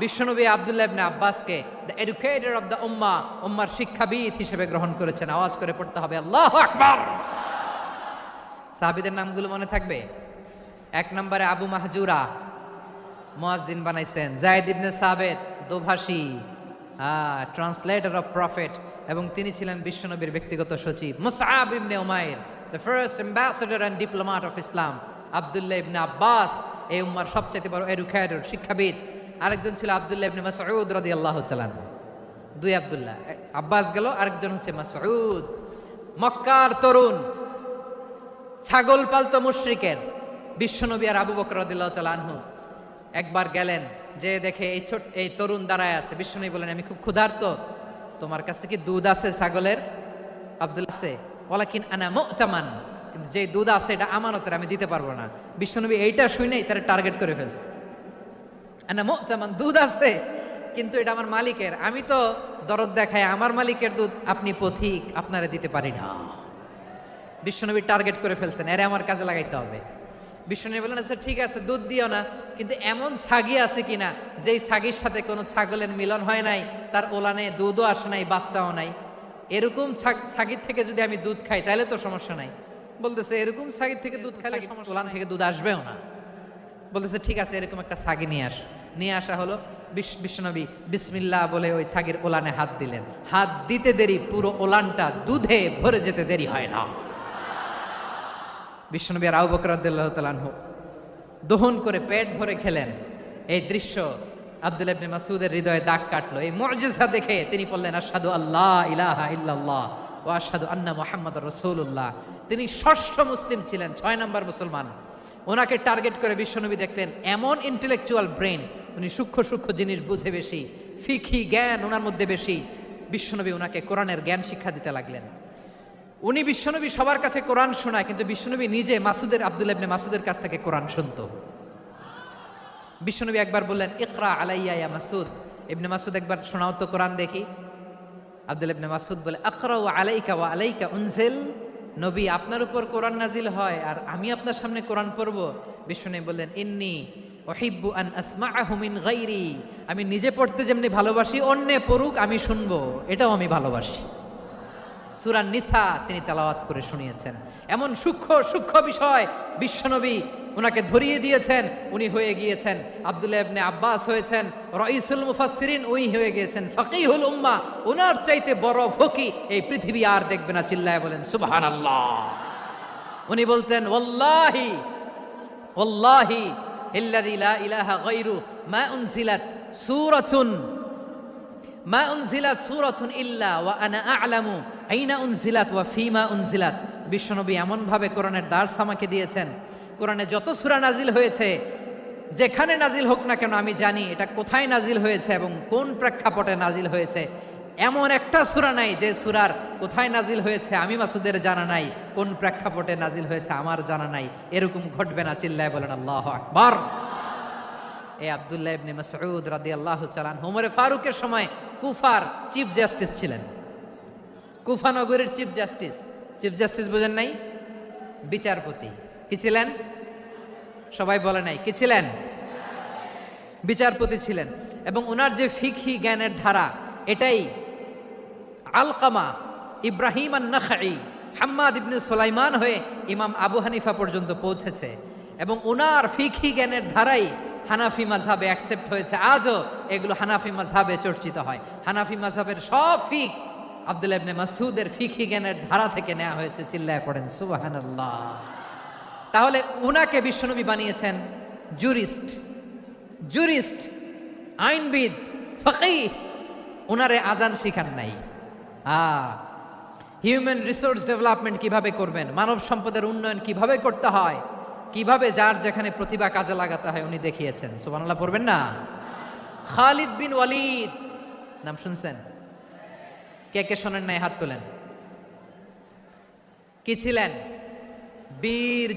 বিশ্বনবী আব্দুল্লাহ ইবনে আব্বাসকে দ্য এডুকেটর অফ দ্য উম্মাহ, উম্মার শিক্ষাবিদ হিসেবে গ্রহণ করেছেন। আওয়াজ করে পড়তে হবে আল্লাহু আকবার। সাহাবীদের নামগুলো মনে থাকবে? এক নম্বরে আবু মাহজুরা, মুয়াজ্জিন বানাইছেন। যায়েদ ইবনে সাবিত, দোভাষী, ট্রান্সলেটর অফ প্রফেট, এবং তিনি ছিলেন বিশ্বনবীর ব্যক্তিগত সচিব। মুসআব ইবনে উমাইর, the first ambassador and diplomat of Islam. আব্দুল্লাহ ইবনে আব্বাস, এই উম্মার সবচাইতে বড় এডুকেটর, শিক্ষাবিদ। আরেকজন ছিল আব্দুল্লাহ ইবনে মাসউদ রাদিয়াল্লাহু তাআলা। দুই আব্দুল্লাহ, আব্বাস গেল, আরেকজন হচ্ছে মাসউদ। মক্কার তরুণ, ছাগল পালতো মুশরিকের বিশ্বনবী আর আবু বকর রাদিয়াল্লাহু তাআলা আনহু একবার গেলেন, যে দেখে এই তরুণ দাঁড়ায় আছে। বিশ্বনবী বলেন, আমি খুব ক্ষুধার্ত, তোমার কাছে কি দুধ আছে ছাগলের? আব্দুল্লাহ আছে, ওয়ালাকিন আনা মুতামান, কিন্তু যে দুধ আছে এটা আমানতের, আমি দিতে পারবো না। বিশ্বনবী এইটা শুনেই তারা টার্গেট করে ফেলছে। আনা মুতামান, দুধ আছে কিন্তু এটা আমার মালিকের, আমি তো দরদ দেখাই, আমার মালিকের দুধ আপনি পথিক, আপনারা দিতে পারি না। বিশ্বনবী টার্গেট করে ফেলছেন, এরে আমার কাজে লাগাইতে হবে। বিশ্বনবী বললেন, আচ্ছা ঠিক আছে, দুধ দিও না, কিন্তু এমন ছাগি আছে কিনা যেই ছাগির সাথে কোনো ছাগলের মিলন হয় নাই, তার ওলানে দুধও আসে নাই, বাচ্চাও নাই, এরকম ছাগির থেকে যদি আমি দুধ খাই তাহলে তো সমস্যা নাই। বলতেছে, এরকম ছাগির থেকে দুধ খাইলে ওলান থেকে দুধ আসবেও না। বলতেছে, ঠিক আছে, এরকম একটা ছাগি নিয়ে আস। নিয়ে আসা হলো। বিশ্বনবী বিসমিল্লাহ বলে ওই ছাগির ওলানে হাত দিলেন। হাত দিতে দেরি, পুরো ওলানটা দুধে ভরে যেতে দেরি হয় না। বিশ্বনবী আর আবু বকর রাদিয়াল্লাহু তাআলা আনহু দহন করে পেট ভরে খেলেন। এই দৃশ্য আব্দুল্লাহ ইবনে মাসউদের হৃদয়ে দাগ কাটলো। এই মুজিজা দেখে তিনি বললেন, আশহাদু আল্লা ইলাহা ইল্লাল্লাহ ওয়া আশহাদু আন্না মুহাম্মাদুর রাসূলুল্লাহ। তিনি ষষ্ঠ মুসলিম ছিলেন, 6 নম্বর মুসলমান। ওনাকে টার্গেট করে বিশ্বনবী দেখলেন এমন ইন্টেলেকচুয়াল ব্রেন, উনি সূক্ষ্ম সূক্ষ্ম জিনিস বুঝে বেশি, ফিকহি জ্ঞান ওনার মধ্যে বেশি। বিশ্বনবী ওনাকে কোরআনের জ্ঞান শিক্ষা দিতে লাগলেন। উনি বিশ্বনবী সবার কাছে কোরআন শোনায়, কিন্তু বিশ্বনবী নিজে আব্দুল্লাহ ইবনে মাসউদের কাছ থেকে কোরআন শুনতো। বিশ্বনবী একবার বললেন, ইকরা আলাইয়া ইয়া মাসউদ। ইবনে মাসউদ, একবার শোনাও তো কোরআন দেখি। আব্দুল্লাহ ইবনে মাসউদ বলে, আকরাউ আলাইকা ওয়া আলাইকা উনজিল। নবী, আপনার উপর কোরআন নাজিল হয় আর আমি আপনার সামনে কোরআন পড়ব। বিশ্বনবী বললেন, ইন্নী উহিব্বু আন আসমাআহু মিন গায়রি। আমি নিজে পড়তে যেমনি ভালোবাসি, অন্যে পড়ুক আমি শুনবো, এটাও আমি ভালোবাসি। সূরা নিসা তিনি তেলাওয়াত করে শুনিয়েছেন। এমন সূক্ষ্ম সূক্ষ্ম বিষয় বিশ্বনবী ওনাকে ধরিয়ে দিয়েছেন। উনি হয়ে গিয়েছেন, আব্দুল্লাহ ইবনে আব্বাস হয়েছেন রাইসুল মুফাসসিরিন, উনি হয়ে গিয়েছেন ফাকিহুল উম্মাহ। ওনার চাইতে বড় ফকি এই পৃথিবী আর দেখবে না। চিল্লায় বলেন সুবহানাল্লাহ। উনি বলতেন, ওয়াল্লাহি ওয়াল্লাহি ইল্লাযী লা ইলাহা গায়রু মা উনজিলাত সূরাতুন ইল্লা ওয়া আনা আ'লামু আইনা উনজিলাত ওয়া ফীমা উনজিলাত। বিশ্বনবী এমন ভাবে কোরআনের দার্স আমাকে দিয়েছেন, কোরআনে যত সূরা নাজিল হয়েছে, যেখানে নাজিল হোক না কেন আমি জানি এটা কোথায় নাজিল হয়েছে এবং কোন প্রেক্ষাপটে নাজিল হয়েছে। এমন একটা সূরা নাই যে সূরার কোথায় নাজিল হয়েছে আমি মাসুদের জানা নাই, কোন প্রেক্ষাপটে নাজিল হয়েছে আমার জানা নাই। এরকম ঘটবে না। চিল্লায় বলেন আল্লাহু আকবার। এই আব্দুল্লাহ ইবনে মাসউদ রাদিয়াল্লাহু তাআলা আনহু ওমরে ফারুকের সময় কুফার চিফ জাস্টিস ছিলেন। কুফা নগরীর চিফ জাস্টিস। চিফ জাস্টিস বোঝেন নাই? বিচারপতি। কি ছিলেন? সবাই বলে নাই, কি ছিলেন? বিচারপতি ছিলেন। এবং ওনার যে ফিকহি জ্ঞানের ধারা, এটাই আলকামা, ইব্রাহিম আন-নাখাই, হাম্মাদ ইবনে সুলাইমান হয়ে ইমাম আবু হানিফা পর্যন্ত পৌঁছেছে। এবং ওনার ফিকহি জ্ঞানের ধারাই হানাফি মাযহাবে অ্যাকসেপ্ট হয়েছে। আজও এগুলো হানাফি মাযহাবে চর্চিত হয়। হানাফি মাযহাবের সব ফিক আব্দুল্লাহ ইবনে মাসউদের ফিকহি জ্ঞানের ধারা থেকে নেওয়া হয়েছে। চিল্লায় পড়েন সুবহানাল্লাহ। তাহলে উনাকে বিশ্বনবী বানিয়েছেন জুরিস্ট, আইনবিদ, ফাকিহ। উনারে আজান শিখান নাই। হিউম্যান রিসোর্স ডেভেলপমেন্ট কিভাবে করবেন, মানব সম্পদের উন্নয়ন কিভাবে করতে হয়, কিভাবে যার যেখানে প্রতিভা কাজে লাগাতে হয় উনি দেখিয়েছেন। সুবহানাল্লাহ পড়বেন না? খালিদ বিন ওয়ালিদ নাম শুনছেন? কে কে শোনেন নাই হাত তোলেন। কি ছিলেন? বীর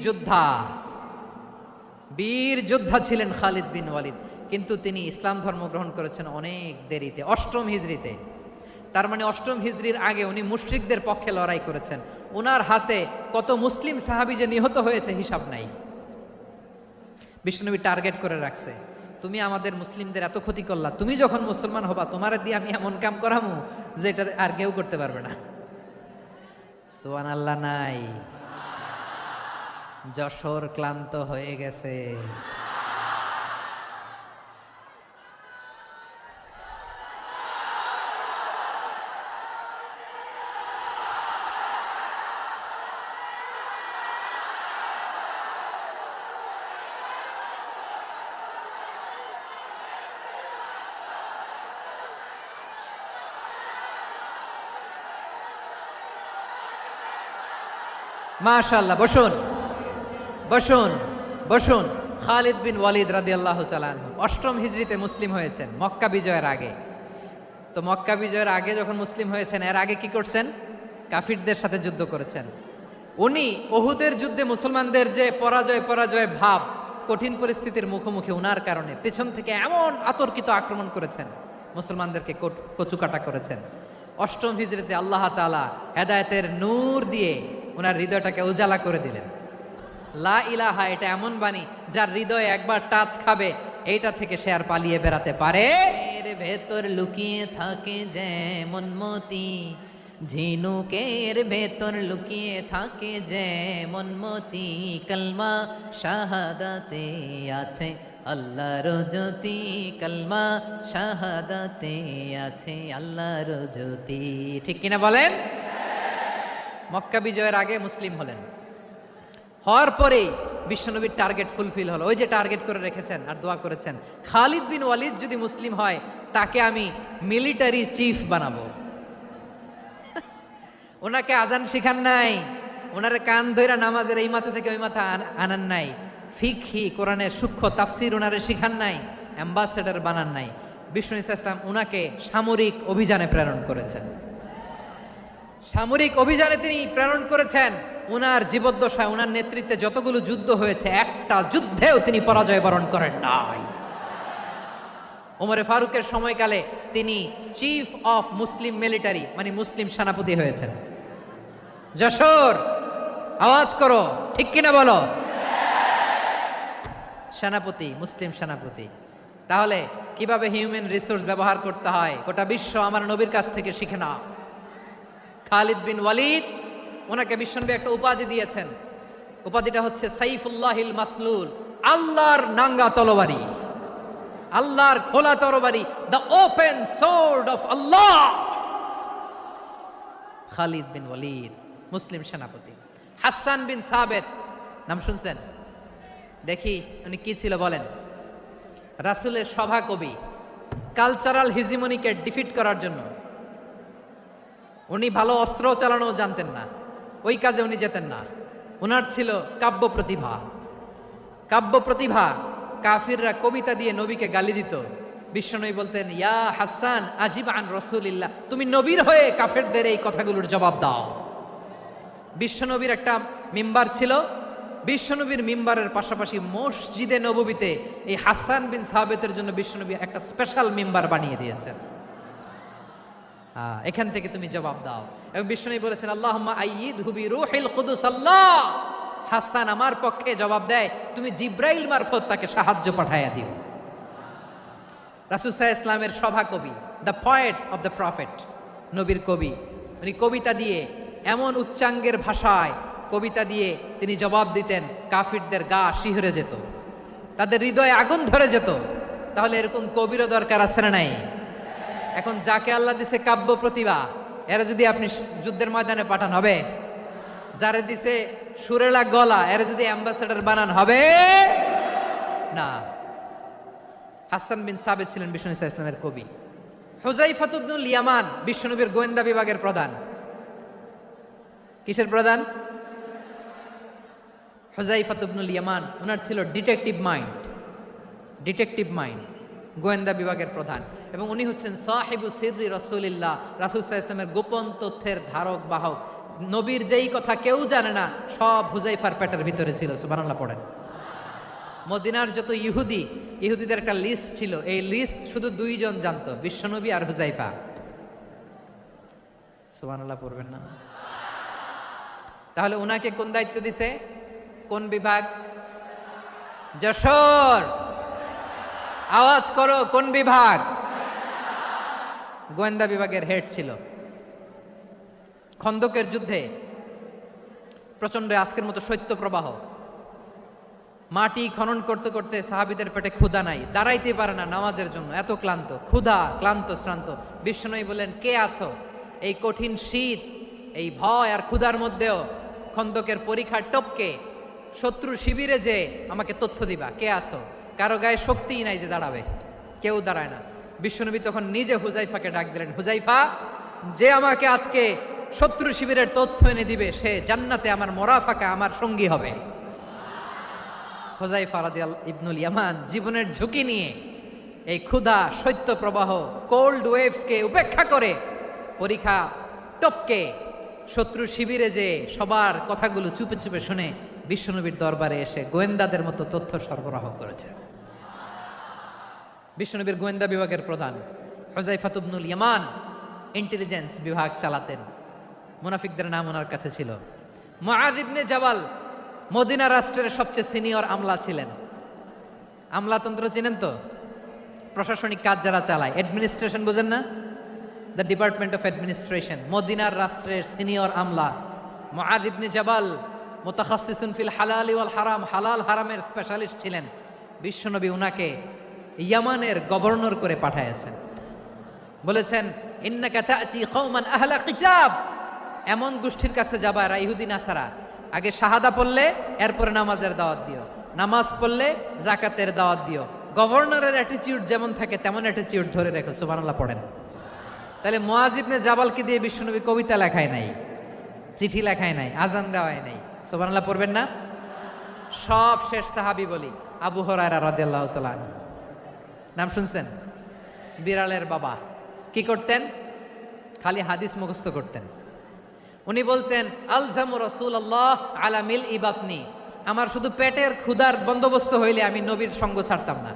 যোদ্ধা ছিলেন খালিদ বিন ওয়ালিদ। কিন্তু তিনি ইসলাম ধর্ম গ্রহণ করেছেন অনেক দেরিতে, 8ম হিজরিতে। তার মানে 8ম হিজরির আগে উনি মুশরিকদের পক্ষে লড়াই করেছেন। ওনার হাতে কত মুসলিম সাহাবী যে নিহত হয়েছে হিসাব নাই। বিশ্বনবী টার্গেট করে রাখছে, তুমি আমাদের মুসলিমদের এত ক্ষতি করলা, তুমি যখন মুসলমান হবা তোমার দিয়ে আমি এমন কাম করামু যেটা আর কেউ করতে পারবে না। সুবহানাল্লাহ নাই? যশোর ক্লান্ত হয়ে গেছে। মাশাআল্লাহ, বসুন বসুন বসুন। খালিদ বিন ওয়ালিদ রাদিয়াল্লাহু তাআলা আনহু 8ম হিজরিতে মুসলিম হয়েছেন, মক্কা বিজয়ের আগে। তো মক্কা বিজয়ের আগে যখন মুসলিম হয়েছেন, এর আগে কি করছেন? কাফিরদের সাথে যুদ্ধ করেছেন। উনি উহুদের যুদ্ধে মুসলমানদের যে পরাজয় ভাব, কঠিন পরিস্থিতির মুখোমুখি উনার কারণে পেছন থেকে এমন আতর্কিত আক্রমণ করেছেন, মুসলমানদেরকে কচুকাটা করেছেন। 8ম হিজরিতে আল্লাহ তাআলা হেদায়েতের নূর দিয়ে ওনার হৃদয়টাকে উজালা করে দিলেন। লা ইলাহা, এটা এমন বাণী যার হৃদয়ে একবার টাচ খাবে, এইটা থেকে সে আর পালিয়ে বেড়াতে পারে। এর ভেতর লুকিয়ে থাকে যেমন মতি, ঝিনুকের ভেতর লুকিয়ে থাকে যেমন মতি, কলমা শাহাদাতে আছে আল্লাহর জ্যোতি, কলমা শাহাদাতে আছে আল্লাহর জ্যোতি। ঠিক কিনা বলেন? মক্কা বিজয়ের আগে মুসলিম হলেন, হওয়ার পরেই বিশ্বনবীর টার্গেট ফুলফিল হলো। ওই যে টার্গেট করে রেখেছেন আর দোয়া করেছেন, খালিদ বিন ওয়ালিদ যদি মুসলিম হয় তাকে আমি মিলিটারি চিফ বানাবো। ওনাকে আজান শিখান নাই, ওনার কান ধইরা নামাজের এই মাথা থেকে ওই মাথা আনান নাই, ফিকহি কোরআনের সূক্ষ্ম তাফসীর ওনারে শিখান নাই, অ্যাম্বাসেডর বানান নাই। বিষ্ণু ইসলাম ওনাকে সামরিক অভিযানে প্রেরণ করেছেন। সামরিক অভিযানে তিনি প্রেরণ করেছেন। ওনার জীবদ্দশায় ওনার নেতৃত্বে যতগুলো যুদ্ধ হয়েছে, একটা যুদ্ধেও তিনি পরাজয় বরণ করেন নাই। ওমরে ফারুকের সময়কালে তিনি চিফ অফ মুসলিম মিলিটারি, মানে মুসলিম সেনাপতি হয়েছেন। যশোর, আওয়াজ করো, ঠিক কিনা বলো? সেনাপতি, মুসলিম সেনাপতি। তাহলে কিভাবে হিউম্যান রিসোর্স ব্যবহার করতে হয় গোটা বিশ্ব আমার নবীর কাছ থেকে শিখে নাও। খালিদ বিন ওয়ালিদ, ওনাকে বিশ্বনবী একটা উপাধি দিয়েছেন। উপাধিটা হচ্ছে সাইফুল্লাহিল মাসলুল, আল্লাহর নাঙ্গা তরবারি, আল্লাহর খোলা তরবারি, দ্য ওপেন সোর্ড অফ আল্লাহ। খালিদ বিন ওয়ালিদ মুসলিম সেনাপতি। হাসান বিন সাবেত, নাম শুনছেন? দেখি উনি কি ছিল বলেন। রাসূলের সভা কবি, কালচারাল হিজিমনিকে ডিফিট করার জন্য। উনি ভালো অস্ত্র চালানো জানতেন না, ওই কাজে উনি যেতেন না। ওনার ছিল কাব্য প্রতিভা। কাব্য প্রতিভা, কাফিররা কবিতা দিয়ে নবীকে গালি দিত। বিশ্বনবী বলতেন, ইয়া হাসান আজিব আন রাসূলিল্লাহ, তুমি নবীর হয়ে কাফেরদের এই কথাগুলোর জবাব দাও। বিশ্বনবীর একটা মিম্বার ছিল। বিশ্বনবীর মিম্বারের পাশাপাশি মসজিদে নববীতে এই হাসান বিন সাবেতের জন্য বিশ্বনবী একটা স্পেশাল মিম্বার বানিয়ে দিয়েছেন। এখান থেকে তুমি জবাব দাও। এবং বিশ্বনবী বলেছেন, আল্লাহুম্মা আইয়িদহু বিরূহিল কুদুস। আল্লাহ, হাসান আমার পক্ষে জবাব দেয়, তুমি জিব্রাইল মারফত তাকে সাহায্য পাঠাইয়া দিও। রাসূল সাল্লাল্লাহু আলাইহি ওয়াসাল্লামের সভা কবি, the poet of the prophet, নবীর কবি। উনি কবিতা দিয়ে, এমন উচ্চাঙ্গের ভাষায় কবিতা দিয়ে তিনি জবাব দিতেন, কাফিরদের গা শিহরে যেত, তাদের হৃদয়ে আগুন ধরে যেত। তাহলে এরকম কবিরও দরকার আছে না নাই? এখন যাকে আল্লাহ দিছে কাব্য প্রতিভা, এরা যদি আপনি যুদ্ধের ময়দানে পাঠান হবে? যারে দিছে সুরেলা গলা, এরা যদি অ্যাম্বাসেডর বানান হবে না। হাসান বিন সাবেত ছিলেন বিষ্ণু ইসলামের কবি। হুযায়ফা ইবনুল ইয়ামান বিশ্বনবীর গোয়েন্দা বিভাগের প্রধান। কিসের প্রধান? হুযায়ফা ইবনুল ইয়ামান। ওনার ছিল ডিটেকটিভ মাইন্ড, ডিটেকটিভ মাইন্ড, গোয়েন্দা বিভাগের প্রধান। এবং উনি হচ্ছেন সাহিবু সিররি রাসূলিল্লাহ, রাসূল সাল্লাল্লাহু আলাইহি ওয়াসাল্লামের গোপন তথ্যের ধারক বাহক। নবীর যেই কথা কেউ জানে না, সব হুযায়ফার পেটের ভিতরে ছিল। সুবহানাল্লাহ পড়েন। মদিনার যত ইহুদিদের একটা লিস্ট ছিল, এই লিস্ট শুধু দুইজন জানতো, বিশ্বনবী আর হুযায়ফা। সুবহানাল্লাহ পড়বেন না? তাহলে উনাকে কোন দায়িত্ব দিছে? কোন বিভাগ? যশোর, আওয়াজ করো, কোন বিভাগ? গোয়েন্দা বিভাগের হেড ছিল। খন্দকের যুদ্ধে প্রচন্ড আজকের মতো শৈত্য প্রবাহ, মাটি খনন করতে করতে সাহাবীদের পেটে ক্ষুধা নাই, দাঁড়াইতে পারে না নামাজের জন্য, এত ক্লান্ত, ক্ষুধা, ক্লান্ত, শ্রান্ত। বিশ্বনবী বলেন, কে আছো এই কঠিন শীত, এই ভয় আর ক্ষুধার মধ্যেও খন্দকের পরীক্ষার টপকে শত্রুর শিবিরে যে আমাকে তথ্য দিবা, কে আছো? কারো গায়ে শক্তিই নাই যে দাঁড়াবে, কেউ দাঁড়ায় না। বিশ্বনবী তখন নিজে হুযায়ফাকে ডাক দিলেন, হুযায়ফা, যে আমাকে আজকে শত্রু শিবিরের তথ্য এনে দিবে, সে জান্নাতে আমার মোরাফাকা, আমার সঙ্গী হবে। হুযায়ফা রাদিয়াল্লাহু ইবনুল ইয়ামান জীবনের ঝুঁকি নিয়ে এই ক্ষুধা, শৈত্য প্রবাহ, কোল্ড ওয়েভসকে উপেক্ষা করে পরীক্ষা টপকে শত্রু শিবিরে যে সবার কথাগুলো চুপে চুপে শুনে বিশ্বনবীর দরবারে এসে গোয়েন্দাদের মতো তথ্য সরবরাহ করেছে। বিশ্বনবীর গোয়েন্দা বিভাগের প্রধান হুযায়ফা ইবনুল ইয়ামান ইন্টেলিজেন্স বিভাগ চালাতেন। মুনাফিকদের নাম ওনার কাছে ছিল। মুআয ইবনে জাবাল মদিনা রাষ্ট্রের সবচেয়ে সিনিয়র আমলা ছিলেন। আমলাতন্ত্র চিনেন তো? প্রশাসনিক কাজ যারা চালায়, অ্যাডমিনিস্ট্রেশন বোঝেন না? The department of administration. মদিনার রাষ্ট্রের সিনিয়র আমলা মুআয ইবনে জাবাল মুতাখাসসিসুন ফিল হালালি ওয়াল হারাম, হালাল হারামের স্পেশালিস্ট ছিলেন। বিশ্বনবী উনাকে ইয়ামানের গভর্নর করে পাঠাইছেন। বলেছেন, ইন্নাকা তা'তি কওমান আহলা কিতাব, এমন গোষ্ঠীর কাছে যাবা এরা ইহুদি নাসারা, আগে শাহাদা পড়লে এরপরে নামাজের দাওয়াত দিও, নামাজ পড়লে যাকাতের দাওয়াত দিও। গভর্নরের অ্যাটিটিউড যেমন থাকে তেমন অ্যাটিটিউড ধরে রেখো। সুবহানাল্লাহ পড়েন। তাহলে মুআয ইবনে জাবালকে দিয়ে বিশ্বনবী কবিতা লেখায় নাই, চিঠি লেখায় নাই, আজান দেওয়ায় নাই। সুবহানাল্লাহ পড়বেন না? সব শেষ সাহাবী বলি আবু হুরায়রা রাদিয়াল্লাহু তাআলা আনহু। নাম শুনছেন? বিড়ালের বাবা। কি করতেন? খালি হাদিস মুখস্থ করতেন। উনি বলতেন, আলজামু রাসূলুল্লাহ আলা মিল ইবাতনি, আমার শুধু পেটের ক্ষুধার বন্দোবস্ত হইলে আমি নবীর সঙ্গ ছাড়তাম না।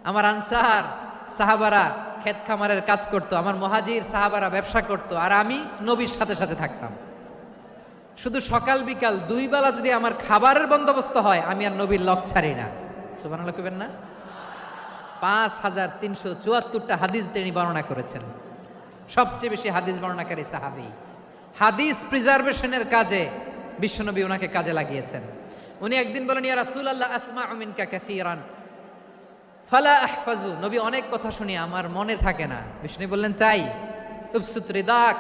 আমার আনসার সাহাবারা ক্ষেত খামারের কাজ করতো, আমার মুহাজির সাহাবারা ব্যবসা করতো, আর আমি নবীর সাথে সাথে থাকতাম। শুধু সকাল বিকাল দুই বেলা যদি আমার খাবারের বন্দোবস্ত হয়, আমি আর নবীর লক ছাড়ি না। সুবহানাল্লাহ কইবেন না? 5374টা হাদিস তিনি বর্ণনা করেছেন। সবচেয়ে বেশি হাদিস বর্ণনাকারী সাহাবী। হাদিস প্রিজার্ভেশনের কাজে বিশ্বনবী ওনাকে কাজে লাগিয়েছেন। উনি একদিন বলেন, ইয়া রাসূলুল্লাহ আসমাউ মিনকা কাসীরান ফালা আহফাজু, নবী অনেক কথা শুনি আমার মনে থাকে না। বিষ্ণু বললেন, তাই? উবসুত রিদাক,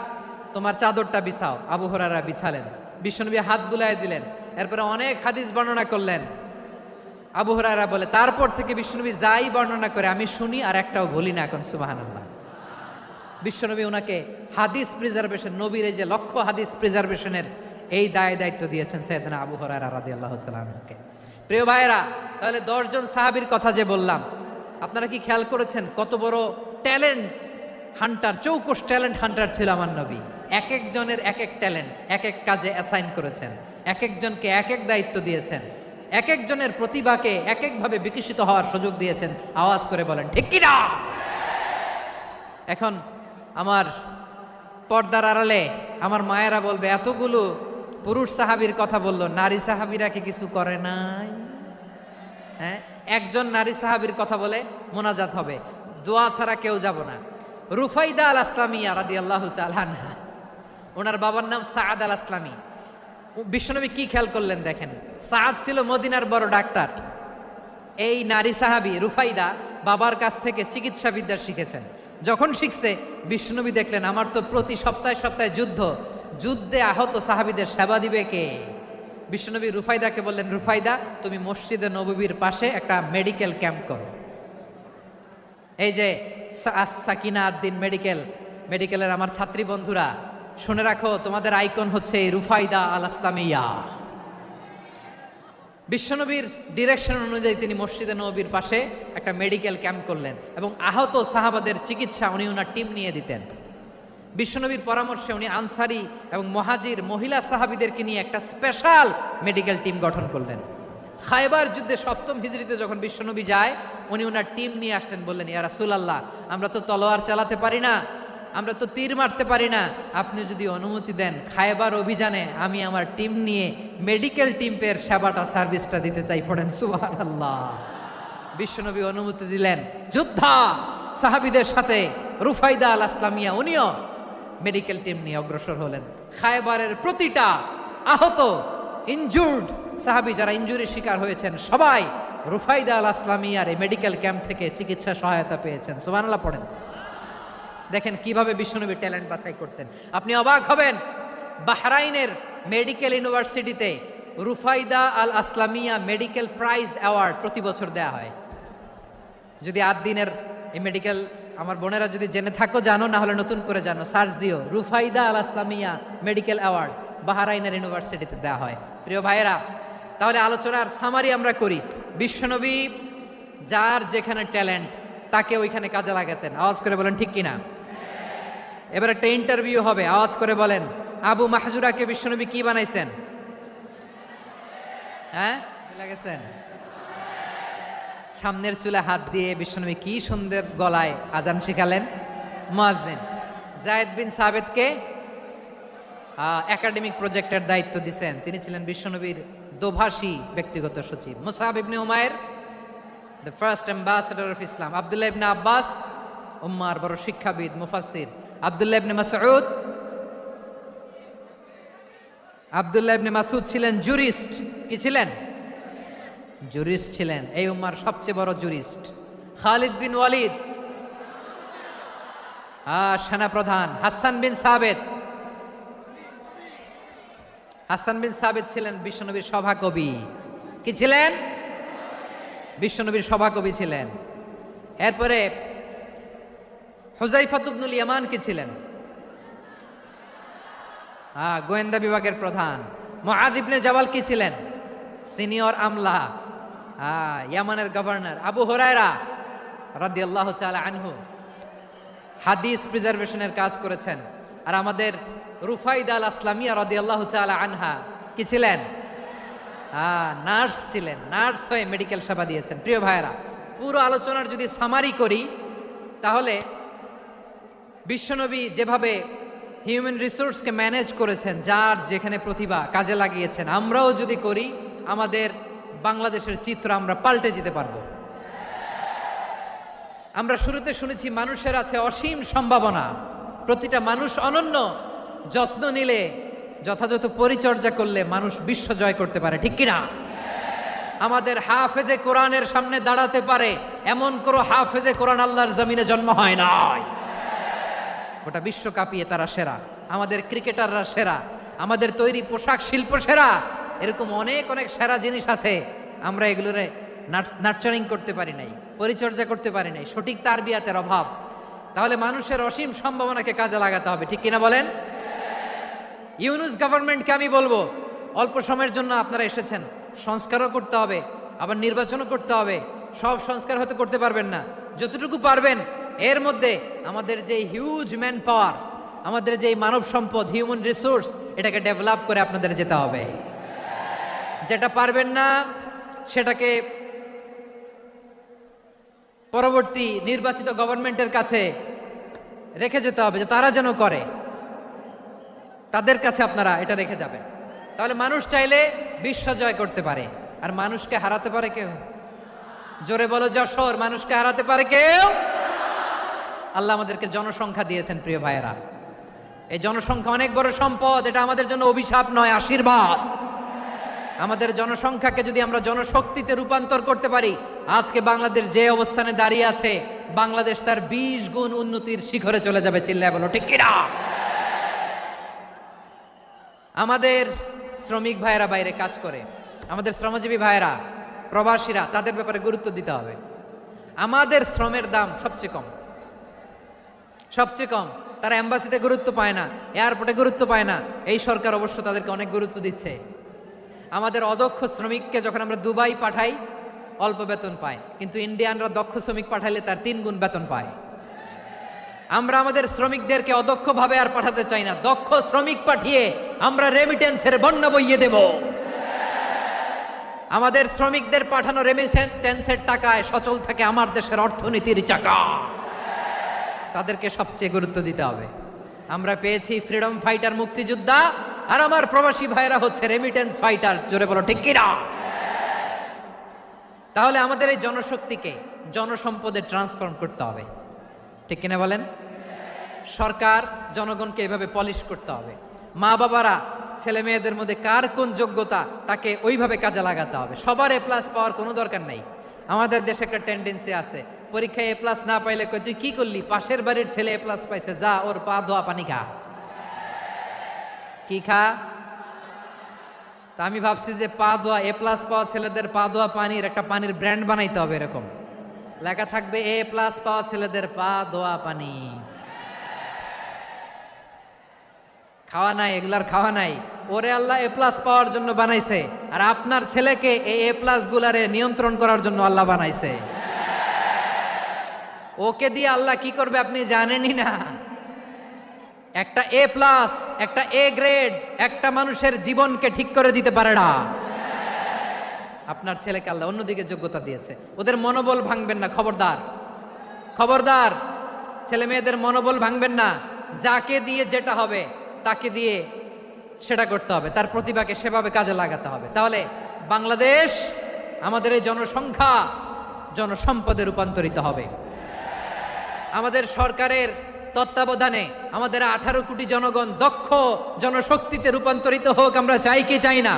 তোমার চাদরটা বিছাও। আবু হুরায়রা বিছালেন, বিশ্বনবী হাত বুলায় দিলেন, এরপরে অনেক হাদিস বর্ণনা করলেন। আবু হুরায়রা বলে, তারপর থেকে বিশ্বনবী যাই বর্ণনা করে আমি শুনি আর একটাও ভুলি না এখন। সুবহানাল্লাহ। বিশ্বনবী ওনাকে হাদিস প্রিজার্ভেশন, নবীর এই যে লক্ষ্য হাদিস প্রিজার্ভেশনের এই দায়িত্ব দিয়েছেন সাইয়েদনা আবু হুরায়রা রাদিয়াল্লাহু তাআলা আনহুকে। প্রিয় ভাইরা, তাহলে 10 জন সাহাবীর কথা যে বললাম, আপনারা কি খেয়াল করেছেন কত বড় ট্যালেন্ট হান্টার, চৌকস ট্যালেন্ট হান্টার ছিল আমার নবী। এক একজনের এক এক ট্যালেন্ট, এক এক কাজে অ্যাসাইন করেছেন, এক একজনকে এক এক দায়িত্ব দিয়েছেন, এক একজনের প্রতিভাকে এক একভাবে বিকশিত হওয়ার সুযোগ দিয়েছেন। আওয়াজ করে বলেন ঠিক কি না? এখন আমার পর্দার আড়ালে আমার মায়েরা বলবে, এতগুলো পুরুষ সাহাবীর কথা বললো, নারী সাহাবীরা কি কিছু করে নাই? হ্যাঁ, একজন নারী সাহাবীর কথা বলে মোনাজাত হবে, দোয়া ছাড়া কেউ যাব না। রুফাইদা আল আসলামিয়া রাদিয়াল্লাহু তাআলা আনহা, ওনার বাবার নাম সাআদ আল আসলামি। বিশ্বনবী কি খেয়াল করলেন দেখেন, সাআদ ছিল মদিনার বড় ডাক্তার। এই নারী সাহাবী রুফাইদা বাবার কাছ থেকে চিকিৎসা বিদ্যা শিখেছেন। যখন শিখছে, বিশ্বনবী দেখলেন আমার তো প্রতি সপ্তাহে সপ্তাহে যুদ্ধে আহত সাহাবীদের সেবা দিবে কে? বিশ্বনবী রুফাইদাকে বললেন, রুফাইদা তুমি মসজিদে নববীর পাশে একটা মেডিকেল ক্যাম্প করো। এই যে সাকিনা আদ্দিন মেডিকেলের আমার ছাত্রী বন্ধুরা শুনে রাখো, তোমাদের আইকন হচ্ছে রুফাইদা আল আসলামিয়া। বিশ্বনবীর ডিরেকশন অনুযায়ী তিনি মসজিদে নববীর পাশে একটা মেডিকেল ক্যাম্প করলেন এবং আহত সাহাবাদের চিকিৎসা উনি ওনার টিম নিয়ে দিতেন। বিশ্বনবীর পরামর্শে উনি আনসারি এবং মুহাজির মহিলা সাহাবীদেরকে নিয়ে একটা স্পেশাল মেডিকেল টিম গঠন করলেন। খায়বার যুদ্ধে 7ম হিজরিতে যখন বিশ্বনবী যায়, উনি ওনার টিম নিয়ে আসলেন, বললেন, ইয়া রাসূলুল্লাহ আমরা তো তলোয়ার চালাতে পারি না, আমরা তো তীর মারতে পারি না, আপনি যদি অনুমতি দেন খায়বার অভিযানে আমি আমার টিম নিয়ে মেডিকেল টিমের সেবাটা সার্ভিসটা দিতে চাই। পড়েন সুবহানাল্লাহ। বিশ্বনবী অনুমতি দিলেন, যোদ্ধা সাহাবীদের সাথে রুফাইদা আল আসলামিয়া উনিও মেডিকেল টিম নিয়ে অগ্রসর হলেন। খায়বারের প্রতিটা আহত ইনজুর্ড সাহাবী যারা ইনজুরির শিকার হয়েছেন সবাই রুফাইদা আল আসলামিয়ার এই মেডিকেল ক্যাম্প থেকে চিকিৎসা সহায়তা পেয়েছেন। সুবহানাল্লাহ পড়েন। দেখেন কিভাবে বিশ্বনবী ট্যালেন্ট বাছাই করতেন। আপনি অবাক হবেন, বাহরাইনের মেডিকেল ইউনিভার্সিটিতে রুফাইদা আল আসলামিয়া মেডিকেল প্রাইজ অ্যাওয়ার্ড প্রতি বছর দেয়া হয়। যদি 8 দিনের এই মেডিকেল আমার বোনেরা যদি জেনে থাকো জানো, না হলে নতুন করে জানো, সার্চ দিও, রুফাইদা আল ইসলামিয়া মেডিকেল অ্যাওয়ার্ড বাহরাইনের ইউনিভার্সিটিতে দেওয়া হয়। প্রিয় ভাইয়েরা, তাহলে আলোচনার সামারি আমরা করি। বিশ্বনবী যার যেখানে ট্যালেন্ট তাকে ওইখানে কাজে লাগাতেন। আওয়াজ করে বলেন ঠিক কিনা? এবার একটা ইন্টারভিউ হবে, আওয়াজ করে বলেন, আবু মাহজুরাকে বিশ্বনবী কি বানাইছেন? হ্যাঁ, লাগেছেন? সামনের চুলে হাত দিয়ে বিশ্বনবী কি সুন্দর গলায় আজান শিখালেন। মুয়াজ্জিন যায়েদ বিন সাবিতকে একাডেমিক প্রজেক্টের দায়িত্ব দিয়েছেন, তিনি ছিলেন বিশ্বনবীর দোভাষী ব্যক্তিগত সচিব। মুসআব ইবনে উমাইর the first ambassador of Islam. আব্দুল্লাহ ইবনে আব্বাস উম্মার বড় শিক্ষাবিদ মুফাসসির। আব্দুল্লাহ ইবনে মাসউদ ছিলেন জুরিস্ট। কি ছিলেন? জুরিস্ট ছিলেন, এই উম্মার সবচেয়ে বড় জুরিস্ট। খালিদ বিন ওয়ালিদ সেনাপ্রধান। হাসান বিন সাবিত ছিলেন বিশ্বনবীর সভাকবি। কি ছিলেন? বিশ্বনবীর সভাকবি ছিলেন। এরপরে হুযায়ফা ইবনুল ইয়ামান কি ছিলেন? গোয়েন্দা বিভাগের প্রধান। মুআয ইবনে জাবাল কি ছিলেন? সিনিয়র আমলা, ইয়ামানের গভর্নর। আবু হুরায়রা রাদিয়াল্লাহু তাআলা আনহু হাদিস প্রিজার্ভেশনের কাজ করেছেন। আর আমাদের রুফাইদা আল ইসলামিয়া রাদিয়াল্লাহু তাআলা আনহা কি ছিলেন? নার্স ছিলেন, নার্স হয়ে মেডিকেল সেবা দিয়েছেন। প্রিয় ভাইয়েরা, পুরো আলোচনার যদি সামারি করি তাহলে বিশ্বনবী যেভাবে হিউম্যান রিসোর্সকে ম্যানেজ করেছেন, যার যেখানে প্রতিভা কাজে লাগিয়েছেন, আমরাও যদি করি আমাদের বাংলাদেশের চিত্র আমরা পাল্টে যেতে পারবো। আমরা শুরুতে শুনেছি মানুষের আছে অসীম সম্ভাবনা, প্রতিটা মানুষ অনন্য, যত্ন নিলে, যথাযথ পরিচর্যা করলে মানুষ বিশ্ব জয় করতে পারে। ঠিক কিনা? আমাদের হাফেজে কোরআনের সামনে দাঁড়াতে পারে এমন কোনো হাফেজে কোরআন আল্লাহর জমিনে জন্ম হয় নাই। গোটা বিশ্ব কাঁপিয়ে তারা সেরা, আমাদের ক্রিকেটাররা সেরা, আমাদের তৈরি পোশাক শিল্প সেরা। এরকম অনেক অনেক সেরা জিনিস আছে, আমরা এগুলোরে নার্চারিং করতে পারি নাই, পরিচর্যা করতে পারি নাই, সঠিক তারবিয়াতের অভাব। তাহলে মানুষের অসীম সম্ভাবনাকে কাজে লাগাতে হবে। ঠিক কিনা বলেন? ইউনুস গভর্নমেন্টকে আমি বলবো, অল্প সময়ের জন্য আপনারা এসেছেন, সংস্কারও করতে হবে, আবার নির্বাচনও করতে হবে। সব সংস্কার হয়তো করতে পারবেন না, যতটুকু পারবেন এর মধ্যে আমাদের যে হিউজ ম্যান পাওয়ার, আমাদের যে মানব সম্পদ, হিউম্যান রিসোর্স, এটাকে ডেভেলপ করে আপনাদের যেতে হবে। যেটা পারবেন না সেটাকে পরবর্তী নির্বাচিত গভর্নমেন্টের কাছে রেখে যেতে হবে, যে তারা যেন করে, তাদের কাছে আপনারা এটা রেখে যাবেন। তাহলে মানুষ চাইলে বিশ্ব জয় করতে পারে। আর মানুষকে হারাতে পারে কেউ? জোরে বলো যশোর, মানুষকে হারাতে পারে কেউ? আল্লাহ আমাদেরকে জনসংখ্যা দিয়েছেন। প্রিয় ভাইয়েরা, এই জনসংখ্যা অনেক বড় সম্পদ, এটা আমাদের জন্য অভিশাপ নয়, আশীর্বাদ। আমাদের জনসংখ্যাকে যদি আমরা জনশক্তিতে রূপান্তর করতে পারি, আজকে বাংলাদেশ যে অবস্থানে দাঁড়িয়ে আছে, বাংলাদেশ তার 20 গুণ উন্নতির শিখরে চলে যাবে। চিল্লায় বলো ঠিক কিনা? আমাদের শ্রমিক ভাইয়েরা বাইরে কাজ করে, আমাদের শ্রমজীবী ভাইয়েরা, প্রবাসীরা, তাদের ব্যাপারে গুরুত্ব দিতে হবে। আমাদের শ্রমের দাম সবচেয়ে কম। তারা এম্বাসিতে গুরুত্ব পায় না, এয়ারপোর্টে গুরুত্ব পায় না। এই সরকার অবশ্য তাদেরকে অনেক গুরুত্ব দিচ্ছে। আমাদের অদক্ষ শ্রমিককে যখন আমরা দুবাই পাঠাই, অল্প বেতন পায়, কিন্তু ইন্ডিয়ানরা দক্ষ শ্রমিক পাঠাইলে তার 3 গুণ বেতন পায়। আমরা আমাদের শ্রমিকদেরকে অদক্ষভাবে আর পাঠাতে চাই না, দক্ষ শ্রমিক পাঠিয়ে আমরা রেমিটেন্সের বন্যা বইয়ে দেব। আমাদের শ্রমিকদের পাঠানো রেমিটেন্সের টাকায় সচল থাকে আমার দেশের অর্থনীতির চাকা। তাদেরকে সবচেয়ে গুরুত্ব দিতে হবে। আমরা পেয়েছি ফ্রিডম ফাইটার, মুক্তিযোদ্ধা, আর আমার প্রবাসী ভাইরা হচ্ছে রেমিটেন্স ফাইটার। জোরে বলো ঠিক কিনা? তাহলে আমাদের এই জনশক্তিকে জনসম্পদে ট্রান্সফর্ম করতে হবে। ঠিক কিনা বলেন? সরকার জনগণকে এভাবে পলিশ করতে হবে। মা বাবারা ছেলে মেয়েদের মধ্যে কার কোন যোগ্যতা তাকে ওইভাবে কাজে লাগাতে হবে। সবার এ প্লাস পাওয়ার কোনো দরকার নাই। আমাদের দেশে একটা টেন্ডেন্সি আছে, পরীক্ষায় এ প্লাস না পাইলে কই তুই কি করলি, পাশের বাড়ির ছেলে এ প্লাস পাইছে, যা ওর পা ধোয়া পানি খা। কি খা? তা আমি ভাবছি যে পা ধোয়া, এ প্লাস পাওয়া ছেলেদের পা ধোয়া পানির একটা পানির ব্র্যান্ড বানাইতে হবে, এরকম লেখা থাকবে এ প্লাস পাওয়া ছেলেদের পা দোয়া পানি। খাওয়া নাই, এগুলার খাওয়া নাই। ওরে আল্লাহ এ প্লাস পাওয়ার জন্য বানাইছে, আর আপনার ছেলেকে এই এ প্লাস গুলারে নিয়ন্ত্রণ করার জন্য আল্লাহ বানাইছে। ওকে দিয়ে আল্লাহ কি করবে আপনি জানেনই না। একটা এ প্লাস, একটা এ গ্রেড একটা মানুষের জীবনকে ঠিক করে দিতে পারে না। আপনার ছেলেকে আল্লাহ অন্যদিকে যোগ্যতা দিয়েছে। ওদের মনোবল ভাঙবেন না, খবরদার খবরদার। ছেলে মেয়েদের মনোবল ভাঙবেন না। যাকে দিয়ে যেটা হবে তাকে দিয়ে সেটা করতে হবে, তার প্রতিভাকে সেভাবে কাজে লাগাতে হবে। তাহলে বাংলাদেশ আমাদের এই জনসংখ্যা জনসম্পদে রূপান্তরিত হবে। আমাদের সরকারের তত্ত্বাবধানে আমাদের 18 কোটি জনগণ দক্ষ জনশক্তিতে রূপান্তরিত হোক। আমরা চাই কি চাই না?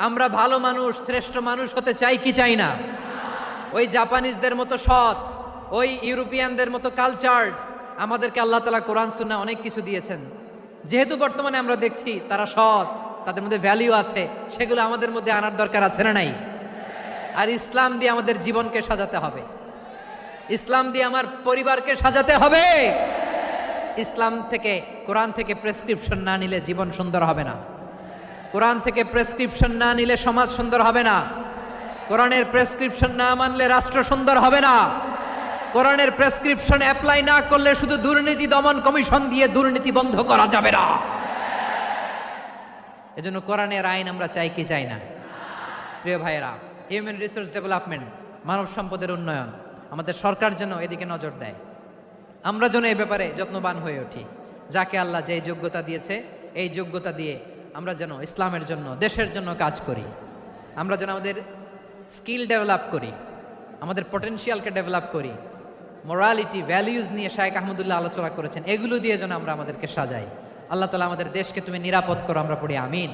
আমরা ভালো মানুষ, শ্রেষ্ঠ মানুষ হতে চাই কি চাই না? ওই জাপানিজদের মতো সৎ, ওই ইউরোপিয়ানদের মতো কালচার্ড। আমাদেরকে আল্লাহ তাআলা কোরআন সুন্নাহ অনেক কিছু দিয়েছেন। যেহেতু বর্তমানে আমরা দেখছি তারা সৎ, তাদের মধ্যে ভ্যালিউ আছে, সেগুলো আমাদের মধ্যে আনার দরকার আছে না নাই? আর ইসলাম দিয়ে আমাদের জীবনকে সাজাতে হবে, ইসলাম দিয়ে আমার পরিবারকে সাজাতে হবে। ইসলাম থেকে, কোরআন থেকে প্রেসক্রিপশন না নিলে জীবন সুন্দর হবে না। কোরআন থেকে প্রেসক্রিপশন না নিলে সমাজ সুন্দর হবে না। কোরআনের প্রেসক্রিপশন না মানলে রাষ্ট্র সুন্দর হবে না। কোরআনের প্রেসক্রিপশন অ্যাপ্লাই না করলে শুধু দুর্নীতি দমন কমিশন দিয়ে দুর্নীতি বন্ধ করা যাবে না। এজন্য কোরআনের আইন আমরা চাই কি চাই না? প্রিয় ভাইয়েরা, হিউম্যান রিসোর্স ডেভেলপমেন্ট, মানব সম্পদের উন্নয়ন, আমাদের সরকার যেন এদিকে নজর দেয়। আমরা যেন এই ব্যাপারে যত্নবান হয়ে উঠি। যাকে আল্লাহ যে যোগ্যতা দিয়েছে, এই যোগ্যতা দিয়ে আমরা যেন ইসলামের জন্য, দেশের জন্য কাজ করি। আমরা যেন আমাদের স্কিল ডেভেলপ করি, আমাদের পটেনশিয়ালকে ডেভেলপ করি। মোরালিটি, ভ্যালিউজ নিয়ে শায়েখ আহমদুল্লাহ আলোচনা করেছেন, এগুলো দিয়ে যেন আমরা আমাদেরকে সাজাই। আল্লাহ তাআলা আমাদের দেশকে তুমি নিরাপদ করো, আমরা পড়ি আমিন।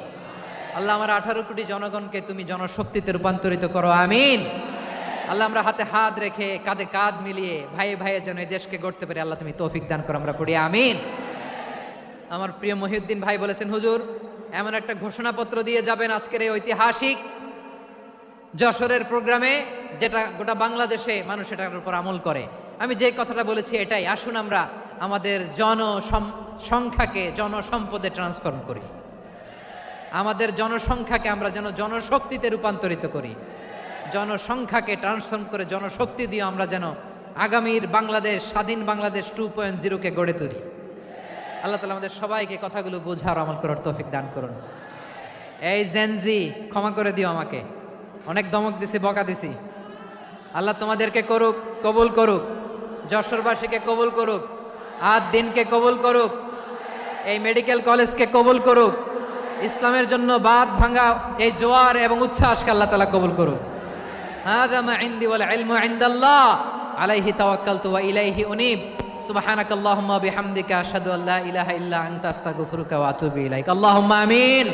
আল্লাহ আমার 18 কোটি জনগণকে তুমি জনশক্তিতে রূপান্তরিত করো, আমিন। আল্লাহ আমরা হাতে হাত রেখে, কাঁধে কাঁধ মিলিয়ে, ভাইয়ে ভাইয়ে যেন এই দেশকে গড়তে পারি, আল্লাহ তুমি তৌফিক দান করো, আমরা পড়ি আমিন। আমার প্রিয় মহিউদ্দিন ভাই বলেছেন, হুজুর এমন একটা ঘোষণাপত্র দিয়ে যাবেন আজকের এই ঐতিহাসিক যশোরের প্রোগ্রামে, যেটা গোটা বাংলাদেশে মানুষ এটার উপর আমল করে। আমি যে কথাটা বলেছি এটাই, আসুন আমরা আমাদের জনসংখ্যাকে জনসম্পদে ট্রান্সফর্ম করি। আমাদের জনসংখ্যাকে আমরা যেন জনশক্তিতে রূপান্তরিত করি। জনসংখ্যাকে ট্রান্সফর্ম করে জনশক্তি দিয়ে আমরা যেন আগামীর বাংলাদেশ, স্বাধীন বাংলাদেশ 2.0 কে গড়ে তুলি। আল্লাহ তাআলা আমাদের সবাইকে কথাগুলো বোঝার, আমল করার তৌফিক দান করুন। এই জেনজি, ক্ষমা করে দিও আমাকে, অনেক ধমক দিছি, বকা দিছি। আল্লাহ তোমাদেরকে করুক, কবুল করুক, যশোরবাসীকে কবুল করুক, আদ দিনকে কবুল করুক, এই মেডিকেল কলেজকে কবুল করুক, ইসলামের জন্য বাঁধ ভাঙা এই জোয়ার এবং উচ্ছ্বাসকে আল্লাহ তাআলা কবুল করুক। হাযা মা ইনদি ওয়াল ইলমু ইনদাল্লাহ আলাইহি তাওয়াক্কালতু ওয়া ইলাইহি উনীব। সুবহানাকাল্লাহুম্মা বিহামদিকা আশহাদু আল্লা ইলাহা ইল্লা আনতা আস্তাগফিরুকা ওয়া আতুবু ইলাইক। আল্লাহুম্মা আমিন।